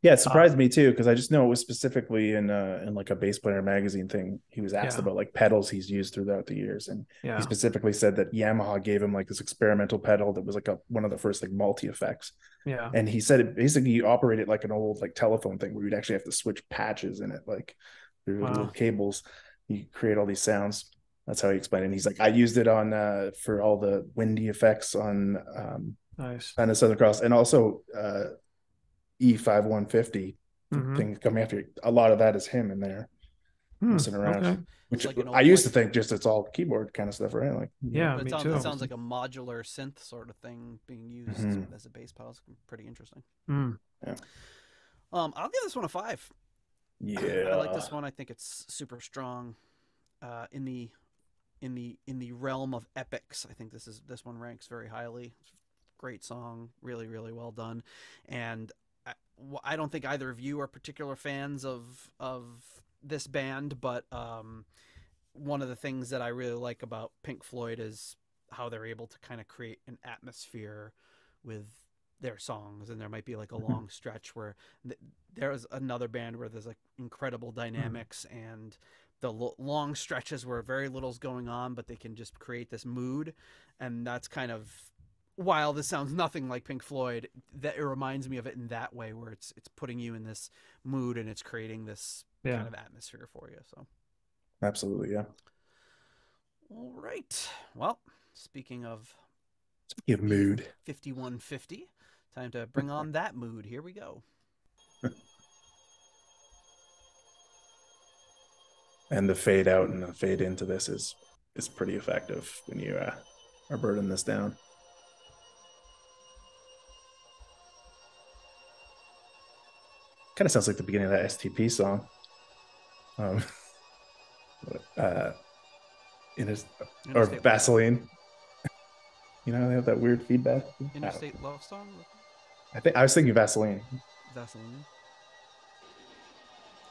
[SPEAKER 3] Yeah, it surprised me too, because I just know it was specifically in like a bass player magazine thing. He was asked about like pedals he's used throughout the years, and he specifically said that Yamaha gave him like this experimental pedal that was like one of the first like multi effects.
[SPEAKER 2] Yeah,
[SPEAKER 3] and he said it basically operated like an old like telephone thing where you'd actually have to switch patches in it, like through little cables. You create all these sounds. That's how he explained it. And he's like, I used it on for all the windy effects on
[SPEAKER 2] nice.
[SPEAKER 3] Sign of the Southern Cross, and also E5150 thing coming after. A lot of that is him in there messing around, which like I used to think just it's all keyboard kind of stuff, right? Like
[SPEAKER 2] but
[SPEAKER 1] me too. It sounds like a modular synth sort of thing being used as a bass pedal. It's pretty interesting.
[SPEAKER 3] Yeah.
[SPEAKER 1] I'll give this one a 5.
[SPEAKER 3] Yeah,
[SPEAKER 1] I like this one. I think it's super strong. In the realm of epics, I think this one ranks very highly. Great song, really, really well done, and I don't think either of you are particular fans of this band, but one of the things that I really like about Pink Floyd is how they're able to kind of create an atmosphere with their songs, and there might be like a long stretch where there's another band where there's like incredible dynamics and the long stretches where very little's going on, but they can just create this mood, and that's kind of, while this sounds nothing like Pink Floyd, that it reminds me of it in that way, where it's putting you in this mood and it's creating this kind of atmosphere for you. So,
[SPEAKER 3] absolutely, yeah.
[SPEAKER 1] All right. Well, speaking of
[SPEAKER 3] mood,
[SPEAKER 1] 5150, time to bring on that mood. Here we go.
[SPEAKER 3] And the fade out and the fade into this is pretty effective when you are burning this down. Kind of sounds like the beginning of that STP song. Or Vaseline. You know, they have that weird feedback.
[SPEAKER 1] Interstate Love Song?
[SPEAKER 3] I was thinking Vaseline.
[SPEAKER 1] Vaseline?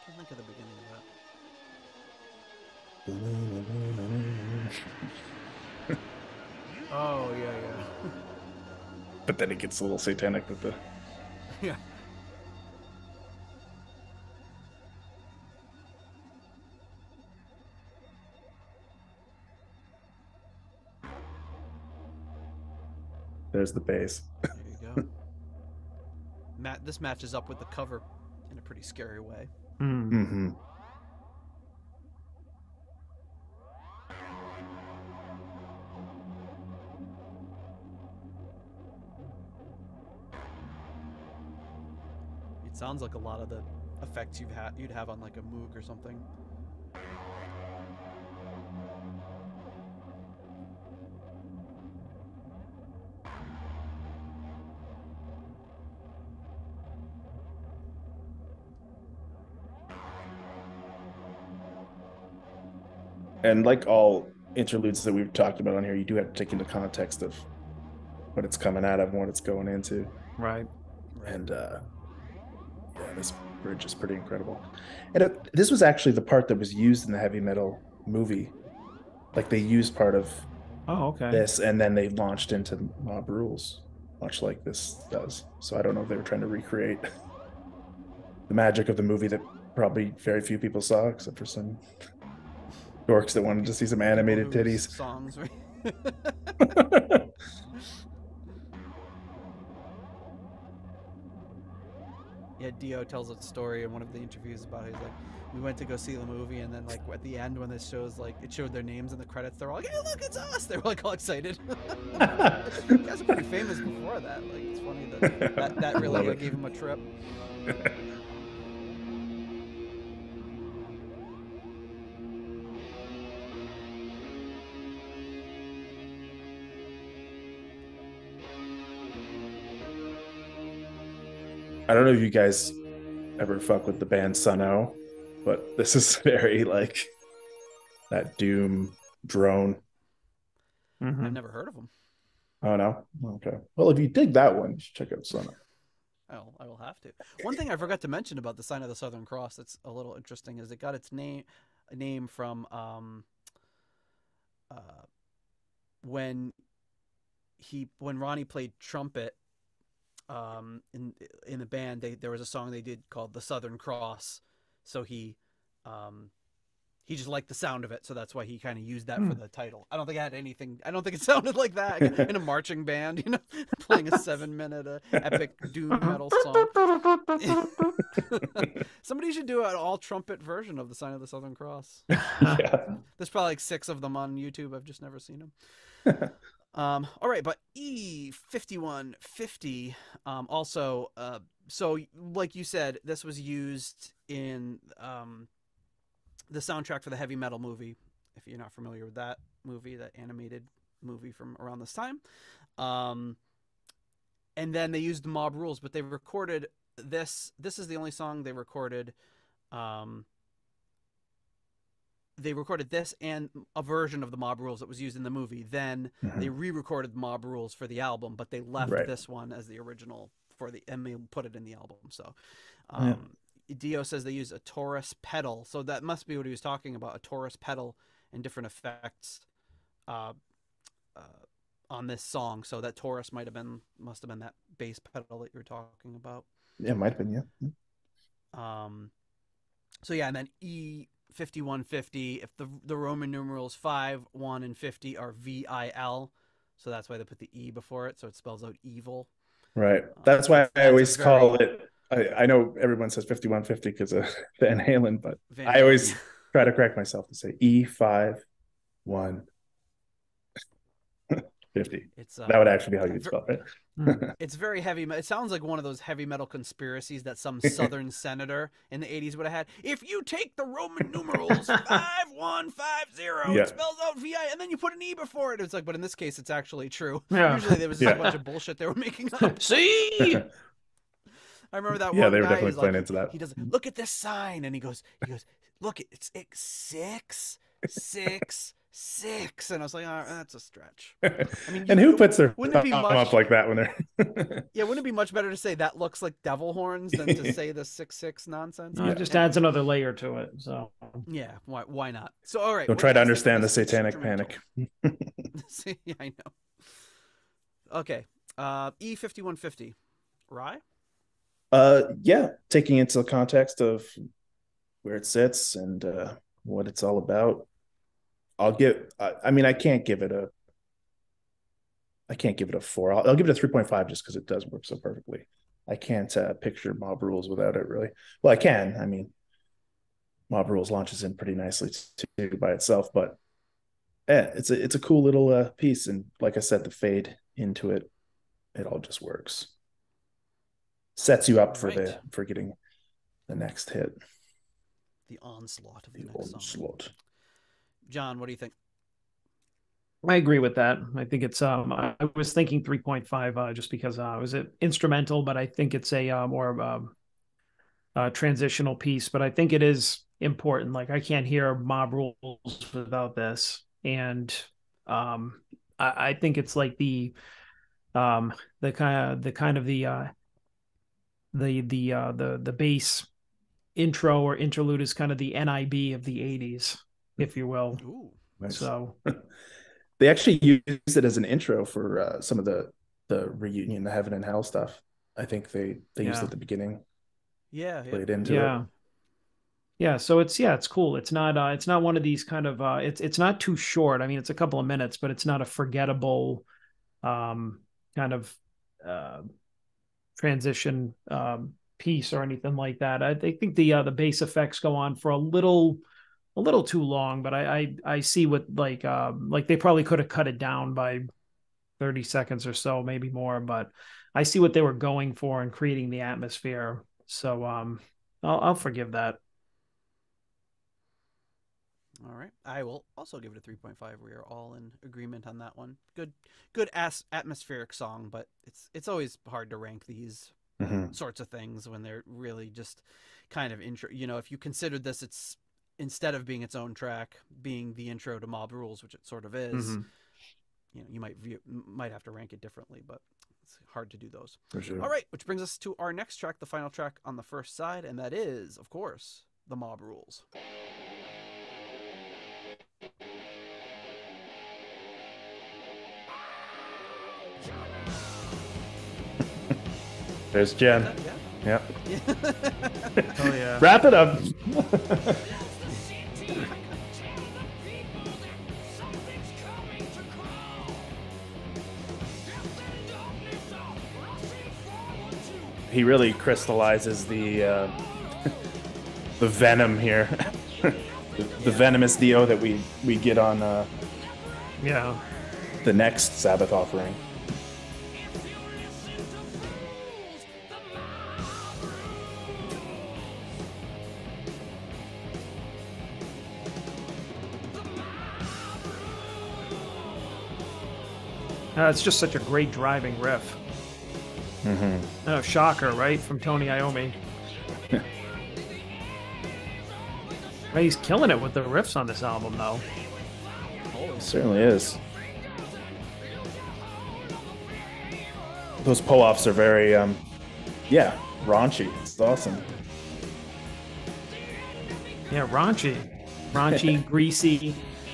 [SPEAKER 1] I can't think of the beginning of that. Oh, yeah.
[SPEAKER 3] But then it gets a little satanic with the...
[SPEAKER 1] Yeah.
[SPEAKER 3] There's the bass.
[SPEAKER 1] There you go. This matches up with the cover in a pretty scary way.
[SPEAKER 3] Mm-hmm.
[SPEAKER 1] It sounds like a lot of the effects you'd have on like a Moog or something.
[SPEAKER 3] And like all interludes that we've talked about on here, you do have to take into context of what it's coming out of and what it's going into.
[SPEAKER 2] Right.
[SPEAKER 3] And this bridge is pretty incredible. And this was actually the part that was used in the heavy metal movie. Like they used part of this, and then they launched into Mob Rules, much like this does. So I don't know if they were trying to recreate the magic of the movie that probably very few people saw, except for some dorks that wanted to see some animated titties.
[SPEAKER 1] Songs, right? Yeah, Dio tells a story in one of the interviews about he's like, we went to go see the movie, and then like at the end when this shows like it showed their names in the credits, they're all like, hey, look, it's us. They were like all excited. You guys are pretty famous before that. Like it's funny that really gave him a trip.
[SPEAKER 3] I don't know if you guys ever fuck with the band Sun-O, but this is very like that doom drone.
[SPEAKER 2] Mm-hmm.
[SPEAKER 1] I've never heard of them.
[SPEAKER 3] Oh no? Okay. Well, if you dig that one, you should check out Sun-O.
[SPEAKER 1] I will have to. One thing I forgot to mention about the sign of the Southern Cross that's a little interesting is it got its name from when Ronnie played trumpet in the band, there was a song they did called "The Southern Cross," so he just liked the sound of it, so that's why he kind of used that for the title. I don't think it sounded like that in a marching band, you know, playing a 7-minute epic doom metal song. Somebody should do an all trumpet version of the Sign of the Southern Cross.
[SPEAKER 3] Yeah. There's
[SPEAKER 1] probably like 6 of them on YouTube. I've just never seen them. All right, but E5150 also, so like you said, this was used in the soundtrack for the heavy metal movie. If you're not familiar with that movie, that animated movie from around this time, and then they used the Mob Rules, but they recorded this. This is the only song they recorded. They recorded this and a version of the Mob Rules that was used in the movie. Then they re-recorded Mob Rules for the album, but they left this one as the original and they put it in the album. So, Dio says they use a Taurus pedal, so that must be what he was talking about, a Taurus pedal and different effects on this song. So that Taurus must have been that bass pedal that you were talking about.
[SPEAKER 3] Yeah, it might have been, yeah.
[SPEAKER 1] So yeah, and then E5150, if the Roman numerals 5, 1, and 50 are VIL, so that's why they put the E before it, so it spells out evil.
[SPEAKER 3] Right. That's why I always call it. I know everyone says 5150 because of Van Halen, but I always try to correct myself to say E5150. That would actually be how you'd spell it.
[SPEAKER 1] It's very heavy. It sounds like one of those heavy metal conspiracies that some Southern senator in the 80s would have had. If you take the Roman numerals 5150, it spells out VI, and then you put an E before it. It's like, but in this case, it's actually true. Yeah. Usually there was just a bunch of bullshit they were making up.
[SPEAKER 2] See?
[SPEAKER 1] I remember that
[SPEAKER 3] Yeah,
[SPEAKER 1] one
[SPEAKER 3] they were
[SPEAKER 1] guy.
[SPEAKER 3] definitely
[SPEAKER 1] He's
[SPEAKER 3] playing
[SPEAKER 1] like,
[SPEAKER 3] into that.
[SPEAKER 1] he does. Look at this sign, and he goes, look, it's 666, and I was like, oh, that's a stretch. I mean,
[SPEAKER 3] And who puts their
[SPEAKER 1] wouldn't it be
[SPEAKER 3] thumb
[SPEAKER 1] much
[SPEAKER 3] up like that when they're
[SPEAKER 1] yeah, wouldn't it be much better to say that looks like devil horns than to say the 666 nonsense?
[SPEAKER 2] No, it just adds another layer to it. So
[SPEAKER 1] yeah, why not? So all right,
[SPEAKER 3] don't try to understand the satanic panic.
[SPEAKER 1] Yeah, I know. Okay, E5150, rye.
[SPEAKER 3] Yeah, taking into the context of where it sits and what it's all about. I mean, I can't give it a 4. I'll give it a 3.5 just because it does work so perfectly. I can't picture Mob Rules without it, really. Well, I can. I mean, Mob Rules launches in pretty nicely too by itself, but yeah, it's a cool little piece. And like I said, the fade into it, it all just works. Sets you up for getting the next hit.
[SPEAKER 1] The onslaught of the next song. John, what do you think?
[SPEAKER 2] I agree with that. I think it's I was thinking 3.5 just because it was an instrumental, but I think it's a more of a transitional piece. But I think it is important. Like I can't hear Mob Rules without this, and I think it's like the bass intro or interlude is kind of the NIB of the 80s, if you will.
[SPEAKER 1] Ooh,
[SPEAKER 3] nice.
[SPEAKER 2] So
[SPEAKER 3] they actually used it as an intro for some of the reunion, the Heaven and Hell stuff. I think they used it at the beginning.
[SPEAKER 1] Yeah.
[SPEAKER 3] Played into it.
[SPEAKER 2] Yeah, so it's cool. It's not one of these kind of it's not too short. I mean, it's a couple of minutes, but it's not a forgettable kind of transition piece or anything like that. I think the bass effects go on for a little too long, but I see what like they probably could have cut it down by 30 seconds or so, maybe more, but I see what they were going for in creating the atmosphere. So I'll forgive that.
[SPEAKER 1] All right. I will also give it a 3.5. We are all in agreement on that one. Good atmospheric song, but it's always hard to rank these sorts of things when they're really just kind of intro. You know, if you considered this, it's instead of being its own track, being the intro to Mob Rules, which it sort of is. You know, you might have to rank it differently, but it's hard to do those.
[SPEAKER 3] For sure.
[SPEAKER 1] All right, which brings us to our next track, the final track on the first side, and that is, of course, the Mob Rules.
[SPEAKER 3] There's Jen. Yeah.
[SPEAKER 2] Oh yeah.
[SPEAKER 3] Wrap it up. He really crystallizes the venom here, the venomous Dio that we get on the next Sabbath offering.
[SPEAKER 2] It's just such a great driving riff. Oh, shocker, right? From Tony Iommi. He's killing it with the riffs on this album, though.
[SPEAKER 3] It certainly is. Those pull-offs are very, raunchy. It's awesome.
[SPEAKER 2] Yeah, raunchy,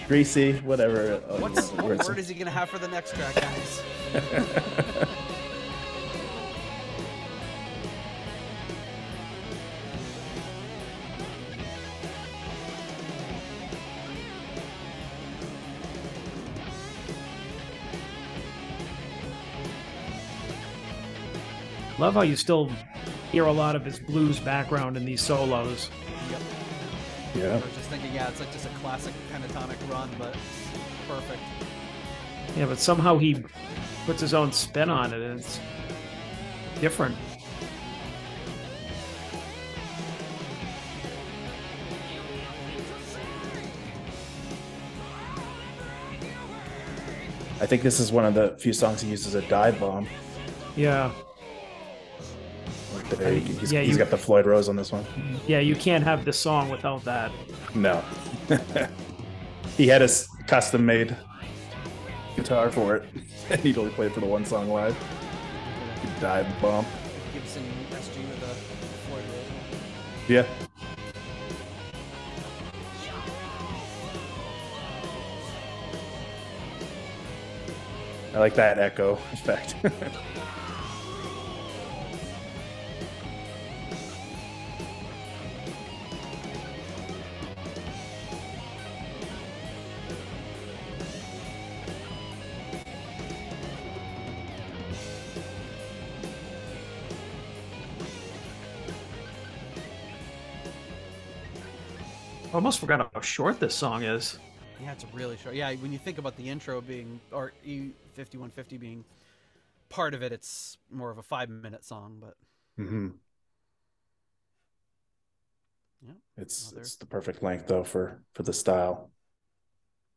[SPEAKER 2] greasy,
[SPEAKER 3] whatever.
[SPEAKER 1] What word is he going to have for the next track, guys?
[SPEAKER 2] Love how you still hear a lot of his blues background in these solos.
[SPEAKER 1] Yep.
[SPEAKER 3] Yeah.
[SPEAKER 1] I was just thinking, it's like just a classic pentatonic run, but it's perfect.
[SPEAKER 2] Yeah, but somehow he puts his own spin on it, and it's different.
[SPEAKER 3] I think this is one of the few songs he uses a dive bomb.
[SPEAKER 2] Yeah.
[SPEAKER 3] He's got the Floyd Rose on this one.
[SPEAKER 2] Yeah, you can't have the song without that.
[SPEAKER 3] No. He had a custom-made guitar for it. And he'd only play it for the one song live. He'd dive bomb.
[SPEAKER 1] Gibson SG with a Floyd Rose.
[SPEAKER 3] Yeah. I like that echo effect.
[SPEAKER 2] I almost forgot how short this song is.
[SPEAKER 1] Yeah, it's really short. Yeah, when you think about the intro being, or E5150 being part of it, it's more of a 5-minute song, but yeah,
[SPEAKER 3] it's the perfect length though for the style.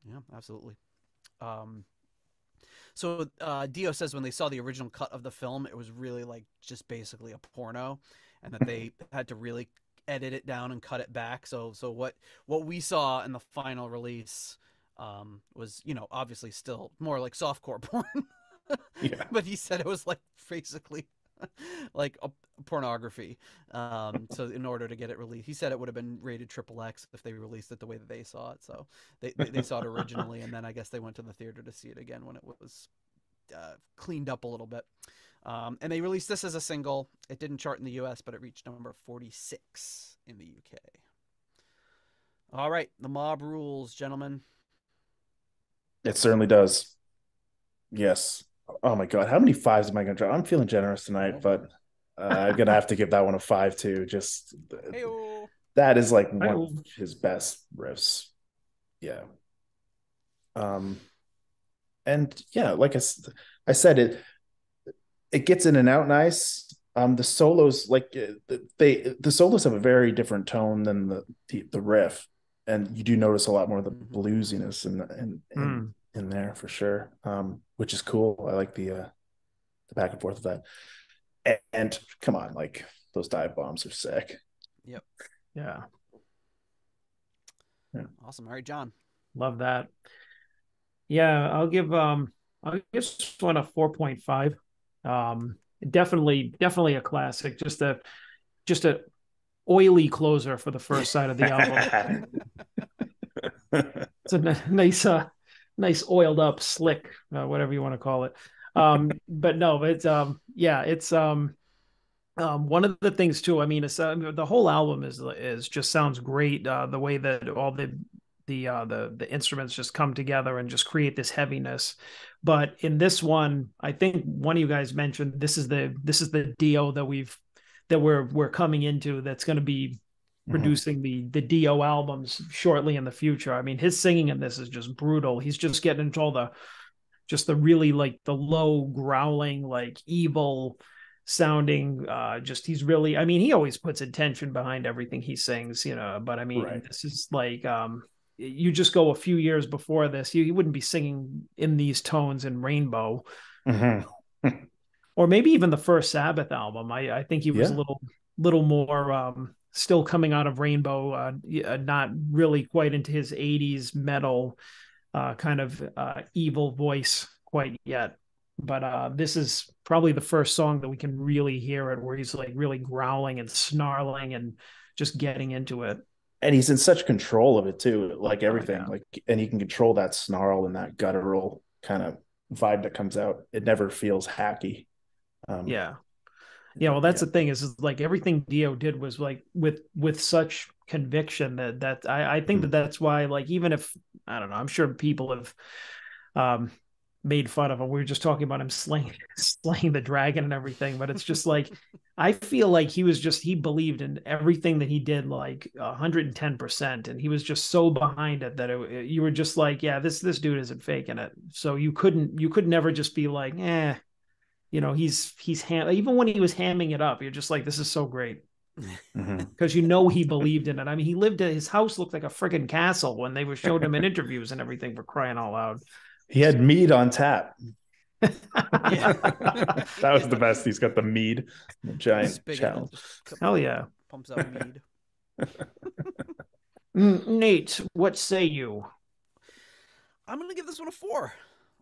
[SPEAKER 1] Yeah, absolutely. So Dio says when they saw the original cut of the film, it was really like just basically a porno, and that they had to really edit it down and cut it back. So what we saw in the final release was, obviously still more like softcore porn.
[SPEAKER 3] Yeah.
[SPEAKER 1] But he said it was like basically like a pornography. So in order to get it released, he said it would have been rated XXX if they released it the way that they saw it. So they saw it originally, and then I guess they went to the theater to see it again when it was cleaned up a little bit. And they released this as a single. It didn't chart in the US, but it reached number 46 in the UK. All right, the mob rules, gentlemen.
[SPEAKER 3] It certainly does. Yes. Oh my God, how many fives am I going to drop? I'm feeling generous tonight, but I'm going to have to give that one a 5 too. Just
[SPEAKER 1] Hey-o.
[SPEAKER 3] That is like one of his best riffs. Yeah. And yeah, like I said, it gets in and out nice. The solos, like the solos have a very different tone than the riff, and you do notice a lot more of the bluesiness in there for sure, which is cool. I like the back and forth of that. And come on, like those dive bombs are sick.
[SPEAKER 1] Yep.
[SPEAKER 2] Yeah.
[SPEAKER 1] Awesome. All right, John.
[SPEAKER 2] Love that. Yeah, I'll give this one a 4.5. Definitely a classic. Just a oily closer for the first side of the album. It's a nice oiled up, slick, whatever you want to call it. But no, it's it's one of the things too. I mean, it's the whole album is just sounds great. The way that all the instruments just come together and just create this heaviness. But in this one, I think one of you guys mentioned this is the Dio that we're coming into that's going to be producing the Dio albums shortly in the future. I mean, his singing in this is just brutal. He's just getting into all the really like the low growling, like evil sounding, he's really, I mean, he always puts intention behind everything he sings, but I mean, This is like, you just go a few years before this, you wouldn't be singing in these tones in Rainbow. Or maybe even the first Sabbath album. I think he was a little more still coming out of Rainbow, not really quite into his 80s metal kind of evil voice quite yet. But this is probably the first song that we can really hear it, where he's like really growling and snarling and just getting into it.
[SPEAKER 3] And he's in such control of it too, like everything, and he can control that snarl and that guttural kind of vibe that comes out. It never feels hacky. Well,
[SPEAKER 2] that's the thing is like everything Dio did was like with such conviction that I think that's why, like, even if, I don't know, I'm sure people have made fun of him. We were just talking about him slaying the dragon and everything, but it's just like, I feel like he believed in everything that he did, like 110%. And he was just so behind it that you were just like, yeah, this dude isn't faking it. So you could never just be like, he's even when he was hamming it up, you're just like, this is so great. Because he believed in it. I mean, he lived at his house looked like a freaking castle when they showed him in interviews and everything, for crying out loud.
[SPEAKER 3] He had mead on tap.
[SPEAKER 1] Yeah.
[SPEAKER 3] That was the best. He's got the mead, the giant
[SPEAKER 1] Spigot
[SPEAKER 3] chalice.
[SPEAKER 1] just
[SPEAKER 2] Hell yeah.
[SPEAKER 1] pumps out mead.
[SPEAKER 2] Nate, what say you?
[SPEAKER 1] I'm gonna give this one a 4.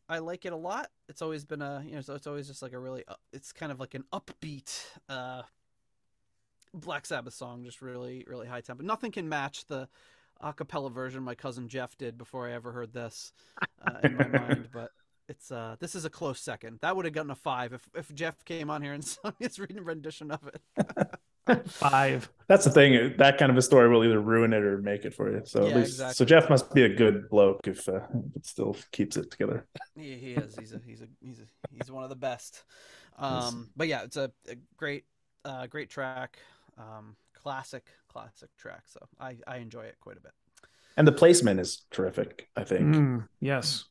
[SPEAKER 1] I like it a lot. It's always been so it's always just like a really, it's kind of like an upbeat Black Sabbath song, just really, really high tempo. Nothing can match the a cappella version my cousin Jeff did before I ever heard this in my mind. But it's this is a close second. That would have gotten a 5 if Jeff came on here and sung his rendition of it.
[SPEAKER 2] 5.
[SPEAKER 3] That's the thing. That kind of a story will either ruin it or make it for you. So at least,
[SPEAKER 1] exactly.
[SPEAKER 3] so Jeff must be a good bloke if it still keeps it together.
[SPEAKER 1] He is. He's one of the best. But yeah, it's a great track. Classic track. So I enjoy it quite a bit.
[SPEAKER 3] And the placement is terrific, I think.
[SPEAKER 2] Yes.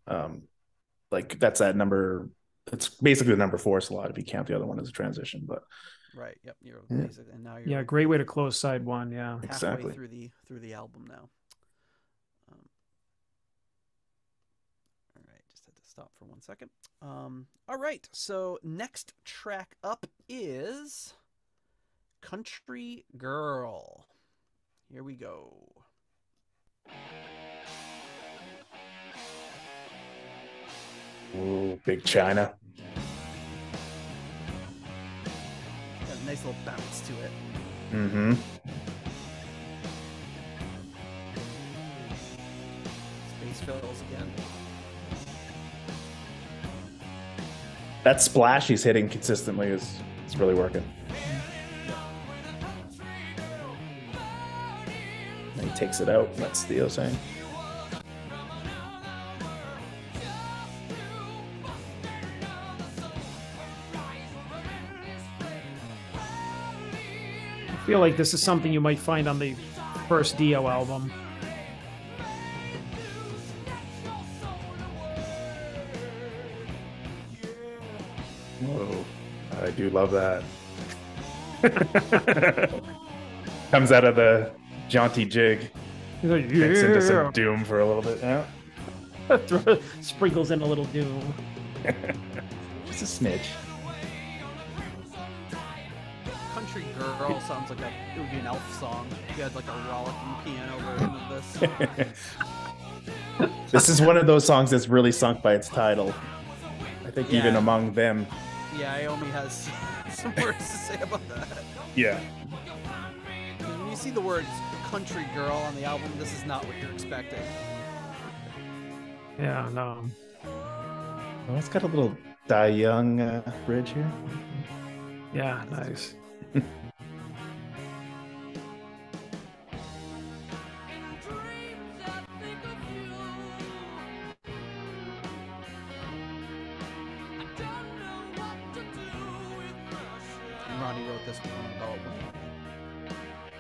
[SPEAKER 3] Like that's at number. It's basically the number 4 slot if you count the other one as a transition, but.
[SPEAKER 1] Right. Yep. And now you're
[SPEAKER 2] great way to close side 1. Yeah,
[SPEAKER 1] halfway
[SPEAKER 3] exactly
[SPEAKER 1] through the album now. All right, just had to stop for 1 second. All right, so next track up is "Country Girl." Here we go.
[SPEAKER 3] Ooh, Big China.
[SPEAKER 1] Nice little bounce to it.
[SPEAKER 3] Mm-hmm.
[SPEAKER 1] Space fills again.
[SPEAKER 3] That splash he's hitting consistently is really working. And he takes it out. That's Theo saying.
[SPEAKER 2] I feel like this is something you might find on the first Dio album.
[SPEAKER 3] Whoa, I do love that. Comes out of the jaunty jig.
[SPEAKER 2] He's like,
[SPEAKER 3] Gets into some doom for a little bit. Yeah.
[SPEAKER 2] Sprinkles in a little doom.
[SPEAKER 3] Just a smidge.
[SPEAKER 1] Country Girl sounds like it would be an Elf song. You had like a rollicking piano version of this.
[SPEAKER 3] This is one of those songs that's really sunk by its title. I think even among them.
[SPEAKER 1] Yeah, Iommi has some words to say about that.
[SPEAKER 3] Yeah.
[SPEAKER 1] When you see the words "Country Girl" on the album, this is not what you're expecting.
[SPEAKER 2] Yeah, no.
[SPEAKER 3] Oh, it's got a little Die Young bridge here.
[SPEAKER 2] Yeah, nice.
[SPEAKER 1] Ronnie wrote this one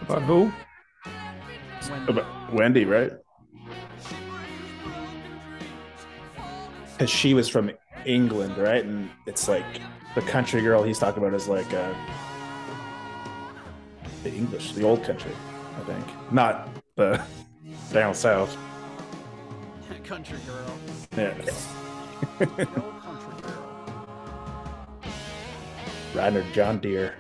[SPEAKER 2] About who?
[SPEAKER 3] About Wendy, right? Because she was from England, right? And it's like the country girl he's talking about is like the English, the old country, I think. Not the down south.
[SPEAKER 1] Country Girl.
[SPEAKER 3] Yeah.
[SPEAKER 1] The old country girl.
[SPEAKER 3] Riding her John Deere.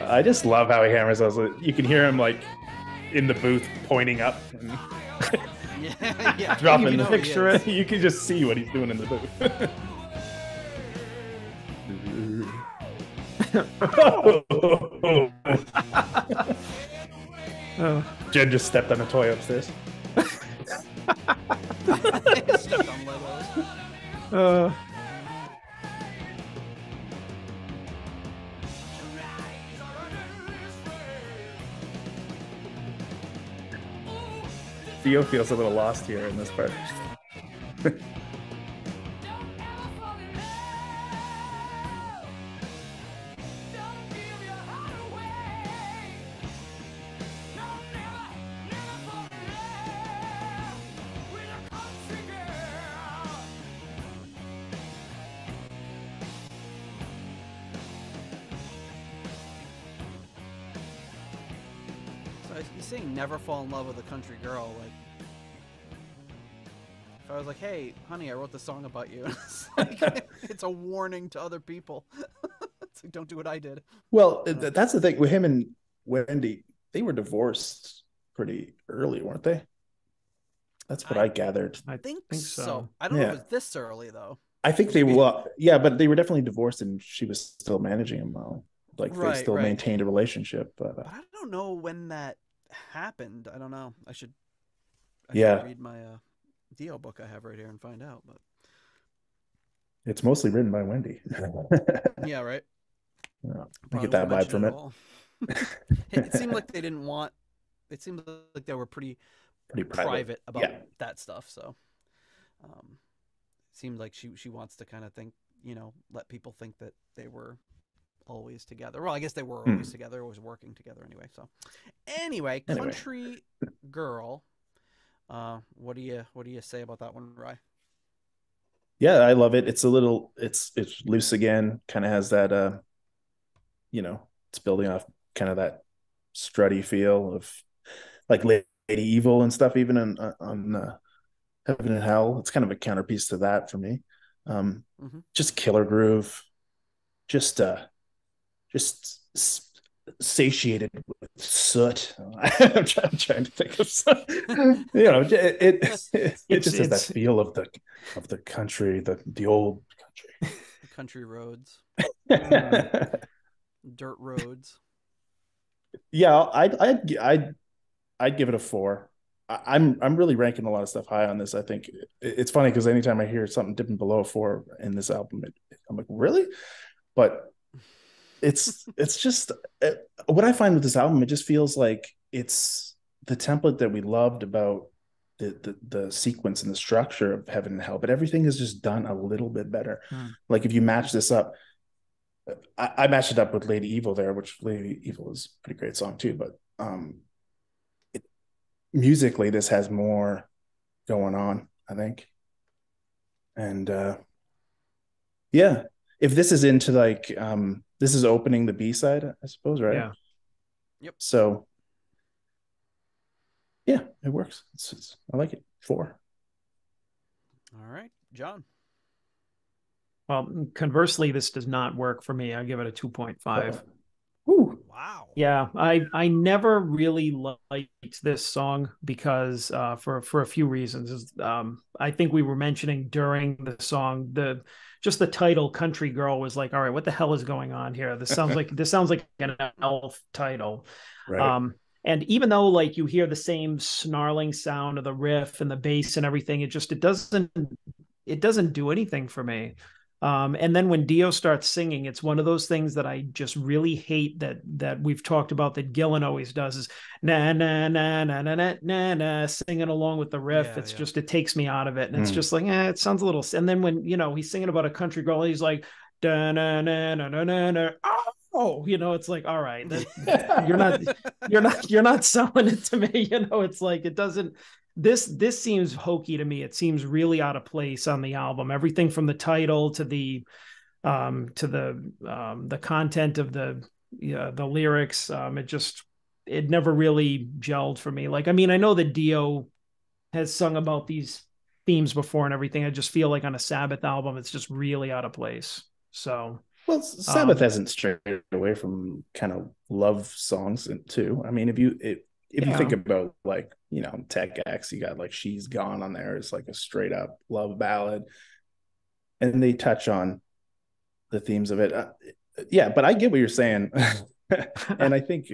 [SPEAKER 3] I just love how he hammers those. You can hear him like in the booth pointing up and
[SPEAKER 1] yeah.
[SPEAKER 3] dropping the picture. You can just see what he's doing in the booth. Jen just stepped on a toy upstairs.
[SPEAKER 1] Stepped on Legos.
[SPEAKER 3] Theo feels a little lost here in this part.
[SPEAKER 1] he's saying never fall in love with a country girl. Like, if I was like, hey, honey, I wrote this song about you. It's like, it's a warning to other people. It's like, don't do what I did.
[SPEAKER 3] Well, that's the thing with him and Wendy. They were divorced pretty early, weren't they? That's what I gathered.
[SPEAKER 1] I think so. I don't know if it was this early, though.
[SPEAKER 3] I think they were, yeah, but they were definitely divorced, and she was still managing him well. Like, they still maintained a relationship. But
[SPEAKER 1] I don't know when that happened. I don't know. I should read my Dio book I have right here and find out. But
[SPEAKER 3] it's mostly written by Wendy.
[SPEAKER 1] Yeah, right.
[SPEAKER 3] Yeah, I get that vibe from it.
[SPEAKER 1] It seemed like they didn't want. It seemed like they were pretty private about that stuff. So, it seemed like she wants to kind of think, let people think that they were always together. Well, I guess they were always together, always working together anyway. So, anyway, Country Girl. What do you say about that one, Rye?
[SPEAKER 3] Yeah, I love it. It's it's loose again. Kind of has that it's building off kind of that strutty feel of like Lady Evil and stuff, even on Heaven and Hell. It's kind of a counterpiece to that for me. Just killer groove, just satiated with soot. I'm trying to think of some, it just has that feel of the country, the old country,
[SPEAKER 1] the country roads, dirt roads.
[SPEAKER 3] Yeah, I'd give it a 4. I'm really ranking a lot of stuff high on this. I think it's funny because anytime I hear something dipping below a 4 in this album, I'm like, really? But it's just what I find with this album. It just feels like it's the template that we loved about the sequence and the structure of Heaven and Hell, but everything is just done a little bit better. Like if you match this up, I matched it up with Lady Evil there, which Lady Evil is a pretty great song too, but musically this has more going on, I think. And if this is into like this is opening the B-side, I suppose, right?
[SPEAKER 2] Yeah.
[SPEAKER 1] Yep.
[SPEAKER 3] So yeah, it works. I like it. 4.
[SPEAKER 1] All right, John.
[SPEAKER 2] Well, conversely, this does not work for me. I give it a 2.5.
[SPEAKER 3] Ooh.
[SPEAKER 1] Wow.
[SPEAKER 2] Yeah, I never really liked this song because for a few reasons. I think we were mentioning during the song just the title "Country Girl" was like, all right, what the hell is going on here? This sounds like an elf title.
[SPEAKER 3] Right.
[SPEAKER 2] And even though like you hear the same snarling sound of the riff and the bass and everything, it doesn't do anything for me. And then when Dio starts singing, it's one of those things that I just really hate that we've talked about that Gillan always does is na na na na na na na na singing along with the riff. It's just, it takes me out of it. And it's just like, it sounds a little, and then when, he's singing about a country girl, he's like, da na na na na na na. Oh, it's like, all right, you're not selling it to me. It's like, it doesn't, this seems hokey to me. It seems really out of place on the album. Everything from the title to the content of the lyrics. It never really gelled for me. Like, I mean, I know that Dio has sung about these themes before and everything. I just feel like on a Sabbath album, it's just really out of place. So,
[SPEAKER 3] well, Sabbath hasn't strayed away from kind of love songs too. I mean, if you think about like, Tech X, you got like She's Gone on there. It's like a straight up love ballad. And they touch on the themes of it. But I get what you're saying. And I think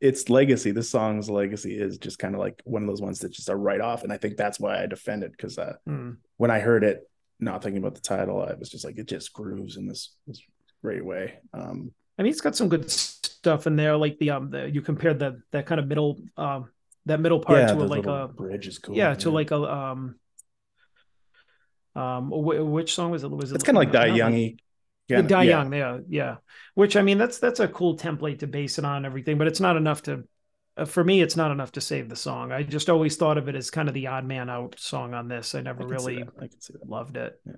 [SPEAKER 3] its legacy, this song's legacy is just kind of like one of those ones that just are right off. And I think that's why I defend it. Because when I heard it, not thinking about the title, I was just like, it just grooves in this great way. I
[SPEAKER 2] mean, it's got some good stuff in there, like you compared that kind of middle that middle part to like a
[SPEAKER 3] bridge is cool.
[SPEAKER 2] Yeah, to like a which song was it?
[SPEAKER 3] It's kind of like Die Young-y.
[SPEAKER 2] Die Young, yeah. Which, I mean, that's a cool template to base it on and everything, but it's not enough to for me, it's not enough to save the song. I just always thought of it as kind of the odd man out song on this. I never really loved it.
[SPEAKER 3] Yeah.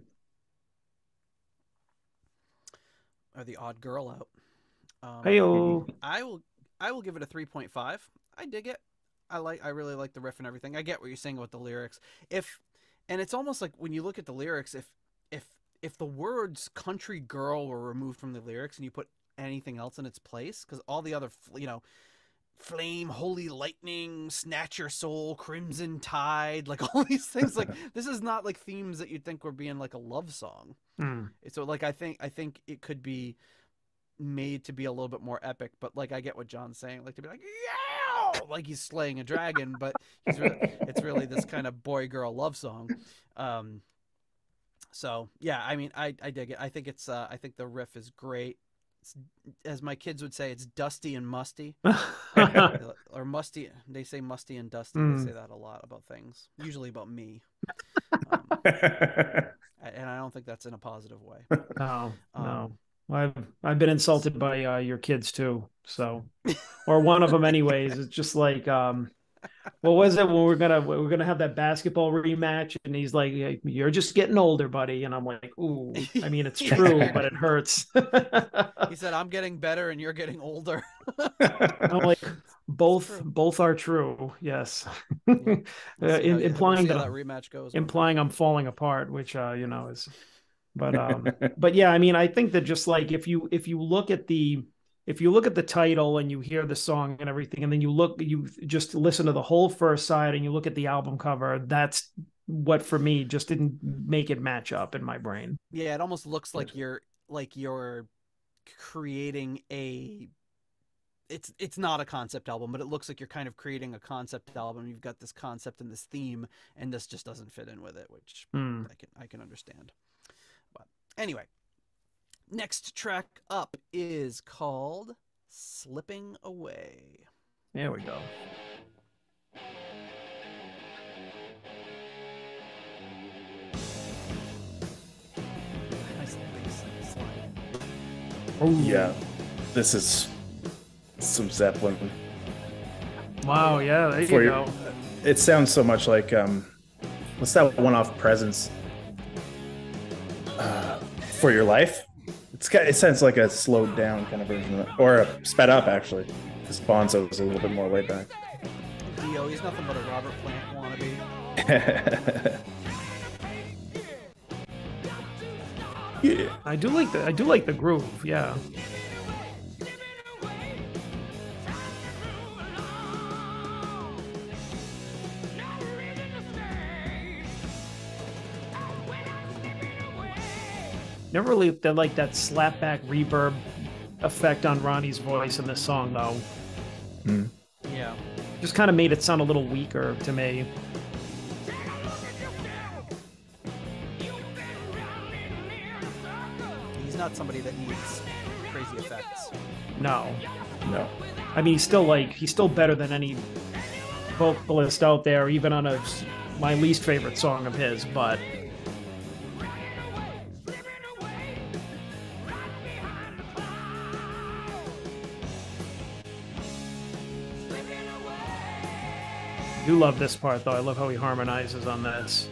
[SPEAKER 1] Or the odd girl out.
[SPEAKER 2] Hey-o.
[SPEAKER 1] I will give it a 3.5. I dig it. I really like the riff and everything. I get what you're saying about the lyrics. And it's almost like when you look at the lyrics, if the words "country girl" were removed from the lyrics and you put anything else in its place, because all the other, flame, holy lightning, snatch your soul, crimson tide, like all these things, like this is not like themes that you'd think were being like a love song. So like I think it could be made to be a little bit more epic, but like I get what John's saying, like to be like, yeah, like he's slaying a dragon, but it's really this kind of boy girl love song. So yeah, I mean, I dig it. I think I think the riff is great. It's, as my kids would say, it's dusty and musty, or musty. They say musty and dusty. They say that a lot about things, usually about me. And I don't think that's in a positive way.
[SPEAKER 2] No. Well, I've been insulted by your kids too. So, or one of them, anyways. It's just like, what was it when we're gonna have that basketball rematch? And he's like, "You're just getting older, buddy." And I'm like, "Ooh, I mean, it's true, but it hurts."
[SPEAKER 1] He said, "I'm getting better, and you're getting older."
[SPEAKER 2] I'm like, both are true. Yes, implying that rematch goes. Implying I'm falling apart, which is. But yeah, I mean, I think that just like if you look at the title and you hear the song and everything, and then you just listen to the whole first side and you look at the album cover, that's what for me just didn't make it match up in my brain.
[SPEAKER 1] Yeah, it almost looks like you're creating it's not a concept album, but it looks like you're kind of creating a concept album. You've got this concept and this theme, and this just doesn't fit in with it, which I can understand. But anyway, next track up is called Slipping Away.
[SPEAKER 2] There we go.
[SPEAKER 1] Nice bass slide.
[SPEAKER 3] Oh yeah, this is some Zeppelin.
[SPEAKER 2] Wow, yeah, there you go.
[SPEAKER 3] It sounds so much like what's that one off Presence? For Your Life. It sounds like a slowed down kind of version of it, or a sped up actually. This Bonzo is a little bit more laid back.
[SPEAKER 1] Dio, he's nothing but a Robert Plant wannabe.
[SPEAKER 3] Yeah,
[SPEAKER 2] I do like the groove. Yeah. Never really like that slapback reverb effect on Ronnie's voice in this song, though.
[SPEAKER 1] Yeah.
[SPEAKER 2] Just kind of made it sound a little weaker to me.
[SPEAKER 1] He's not somebody that needs crazy effects.
[SPEAKER 2] No. I mean, he's still better than any vocalist out there, even on my least favorite song of his, but. I do love this part, though. I love how he harmonizes on this.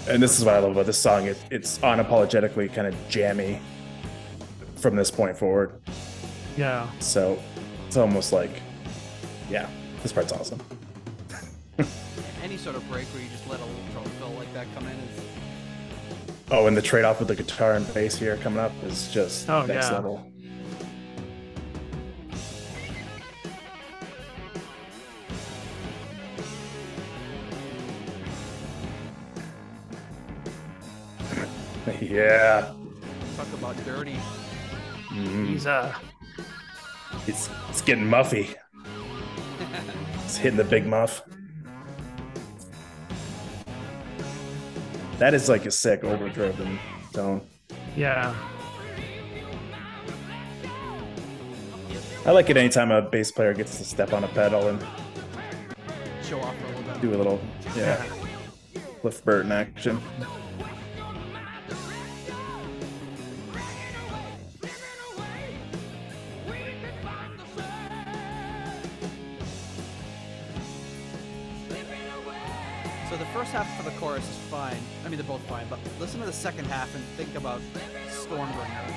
[SPEAKER 3] And this is what I love about this song. It's unapologetically kind of jammy from this point forward.
[SPEAKER 2] Yeah.
[SPEAKER 3] So it's almost like, yeah, this part's awesome.
[SPEAKER 1] Any sort of break where you just let a little drum fill like that come in is...
[SPEAKER 3] Oh, and the trade-off with the guitar and bass here coming up is just next level. Yeah.
[SPEAKER 1] Talk about dirty.
[SPEAKER 2] He's
[SPEAKER 3] It's getting muffy. It's hitting the big muff. That is like a sick overdriven tone.
[SPEAKER 2] Yeah.
[SPEAKER 3] I like it anytime a bass player gets to step on a pedal and
[SPEAKER 1] Show off a little bit.
[SPEAKER 3] do a little, Cliff Burton action.
[SPEAKER 1] So the first half of the chorus is fine. I mean, they're both fine, but listen to the second half and think about Stormbringer.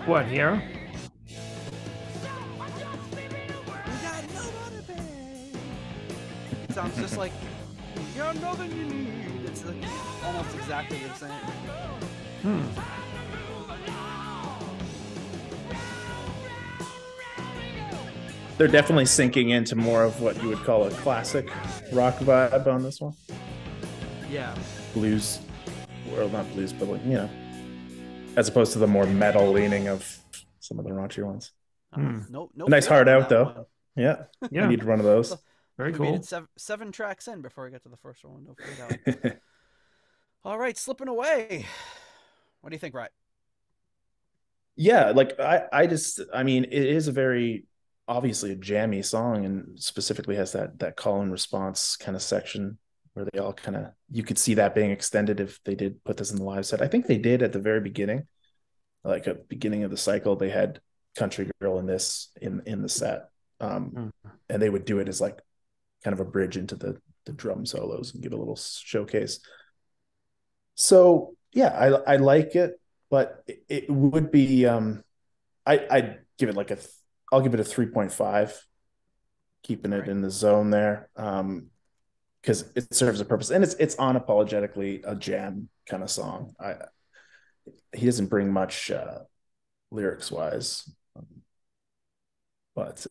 [SPEAKER 2] What, here?
[SPEAKER 1] It sounds just like, you got nothing you need. It's like almost exactly the same.
[SPEAKER 3] They're definitely sinking into more of what you would call a classic rock vibe on this one.
[SPEAKER 1] Yeah.
[SPEAKER 3] Blues, well, not blues, but like, you know, as opposed to the more metal leaning of some of the raunchier ones.
[SPEAKER 1] No,
[SPEAKER 3] nice hard out though.
[SPEAKER 1] One.
[SPEAKER 3] Yeah. I need one of those.
[SPEAKER 1] So,
[SPEAKER 2] very
[SPEAKER 1] we
[SPEAKER 2] cool.
[SPEAKER 1] made it seven tracks in before we got to the first one. No fade out. All right, Slipping Away. What do you think, Ryan?
[SPEAKER 3] Yeah, like I mean, it is a very obviously a jammy song, and specifically has that call and response kind of section where they all kind of, you could see that being extended if they did put this in the live set. I think they did at the very beginning, like a beginning of the cycle, they had Country Girl in this in the set, and they would do it as like kind of a bridge into the drum solos and give a little showcase. So yeah, I like it, but it would be I'd give it like I'll give it a 3.5, keeping it in the zone there, because it serves a purpose, and it's unapologetically a jam kind of song. He doesn't bring much lyrics wise, but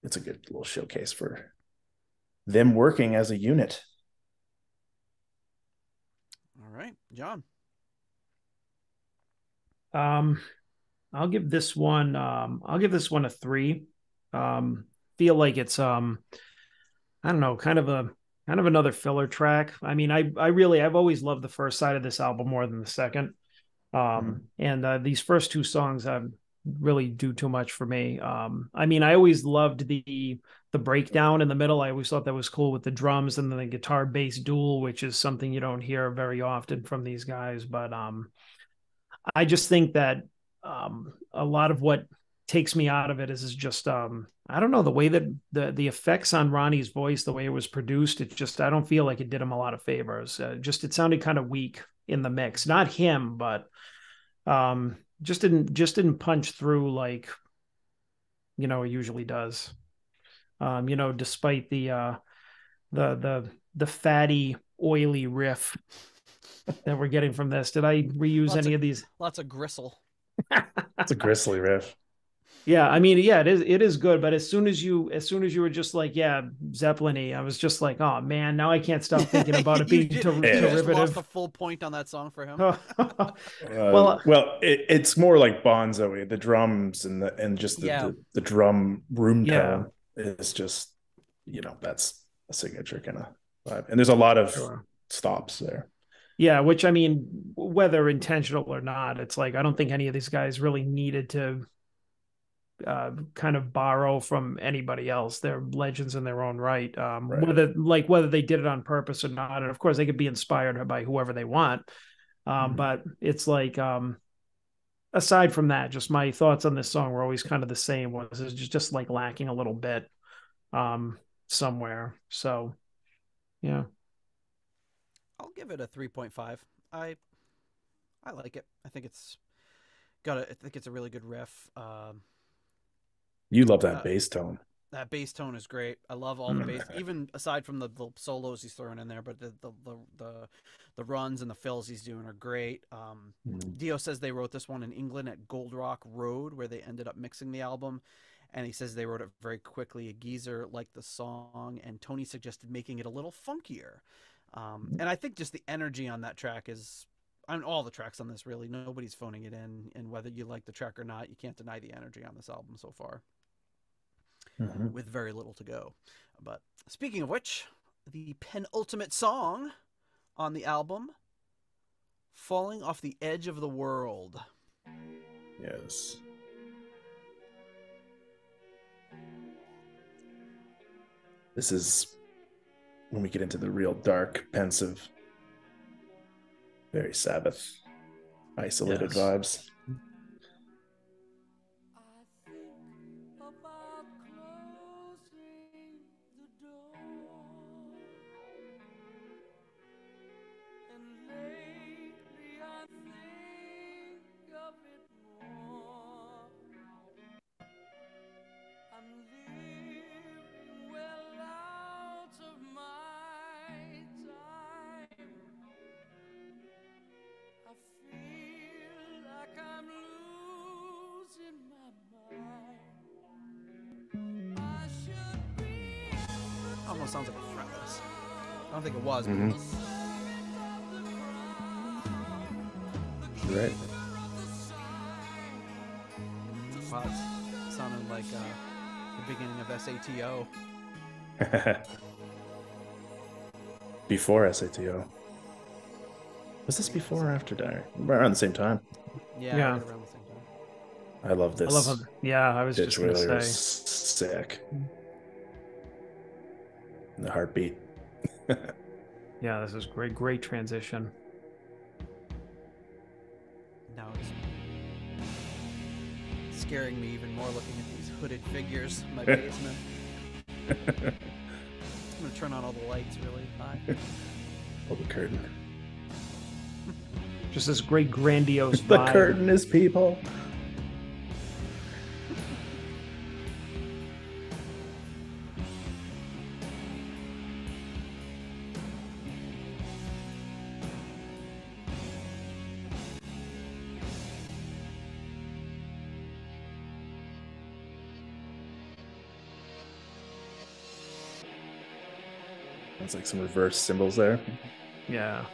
[SPEAKER 3] it's a good little showcase for them working as a unit.
[SPEAKER 1] All right, John.
[SPEAKER 2] I'll give this one a 3. Feel like it's I don't know, kind of another filler track. I mean, I've always loved the first side of this album more than the second. And these first two songs really do too much for me. I mean, I always loved the breakdown in the middle. I always thought that was cool with the drums and then the guitar bass duel, which is something you don't hear very often from these guys. But I just think that a lot of what takes me out of it is just I don't know, the way that the effects on Ronnie's voice, the way it was produced, it just, I don't feel like it did him a lot of favors. It sounded kind of weak in the mix. Not him, but just didn't punch through like, you know, it usually does. You know, despite the fatty, oily riff that we're getting from this. Did I reuse any of these?
[SPEAKER 1] Lots of gristle.
[SPEAKER 3] It's a gristly riff.
[SPEAKER 2] Yeah, I mean, yeah, it is good, but as soon as you were just like, yeah, Zeppelin-y, I was just like, oh man, now I can't stop thinking about it being derivative.
[SPEAKER 1] You just lost the full point on that song for him.
[SPEAKER 3] Well, it's more like Bonzo-y. The drums and the drum room tone is just, you know, that's a signature kind of vibe. And there's a lot of stops there.
[SPEAKER 2] Yeah, which, I mean, whether intentional or not, it's like, I don't think any of these guys really needed to kind of borrow from anybody else. They're legends in their own right. Whether they did it on purpose or not, and of course they could be inspired by whoever they want. But it's like, aside from that, just my thoughts on this song were always kind of the same. Was just like lacking a little bit somewhere. So yeah,
[SPEAKER 1] I'll give it a 3.5. I like it. I think it's a really good riff.
[SPEAKER 3] You love that bass tone.
[SPEAKER 1] That bass tone is great. I love all the bass, even aside from the solos he's throwing in there. But the runs and the fills he's doing are great. Dio says they wrote this one in England at Gold Rock Road, where they ended up mixing the album. And he says they wrote it very quickly. A geezer liked the song, and Tony suggested making it a little funkier. And I think just the energy on that track is, on all the tracks on this, really, nobody's phoning it in. And whether you like the track or not, you can't deny the energy on this album so far. With very little to go. But speaking of which, the penultimate song on the album, Falling Off the Edge of the World.
[SPEAKER 3] Yes. This is when we get into the real dark, pensive, very Sabbath, isolated vibes.
[SPEAKER 1] almost sounds like a fretless. I don't think it was,
[SPEAKER 3] Mm-hmm. Right.
[SPEAKER 1] but it sounded like the beginning of SATO.
[SPEAKER 3] Before SATO. Was this before or after Dire? Around the same time.
[SPEAKER 1] Yeah,
[SPEAKER 2] Yeah.
[SPEAKER 1] right around the same time.
[SPEAKER 3] I love this.
[SPEAKER 2] I love how, yeah, I was
[SPEAKER 3] Pitch
[SPEAKER 2] just going
[SPEAKER 3] really
[SPEAKER 2] to
[SPEAKER 3] was
[SPEAKER 2] say.
[SPEAKER 3] sick. And the heartbeat.
[SPEAKER 2] Yeah, this is great transition.
[SPEAKER 1] Now it's scaring me even more looking at these hooded figures in my basement. I'm going to turn on all the lights really high.
[SPEAKER 3] Oh, the curtain.
[SPEAKER 2] Just this great grandiose
[SPEAKER 3] The
[SPEAKER 2] vibe.
[SPEAKER 3] curtain is people. That's like some reverse symbols there.
[SPEAKER 2] Yeah.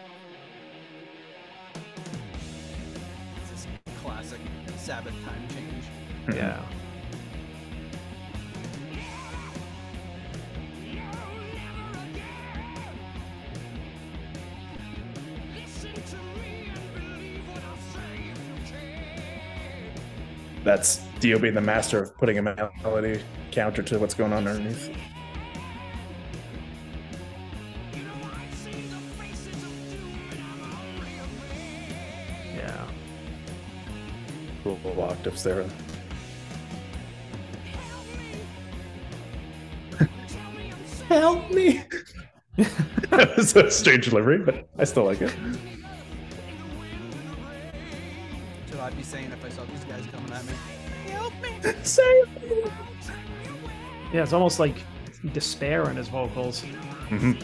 [SPEAKER 1] It's this classic Sabbath time change.
[SPEAKER 2] Yeah.
[SPEAKER 3] That's Dio being the master of putting a melody counter to what's going on underneath.
[SPEAKER 2] Yeah.
[SPEAKER 3] Cool little octaves there. Help me! That was a strange delivery, but I still like it.
[SPEAKER 1] That's what I'd be saying if I saw these guys coming at me. Help me!
[SPEAKER 3] Save me!
[SPEAKER 2] Yeah, it's almost like despair in his vocals.
[SPEAKER 3] Mm-hmm.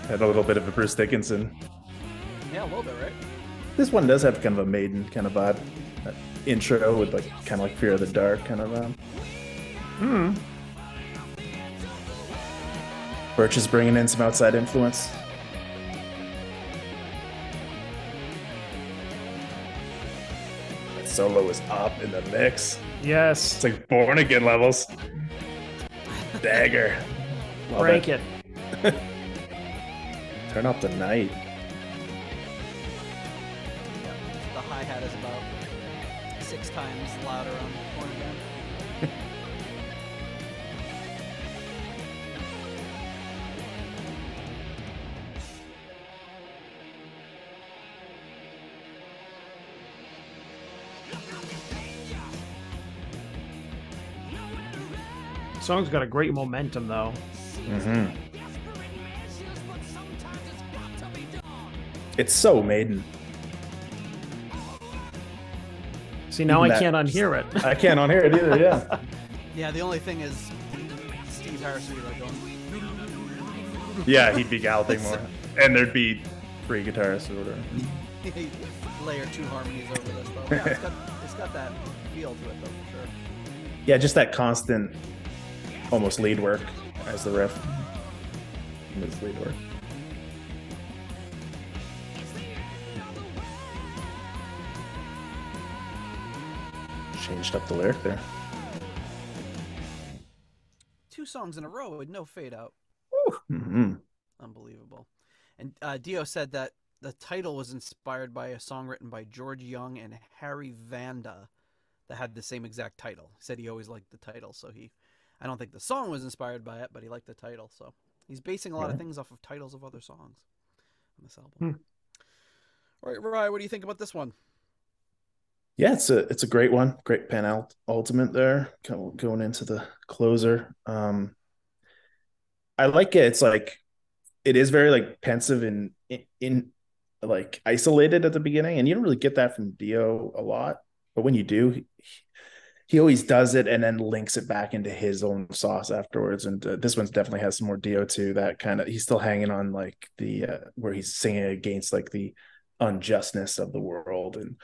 [SPEAKER 3] Had a little bit of a Bruce Dickinson.
[SPEAKER 1] Yeah, a little bit, right?
[SPEAKER 3] This one does have kind of a Maiden kind of vibe. That intro with like kind of like Fear of the Dark kind of. Birch is bringing in some outside influence. That solo is up in the mix.
[SPEAKER 2] Yes.
[SPEAKER 3] It's like Born Again levels. Dagger. Love
[SPEAKER 2] Crank
[SPEAKER 3] it.
[SPEAKER 2] it.
[SPEAKER 3] Turn up the night.
[SPEAKER 1] The hi-hat is about 6 times louder on Born Again.
[SPEAKER 2] The song's got a great momentum, though.
[SPEAKER 3] Mm-hmm. It's so Maiden.
[SPEAKER 2] See, now
[SPEAKER 3] Even
[SPEAKER 2] I
[SPEAKER 3] that-
[SPEAKER 2] can't unhear it.
[SPEAKER 3] I can't unhear it either, yeah.
[SPEAKER 1] Yeah, the only thing is Steve Harris would be like going,
[SPEAKER 3] Yeah, he'd be galloping more. And there'd be 3 guitarists or whatever.
[SPEAKER 1] layer 2 harmonies over this, though. Yeah, it's got that feel to it, though, for sure.
[SPEAKER 3] Yeah, just that constant, almost lead work as the riff. It's lead work. Changed up the lyric there.
[SPEAKER 1] 2 songs in a row with no fade out.
[SPEAKER 3] Mm-hmm.
[SPEAKER 1] Unbelievable. And Dio said that the title was inspired by a song written by George Young and Harry Vanda that had the same exact title. He said he always liked the title, so I don't think the song was inspired by it, but he liked the title. So he's basing a lot of things off of titles of other songs on this album. All right, Rye, what do you think about this one?
[SPEAKER 3] Yeah, it's a great one. Great pen ultimate there, going into the closer. I like it. It's like it is very like pensive and in like isolated at the beginning, and you don't really get that from Dio a lot. But when you do, he always does it and then links it back into his own sauce afterwards. And this one definitely has some more Dio too. That kind of, he's still hanging on like the where he's singing against like the unjustness of the world. And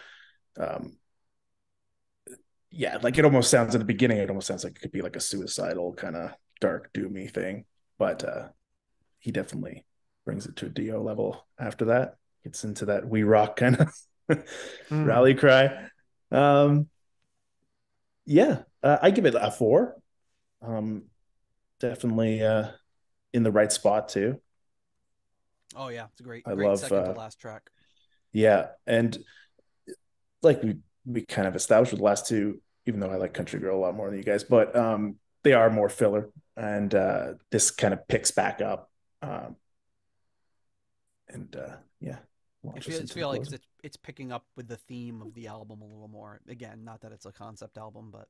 [SPEAKER 3] yeah, like it almost sounds at the beginning, it almost sounds like it could be like a suicidal kind of dark doomy thing, but he definitely brings it to a Dio level after that. Gets into that we rock kind of rally cry. Yeah, I give it a 4. Definitely in the right spot too.
[SPEAKER 1] Oh yeah, it's a great
[SPEAKER 3] I love
[SPEAKER 1] second to last track.
[SPEAKER 3] Yeah, and like we kind of established with the last two, even though I like Country Girl a lot more than you guys, but they are more filler, and this kind of picks back up. Yeah,
[SPEAKER 1] I feel like it's picking up with the theme of the album a little more. Again, not that it's a concept album, but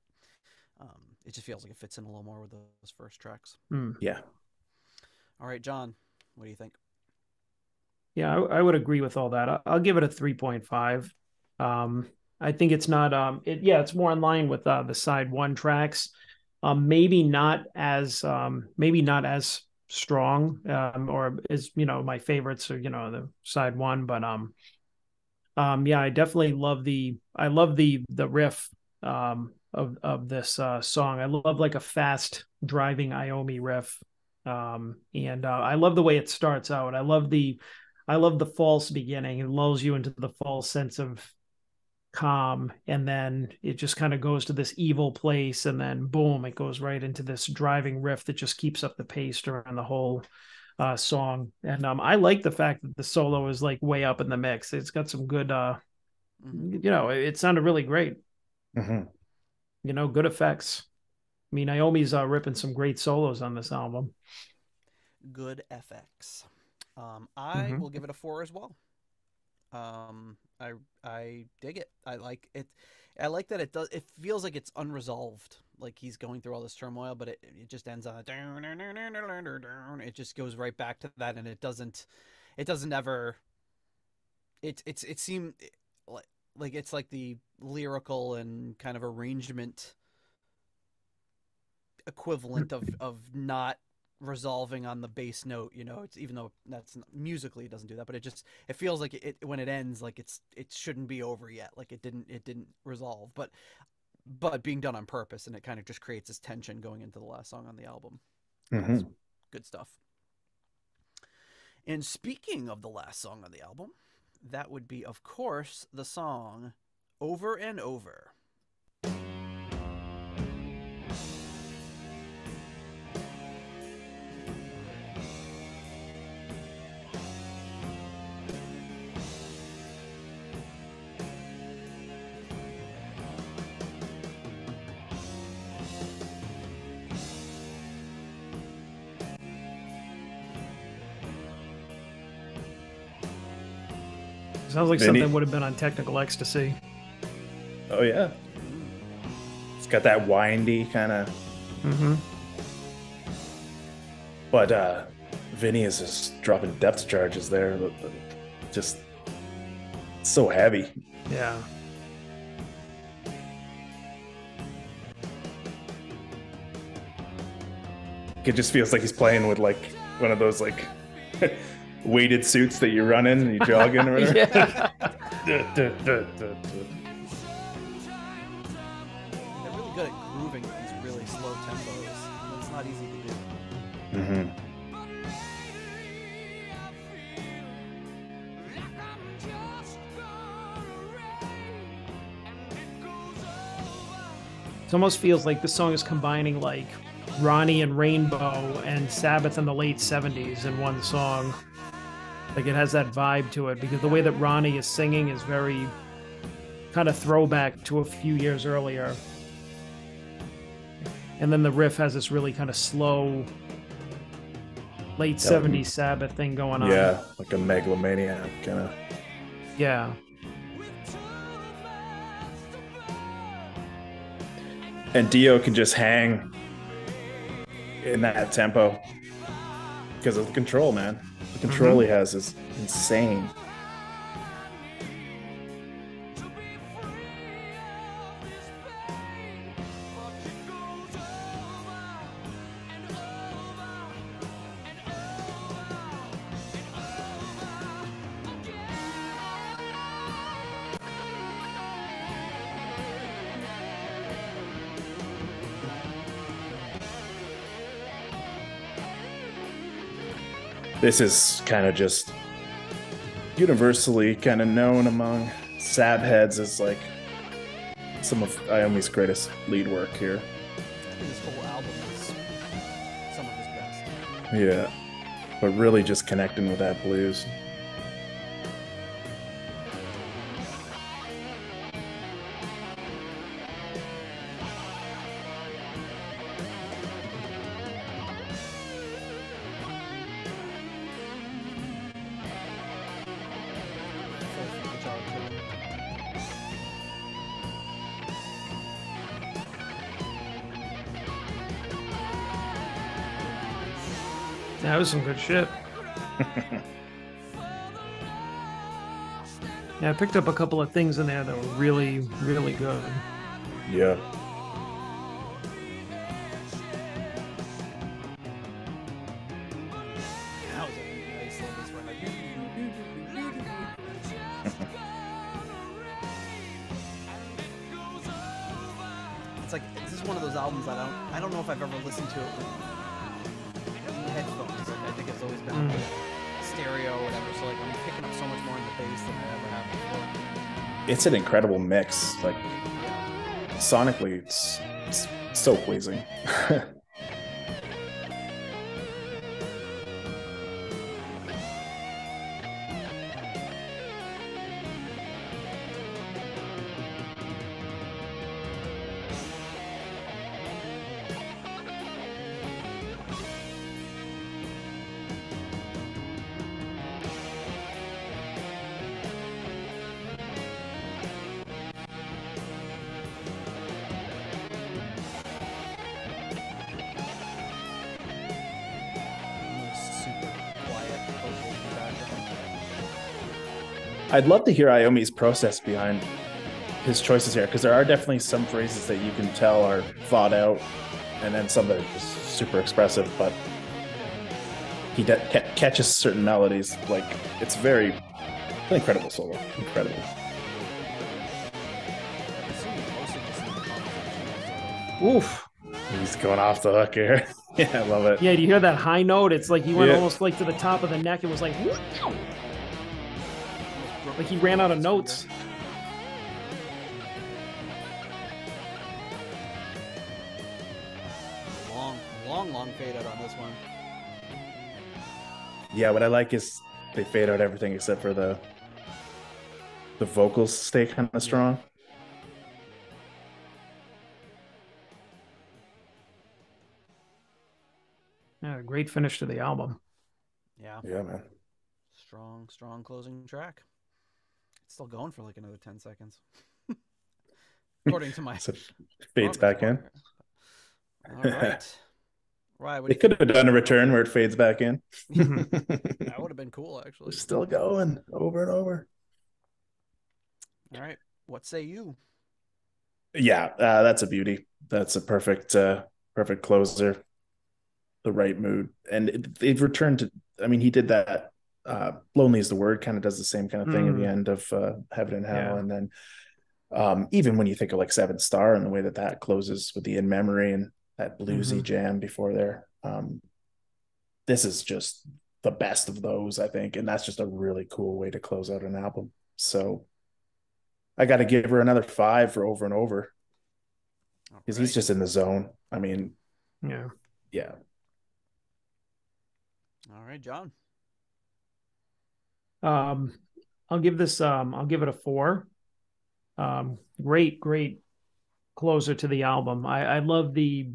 [SPEAKER 1] it just feels like it fits in a little more with those first tracks.
[SPEAKER 3] Yeah.
[SPEAKER 1] All right, John, what do you think?
[SPEAKER 2] Yeah, I would agree with all that. I'll give it a 3.5. I think it's not. It's more in line with the side one tracks. Maybe not as strong or as my favorites are the side one, but yeah, I definitely love the riff of this song. I love like a fast driving Iommi riff, and I love the way it starts out. I love the false beginning. It lulls you into the false sense of calm, and then it just kind of goes to this evil place, and then boom, it goes right into this driving riff that just keeps up the pace during the whole song. And I like the fact that the solo is like way up in the mix. It's got some good it sounded really great. Good effects. I mean, Iommi's ripping some great solos on this album.
[SPEAKER 1] Good FX. I will give it a 4 as well. I dig it. I like it. I like that it feels like it's unresolved. Like he's going through all this turmoil, but it just ends on a it just goes right back to that, and it doesn't ever. It seemed like it's like the lyrical and kind of arrangement equivalent of not resolving on the bass note. It's, even though that's not, musically it doesn't do that, but it feels like it when it ends, like it shouldn't be over yet, like it didn't resolve, but being done on purpose, and it kind of just creates this tension going into the last song on the album. Good stuff. And speaking of the last song on the album, that would be, of course, the song Over and Over.
[SPEAKER 2] Sounds like something would have been on Technical Ecstasy.
[SPEAKER 3] Oh yeah, it's got that windy kind of. But Vinny is just dropping depth charges there, just so heavy.
[SPEAKER 2] Yeah.
[SPEAKER 3] It just feels like he's playing with like one of those like weighted suits that you run in and you jog in or whatever.
[SPEAKER 2] Yeah.
[SPEAKER 1] They're really good at grooving at these really slow tempos. It's not easy to do.
[SPEAKER 2] It almost feels like the song is combining like Ronnie and Rainbow and Sabbath in the late 70s in one song. Like it has that vibe to it, because the way that Ronnie is singing is very kind of throwback to a few years earlier. And then the riff has this really kind of slow late 70s Sabbath thing going on.
[SPEAKER 3] Yeah, like a megalomaniac kind of.
[SPEAKER 2] Yeah.
[SPEAKER 3] And Dio can just hang in that tempo because of the control, man. The control he has is insane. This is kind of just universally kind of known among Sab heads as like some of Iommi's greatest lead work here.
[SPEAKER 1] I think this whole album is some of his best.
[SPEAKER 3] Yeah, but really just connecting with that blues.
[SPEAKER 2] That was some good shit. Yeah, I picked up a couple of things in there that were really, really good.
[SPEAKER 3] Yeah.
[SPEAKER 1] That was a nice little this one. It's like this is one of those albums that I don't know if I've ever listened to it with headphones. Like, I think it's always been like stereo or whatever. So like I'm picking up so much more in the bass than I ever have before.
[SPEAKER 3] It's an incredible mix. Like sonically, it's so pleasing. I'd love to hear Iommi's process behind his choices here, because there are definitely some phrases that you can tell are thought out, and then some that are just super expressive, but he catches certain melodies. Like, it's an incredible solo. Incredible.
[SPEAKER 2] Oof.
[SPEAKER 3] He's going off the hook here. Yeah, I love it.
[SPEAKER 2] Yeah, do you hear that high note? It's like he went almost like to the top of the neck. It was like, whoop. Like he ran out of notes.
[SPEAKER 1] Long fade out on this one.
[SPEAKER 3] Yeah, what I like is they fade out everything except for the vocals stay kind of strong.
[SPEAKER 2] Yeah, great finish to the album.
[SPEAKER 1] Yeah.
[SPEAKER 3] Yeah, man.
[SPEAKER 1] Strong closing track. It's still going for like another 10 seconds. According to my...
[SPEAKER 3] So it fades back in.
[SPEAKER 1] All right. Right.
[SPEAKER 3] They could have done a return where it fades back in.
[SPEAKER 1] That would have been cool, actually.
[SPEAKER 3] It's still going over and over.
[SPEAKER 1] All right. What say you?
[SPEAKER 3] Yeah, that's a beauty. That's a perfect closer. The right mood. And they've returned to, I mean, he did that. Lonely is the Word kind of does the same kind of thing at the end of Heaven and Hell. Yeah. And then even when you think of like Seventh Star and the way that closes with the In Memory and that bluesy jam before there, this is just the best of those, I think. And that's just a really cool way to close out an album. So I got to give her another 5 for Over and Over, because he's just in the zone. I mean, yeah.
[SPEAKER 1] All right, John.
[SPEAKER 2] I'll give this, I'll give it a 4. Great closer to the album. I love it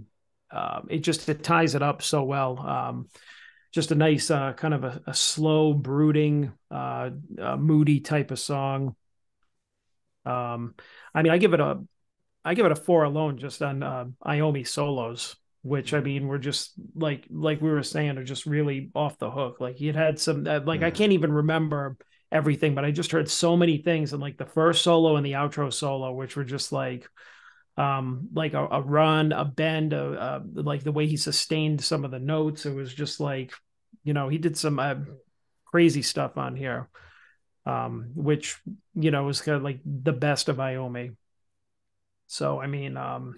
[SPEAKER 2] ties it up so well. Just a nice, kind of a slow, brooding, moody type of song. I mean, I give it a 4 alone just on Iommi solos, which, I mean, were just like we were saying, are just really off the hook. Like he had some, I can't even remember everything, but I just heard so many things in like the first solo and the outro solo, which were just like a run, a bend, like the way he sustained some of the notes. It was just like, he did some crazy stuff on here, which, was kind of like the best of Iommi. So, I mean, I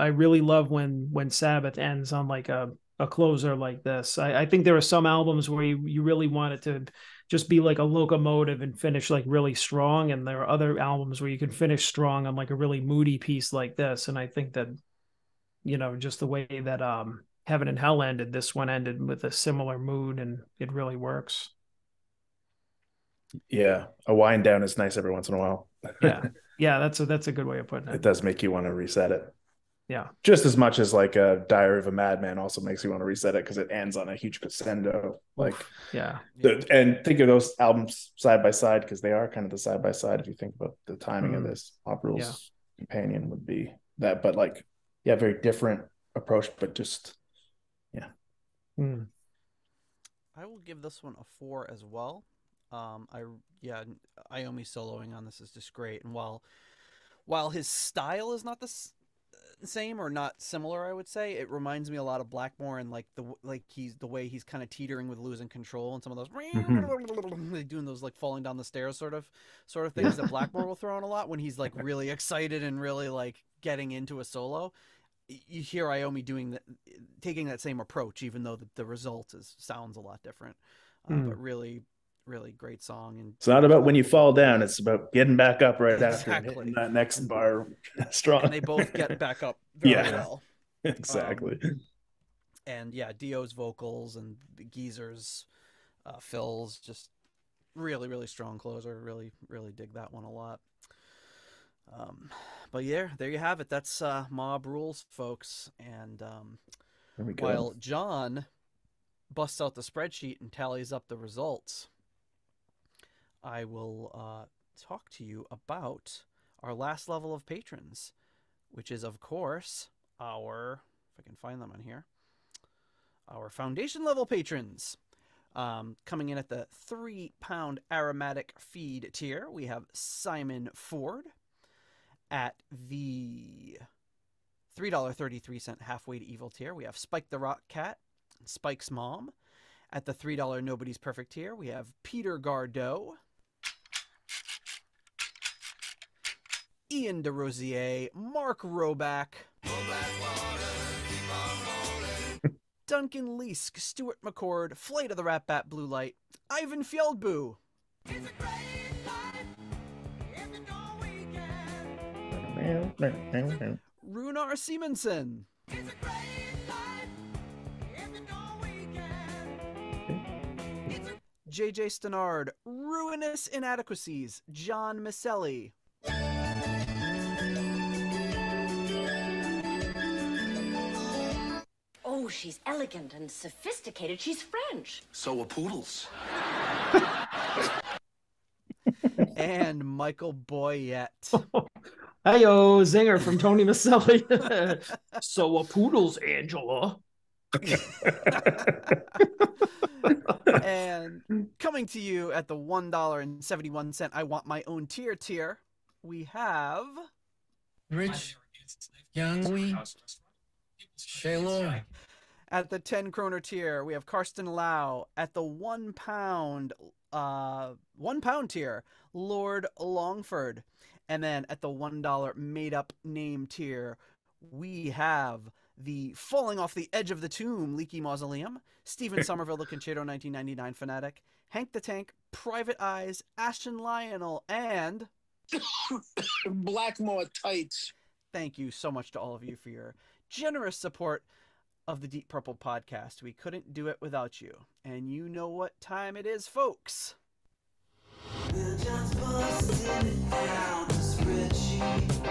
[SPEAKER 2] really love when Sabbath ends on like a a closer like this. I think there are some albums where you really want it to just be like a locomotive and finish like really strong. And there are other albums where you can finish strong on like a really moody piece like this. And I think that, just the way that Heaven and Hell ended, this one ended with a similar mood, and it really works.
[SPEAKER 3] Yeah. A wind down is nice every once in a while.
[SPEAKER 2] Yeah. That's a good way of putting it.
[SPEAKER 3] It does make you want to reset it.
[SPEAKER 2] Yeah.
[SPEAKER 3] Just as much as like a Diary of a Madman also makes you want to reset it because it ends on a huge crescendo. Like,
[SPEAKER 2] yeah.
[SPEAKER 3] And think of those albums side by side, because they are kind of the side by side. If you think about the timing of this, Mob Rules Companion would be that, but like, very different approach, but just,
[SPEAKER 1] I will give this one a 4 as well. Iommi soloing on this is just great, and while his style is not the same or not similar, I would say it reminds me a lot of Blackmore, and the way he's kind of teetering with losing control, and some of those doing those like falling down the stairs sort of things that Blackmore will throw in a lot when he's like really excited and really like getting into a solo. You hear Iommi taking that same approach, even though the result sounds a lot different. But really, really great song. And
[SPEAKER 3] it's not about when you fall down; it's about getting back up right after hitting that next bar strong.
[SPEAKER 1] And they both get back up very well.
[SPEAKER 3] Exactly.
[SPEAKER 1] And Dio's vocals and Geezer's fills, just really, really strong closer. Really, really dig that one a lot. But there you have it. That's Mob Rules, folks. And while John busts out the spreadsheet and tallies up the results, I will talk to you about our last level of patrons, which is, of course, if I can find them on here, our foundation level patrons. Coming in at the £3 aromatic feed tier, we have Simon Ford. At the $3.33 halfway to evil tier, we have Spike the Rock Cat, Spike's mom. At the $3 Nobody's Perfect tier, we have Peter Gardeau, Ian DeRosier, Mark Roback, Duncan Leask, Stuart McCord, Flight of the Rat Bat Blue Light, Ivan Fjeldbu, Runar Simonsen, JJ Stenard, Ruinous Inadequacies, John Maselli,
[SPEAKER 4] Oh, she's elegant and sophisticated. She's French.
[SPEAKER 5] So are poodles.
[SPEAKER 1] and Michael Boyette.
[SPEAKER 2] Hey-yo, zinger from Tony Maselli. So are poodles, Angela.
[SPEAKER 1] And coming to you at the $1.71 I Want My Own tier, we have
[SPEAKER 6] Rich, Young, Shaylor.
[SPEAKER 1] At the 10 kroner tier, we have Karsten Lau. At the £1 tier, Lord Longford. And then at the $1 made up name tier, we have the Falling Off the Edge of the Tomb, Leaky Mausoleum, Stephen Somerville, the Concerto 1999 Fanatic, Hank the Tank, Private Eyes, Ashton Lionel, and
[SPEAKER 5] Blackmore Tights.
[SPEAKER 1] Thank you so much to all of you for your generous support of the Deep Purple podcast. We couldn't do it without you. And you know what time it is, folks. We're just busting it down the spreadsheet.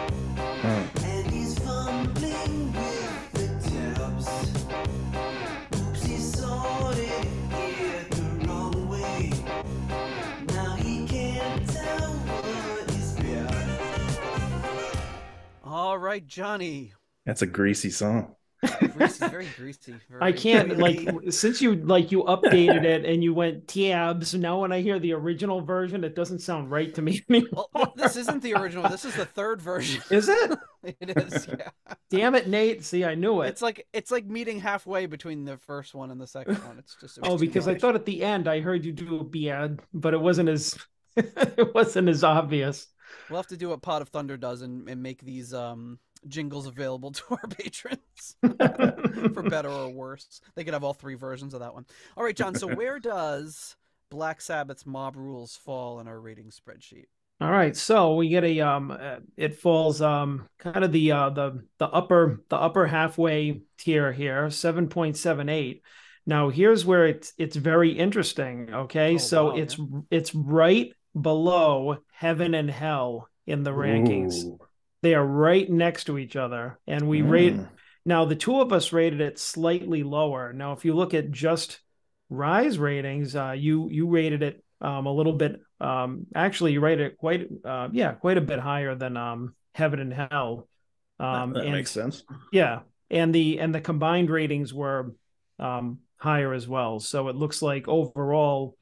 [SPEAKER 1] And he's fumbling with the tabs. Oops, he sorted it the wrong way. Now he can't tell what is bad. All right, Johnny.
[SPEAKER 3] That's a greasy song.
[SPEAKER 1] Greasy, very greasy.
[SPEAKER 2] I can't since you updated it and you went tabs. Now when I hear the original version, it doesn't sound right to me anymore.
[SPEAKER 1] Well, this isn't the original. This is the third version.
[SPEAKER 2] Is it?
[SPEAKER 1] It is. Yeah.
[SPEAKER 2] Damn it, Nate. See, I knew it.
[SPEAKER 1] It's like meeting halfway between the first one and the second one. It's just.
[SPEAKER 2] Because I thought at the end I heard you do a beard, but it wasn't as It wasn't as obvious.
[SPEAKER 1] We'll have to do what Pot of Thunder does and make these jingles available to our patrons for better or worse. They could have all three versions of that one. All right, John. So where does Black Sabbath's Mob Rules fall in our rating spreadsheet?
[SPEAKER 2] All right, so we get it falls kind of the upper halfway tier here, 7.78. Now here's where it's very interesting. Okay, so
[SPEAKER 1] wow,
[SPEAKER 2] it's right below Heaven and Hell in the rankings.
[SPEAKER 3] Ooh.
[SPEAKER 2] They are right next to each other, and we rate. Now the two of us rated it slightly lower. Now if you look at just Rise ratings, you rated it a little bit. Actually, you rated it quite a bit higher than Heaven and Hell.
[SPEAKER 3] That makes sense.
[SPEAKER 2] Yeah, and the combined ratings were higher as well. So it looks like overall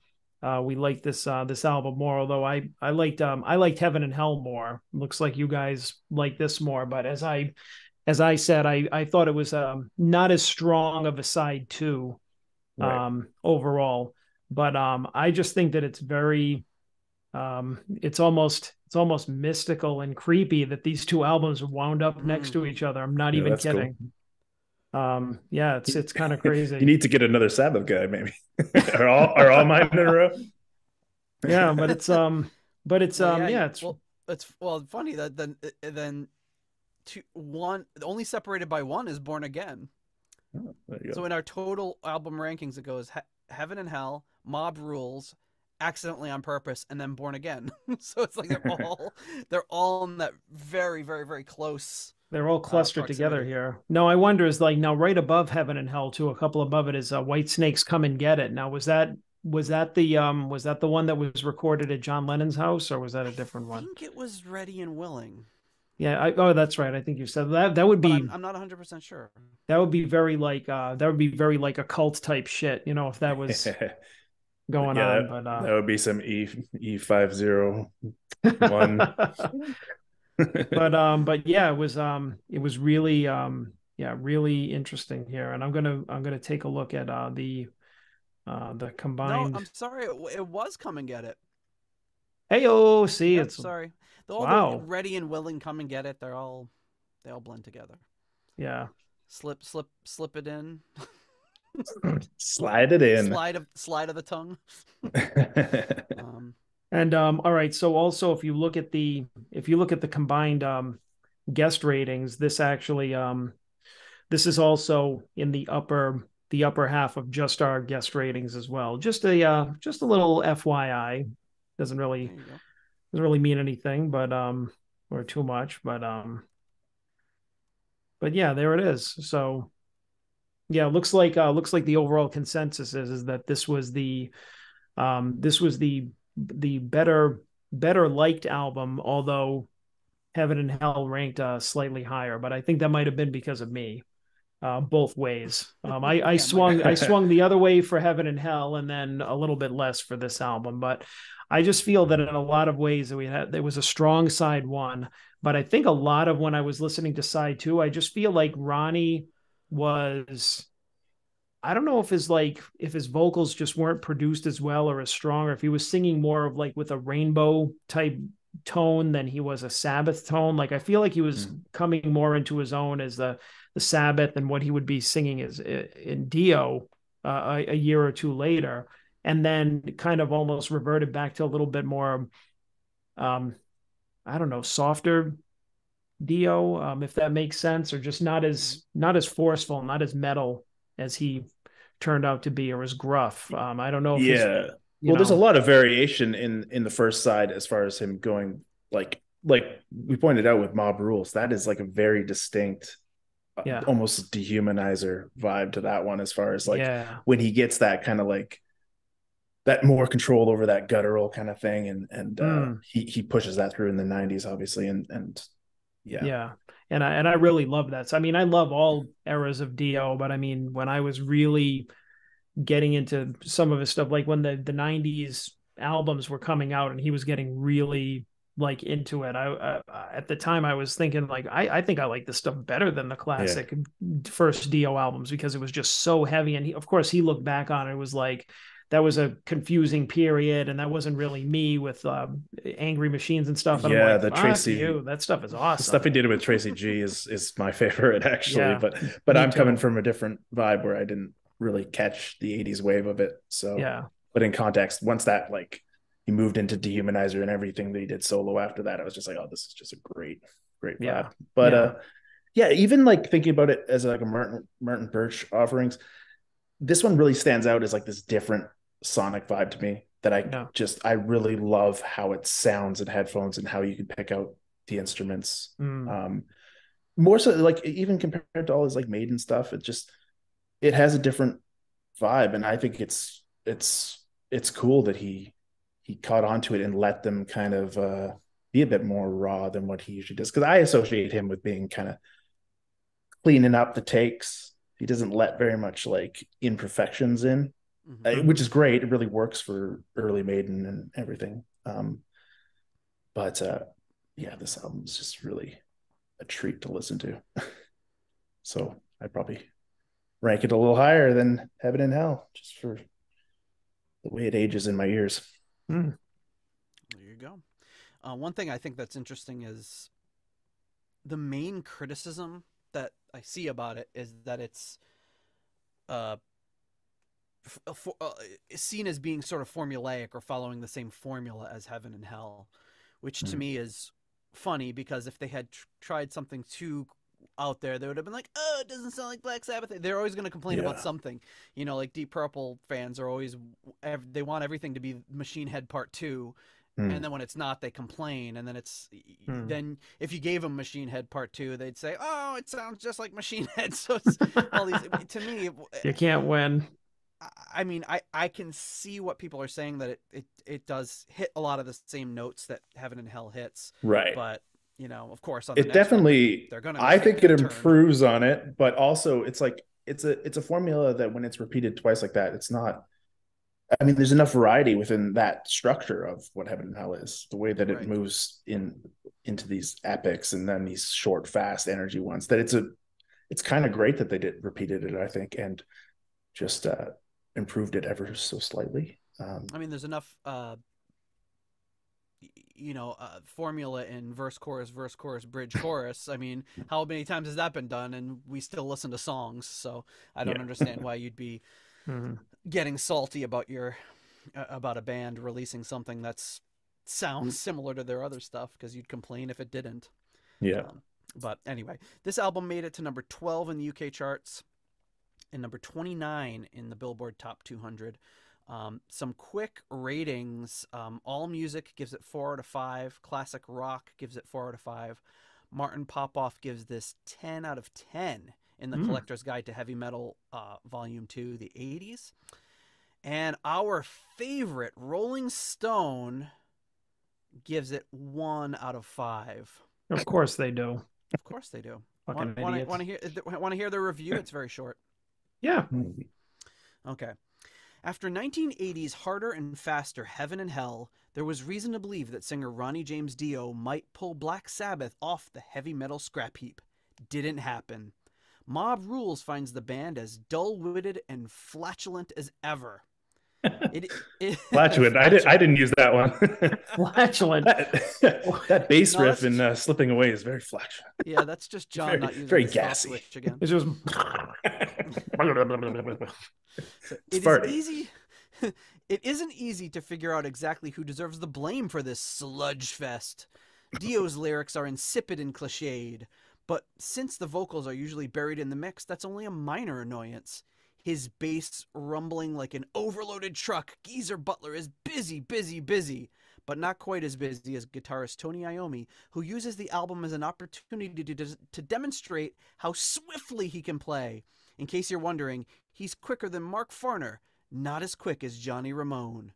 [SPEAKER 2] we like this album more. Although I liked Heaven and Hell more. Looks like you guys like this more. But as I said, I thought it was not as strong of a side two overall. But I just think that it's very it's almost mystical and creepy that these two albums wound up next to each other. I'm not even kidding. Cool. It's kind of crazy.
[SPEAKER 3] You need to get another Sabbath guy, maybe. are all mine in a row?
[SPEAKER 2] Yeah, but it's funny
[SPEAKER 1] that then only separated by one is Born Again.
[SPEAKER 3] Oh, there you go.
[SPEAKER 1] So in our total album rankings, it goes Heaven and Hell, Mob Rules, Accidentally on Purpose, and then Born Again. So it's like they're all in that very, very, very close.
[SPEAKER 2] They're all clustered together here. No, I wonder is like now right above Heaven and Hell too. A couple above it is White Snake's Come and Get It. Now was that the one that was recorded at John Lennon's house, or was that a different one?
[SPEAKER 1] I think it was Ready and Willing.
[SPEAKER 2] Yeah. That's right. I think you said that. That would be.
[SPEAKER 1] I'm not 100% sure.
[SPEAKER 2] That would be very like a cult type shit. You know, if that was going on. But
[SPEAKER 3] that would be some E501.
[SPEAKER 2] But yeah, it was really really interesting here, and I'm gonna take a look at the combined.
[SPEAKER 1] No, I'm sorry, it was Come and Get It.
[SPEAKER 2] Hey, see,
[SPEAKER 1] yep,
[SPEAKER 2] it's
[SPEAKER 1] sorry. The Ready and Willing, Come and Get It. They all blend together.
[SPEAKER 2] Yeah.
[SPEAKER 1] Slip it in.
[SPEAKER 3] Slide it in.
[SPEAKER 1] Slide of the tongue.
[SPEAKER 2] And all right, so also if you look at the combined guest ratings, this actually this is also in the upper half of just our guest ratings as well. Just a little FYI. Doesn't really mean anything, but or too much, but yeah, there it is. So yeah, looks like the overall consensus is that this was the better liked album, although Heaven and Hell ranked slightly higher, but I think that might have been because of me. Both ways. I swung the other way for Heaven and Hell, and then a little bit less for this album. But I just feel that in a lot of ways there was a strong side one. But I think a lot of when I was listening to side two, I just feel like Ronnie was. I don't know if his vocals just weren't produced as well or as strong, or if he was singing more of like with a rainbow type tone than he was a Sabbath tone. Like I feel like he was coming more into his own as the Sabbath and what he would be singing is in Dio a year or two later, and then kind of almost reverted back to a little bit more, I don't know, softer Dio, if that makes sense, or just not as forceful, not as metal as he turned out to be, or as gruff. I don't know. If
[SPEAKER 3] there's a lot of variation in the first side as far as him going like we pointed out with Mob Rules. That is like a very distinct, almost dehumanizer vibe to that one, as far as when he gets that kind of like that more control over that guttural kind of thing, and he pushes that through in the 90s, obviously, and and I really love that. So I mean, I love all eras of Dio, but I mean, when I was really getting into some of his stuff, like when the 90s albums were coming out and he was getting really like into it, I at the time I was thinking like I think I like this stuff better than the classic first Dio albums, because it was just so heavy. And of course he looked back on it, was like
[SPEAKER 2] that was a confusing period, and that wasn't really me with angry machines and stuff. And
[SPEAKER 3] Yeah,
[SPEAKER 2] I'm like,
[SPEAKER 3] the
[SPEAKER 2] fuck
[SPEAKER 3] Tracy,
[SPEAKER 2] you, that stuff is awesome.
[SPEAKER 3] the stuff he did with Tracy G is my favorite actually.
[SPEAKER 2] Yeah,
[SPEAKER 3] but
[SPEAKER 2] me
[SPEAKER 3] I'm coming
[SPEAKER 2] too.
[SPEAKER 3] from a different vibe where I didn't really catch the 80s wave of it. So
[SPEAKER 2] Yeah.
[SPEAKER 3] but in context, once that like he moved into Dehumanizer and everything that he did solo after that, I was just like, oh, this is just a great vibe.
[SPEAKER 2] Yeah.
[SPEAKER 3] But yeah, even like thinking about it as like a Martin Birch offerings, this one really stands out as like this different sonic vibe to me that I really love how it sounds in headphones and how you can pick out the instruments. More so like even compared to all his like Maiden stuff, it has a different vibe, and I think it's cool that he caught onto it and let them kind of be a bit more raw than what he usually does, because I associate him with being kind of cleaning up the takes. He doesn't let very much like imperfections in, which is great. It really works for early Maiden and everything. But yeah, this album is just really a treat to listen to. So I'd probably rank it a little higher than Heaven and Hell, just for the way it ages in my ears.
[SPEAKER 1] There you go. One thing I think that's interesting is the main criticism that I see about it is that it's seen as being sort of formulaic or following the same formula as Heaven and Hell, which to me is funny, because if they had tried something too out there, they would have been like, oh, it doesn't sound like Black Sabbath. They're always going to complain about something, you know, like Deep Purple fans are always, they want everything to be Machine Head Part 2. And then when it's not, they complain. And then then if you gave them Machine Head Part 2, they'd say, oh, it sounds just like Machine Head. So it's all these, to me,
[SPEAKER 2] you can't win.
[SPEAKER 1] I mean, I can see what people are saying, that it does hit a lot of the same notes that Heaven and Hell hits.
[SPEAKER 3] Right.
[SPEAKER 1] But, you know, of course, on
[SPEAKER 3] it definitely,
[SPEAKER 1] they're gonna
[SPEAKER 3] I think it improves on it, but also it's like, it's a formula that when it's repeated twice like that, it's not, I mean, there's enough variety within that structure of what Heaven and Hell is, the way that it moves into these epics and then these short, fast energy ones, that it's kind of great that they repeated it, I think, and just improved it ever so slightly.
[SPEAKER 1] I mean, there's enough, formula in verse, chorus, bridge, chorus. I mean, how many times has that been done? And we still listen to songs. So I don't understand why you'd be getting salty about about a band releasing something that's sounds similar to their other stuff, because you'd complain if it didn't. But anyway, this album made it to number 12 in the UK charts and number 29 in the Billboard Top 200. Some quick ratings. All Music gives it 4 out of 5. Classic Rock gives it 4 out of 5. Martin Popoff gives this 10 out of 10 in the Collector's Guide to Heavy Metal, Volume 2, the 80s. And our favorite, Rolling Stone, gives it 1 out of 5.
[SPEAKER 2] Of course they do.
[SPEAKER 1] Of course they do.
[SPEAKER 2] Fucking
[SPEAKER 1] Want to hear the review? It's very short.
[SPEAKER 2] Yeah.
[SPEAKER 1] Okay. After 1980's harder and faster Heaven and Hell, there was reason to believe that singer Ronnie James Dio might pull Black Sabbath off the heavy metal scrap heap. Didn't happen. Mob Rules finds the band as dull-witted and flatulent as ever.
[SPEAKER 3] Flatulent. I didn't use that one.
[SPEAKER 2] Flatulent.
[SPEAKER 3] that bass riff in Slipping Away is very flatulent.
[SPEAKER 1] Yeah, that's just John not using
[SPEAKER 3] very
[SPEAKER 1] his
[SPEAKER 3] gassy.
[SPEAKER 1] switch again.
[SPEAKER 2] It's just
[SPEAKER 1] It isn't easy to figure out exactly who deserves the blame for this sludge fest. Dio's lyrics are insipid and cliched, but since the vocals are usually buried in the mix, that's only a minor annoyance. His bass rumbling like an overloaded truck, Geezer Butler is busy, but not quite as busy as guitarist Tony Iommi, who uses the album as an opportunity to demonstrate how swiftly he can play. In case you're wondering, he's quicker than Mark Farner, not as quick as Johnny Ramone.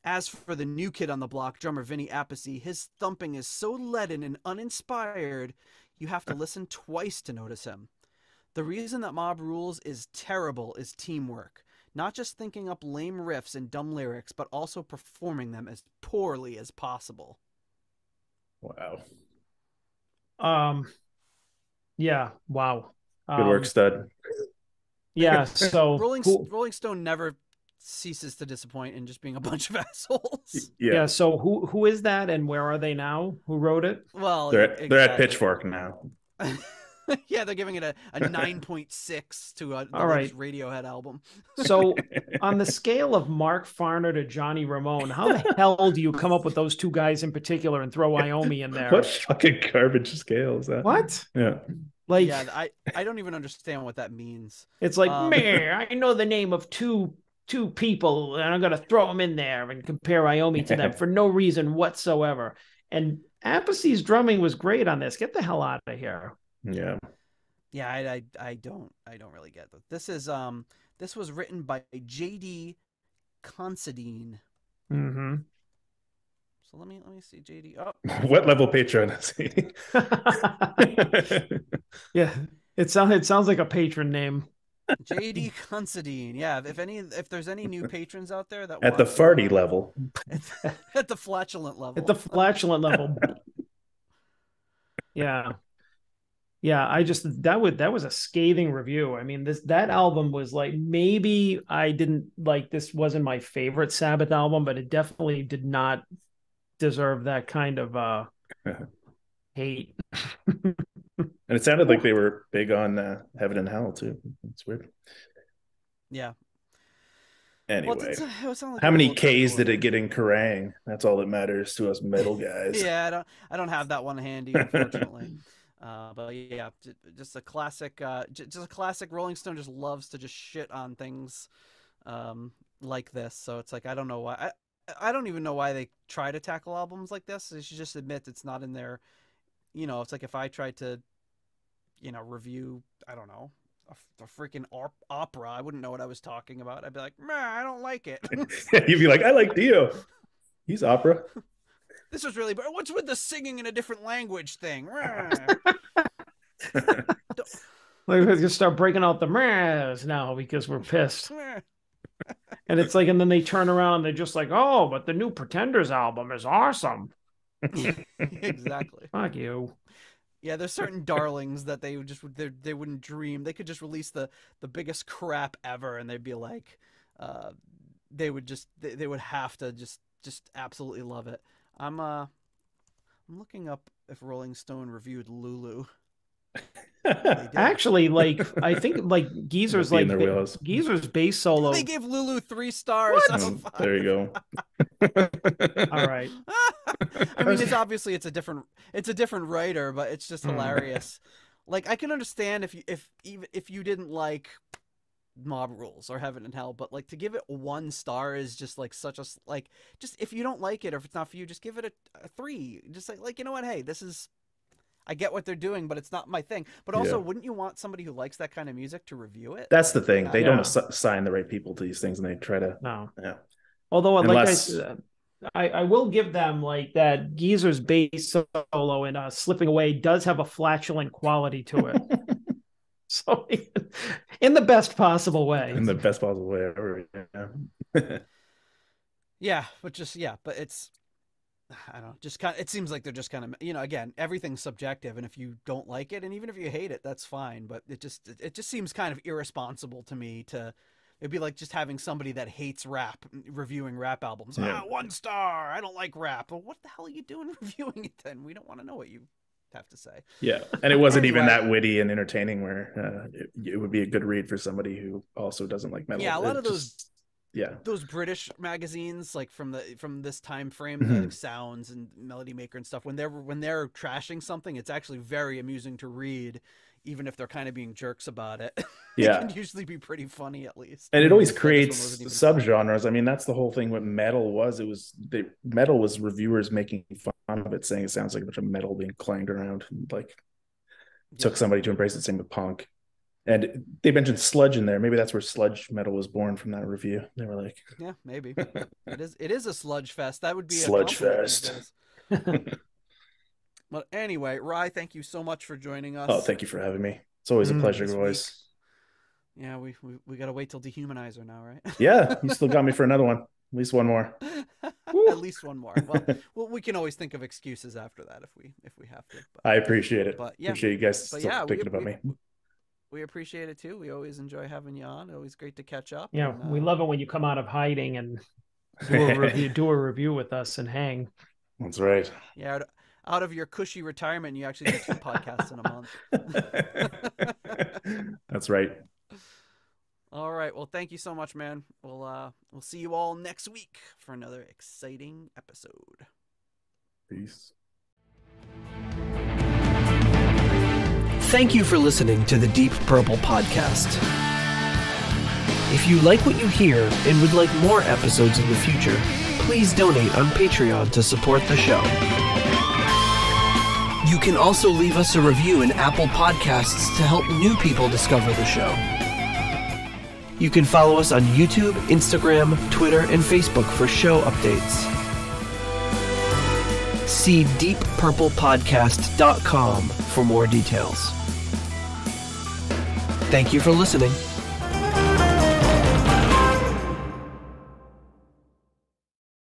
[SPEAKER 1] As for the new kid on the block, drummer Vinny Appice, his thumping is so leaden and uninspired, you have to listen twice to notice him. The reason that Mob Rules is terrible is teamwork. Not just thinking up lame riffs and dumb lyrics, but also performing them as poorly as possible.
[SPEAKER 3] Wow.
[SPEAKER 2] Yeah. Wow.
[SPEAKER 3] Good work, stud.
[SPEAKER 2] Yeah. So
[SPEAKER 1] Rolling Stone never ceases to disappoint in just being a bunch of assholes.
[SPEAKER 2] Yeah. So who is that, and where are they now? Who wrote it?
[SPEAKER 1] Well,
[SPEAKER 3] they're at Pitchfork now.
[SPEAKER 1] Yeah, they're giving it a 9.6 to the
[SPEAKER 2] All right.
[SPEAKER 1] latest Radiohead album.
[SPEAKER 2] So on the scale of Mark Farner to Johnny Ramone, how the hell do you come up with those two guys in particular and throw Wyoming in there?
[SPEAKER 3] What fucking garbage scale is that?
[SPEAKER 2] What?
[SPEAKER 3] Yeah.
[SPEAKER 2] Like,
[SPEAKER 1] yeah, I don't even understand what that means.
[SPEAKER 2] It's like, man, I know the name of two people, and I'm gonna throw them in there and compare Wyoming to them for no reason whatsoever. And Appice's drumming was great on this. Get the hell out of here.
[SPEAKER 3] Yeah.
[SPEAKER 1] Yeah, I don't really get that. This was written by J.D. Considine.
[SPEAKER 2] Mm-hmm.
[SPEAKER 1] So let me see J.D. Oh.
[SPEAKER 3] What level patron is he?
[SPEAKER 2] Yeah, it sounds like a patron name.
[SPEAKER 1] J.D. Considine. Yeah, if there's any new patrons out there that
[SPEAKER 3] at the farty level,
[SPEAKER 1] at the flatulent level,
[SPEAKER 2] at the flatulent level. Yeah. Yeah, that was a scathing review. I mean, that album was like, maybe I didn't like, this wasn't my favorite Sabbath album, but it definitely did not deserve that kind of hate.
[SPEAKER 3] And it sounded like they were big on Heaven and Hell too. It's weird.
[SPEAKER 1] Yeah.
[SPEAKER 3] Anyway,
[SPEAKER 1] like
[SPEAKER 3] how many K's did it get in Kerrang? That's all that matters to us metal guys.
[SPEAKER 1] Yeah, I don't have that one handy, unfortunately. But yeah, just a classic. Just a classic. Rolling Stone just loves to just shit on things like this. So it's like, I don't know why. I don't even know why they try to tackle albums like this. They should just admit it's not in their. It's like if I tried to, review, I don't know, a freaking opera, I wouldn't know what I was talking about. I'd be like, man, I don't like it.
[SPEAKER 3] You'd be like, I like Dio. He's opera.
[SPEAKER 1] This was really, what's with the singing in a different language thing?
[SPEAKER 2] Let's just start breaking out the mehs now because we're pissed. And it's like, and then they turn around and they're just like, oh, but the new Pretenders album is awesome.
[SPEAKER 1] Exactly.
[SPEAKER 2] Fuck you.
[SPEAKER 1] Yeah, there's certain darlings that they wouldn't dream. They could just release the biggest crap ever, and they'd be like, they would have to just absolutely love it. I'm looking up if Rolling Stone reviewed Lulu.
[SPEAKER 2] Actually, like, I think like Geezer's bass solo.
[SPEAKER 1] They gave Lulu 3 stars.
[SPEAKER 3] There you go.
[SPEAKER 2] All right.
[SPEAKER 1] I mean, it's a different writer, but it's just hilarious. Like, I can understand if you didn't like Mob Rules or Heaven and Hell, but like to give it 1 star is just like such a like. Just if you don't like it or if it's not for you, just give it a 3. Just like, you know what? Hey, this is. I get what they're doing, but it's not my thing. But also, wouldn't you want somebody who likes that kind of music to review it?
[SPEAKER 3] That's the thing. They don't assign the right people to these things, and they try to.
[SPEAKER 2] No.
[SPEAKER 3] Yeah.
[SPEAKER 2] Although, I will give them like that. Geezer's bass solo in "Slipping Away" does have a flatulent quality to it. So, in the best possible way.
[SPEAKER 3] In the best possible way ever.
[SPEAKER 1] Yeah. But it's. I don't know, just kind of, it seems like they're just kind of, again, everything's subjective, and if you don't like it, and even if you hate it, that's fine, but it just seems kind of irresponsible to me it'd be like just having somebody that hates rap reviewing rap albums. 1 star, I don't like rap. Well, what the hell are you doing reviewing it then? We don't want to know what you have to say.
[SPEAKER 3] Yeah, and it wasn't even that witty and entertaining where it would be a good read for somebody who also doesn't like metal.
[SPEAKER 1] Yeah, a lot of those British magazines, like from this time frame, like Sounds and Melody Maker and stuff, when they're trashing something, it's actually very amusing to read, even if they're kind of being jerks about it.
[SPEAKER 3] Yeah,
[SPEAKER 1] it can usually be pretty funny at least.
[SPEAKER 3] And it always creates subgenres. I mean, that's the whole thing. What metal was, metal was reviewers making fun of it, saying it sounds like a bunch of metal being clanged around. Like, took somebody to embrace it. Same with punk. And they mentioned sludge in there. Maybe that's where sludge metal was born from that review. They were like,
[SPEAKER 1] yeah, maybe it is a sludge fest. That would be
[SPEAKER 3] sludge fest.
[SPEAKER 1] But anyway, Rye, thank you so much for joining us.
[SPEAKER 3] Oh, thank you for having me. It's always a pleasure, boys.
[SPEAKER 1] Yeah, we got to wait till Dehumanizer now, right?
[SPEAKER 3] Yeah, you still got me for another one. At least one more.
[SPEAKER 1] At least one more. Well, we can always think of excuses after that if we have to. But,
[SPEAKER 3] I appreciate it.
[SPEAKER 1] But yeah,
[SPEAKER 3] appreciate you guys still thinking about me.
[SPEAKER 1] We appreciate it too. We always enjoy having you on. Always great to catch up.
[SPEAKER 2] Yeah,
[SPEAKER 1] and,
[SPEAKER 2] we love it when you come out of hiding and do a review with us and hang.
[SPEAKER 3] That's right.
[SPEAKER 1] Yeah, out of your cushy retirement, you actually do 2 podcasts in a month.
[SPEAKER 3] That's right.
[SPEAKER 1] All right. Well, thank you so much, man. We'll see you all next week for another exciting episode.
[SPEAKER 3] Peace.
[SPEAKER 5] Thank you for listening to the Deep Purple Podcast. If you like what you hear and would like more episodes in the future, please donate on Patreon to support the show. You can also leave us a review in Apple Podcasts to help new people discover the show. You can follow us on YouTube, Instagram, Twitter, and Facebook for show updates. See deeppurplepodcast.com for more details. Thank you for listening.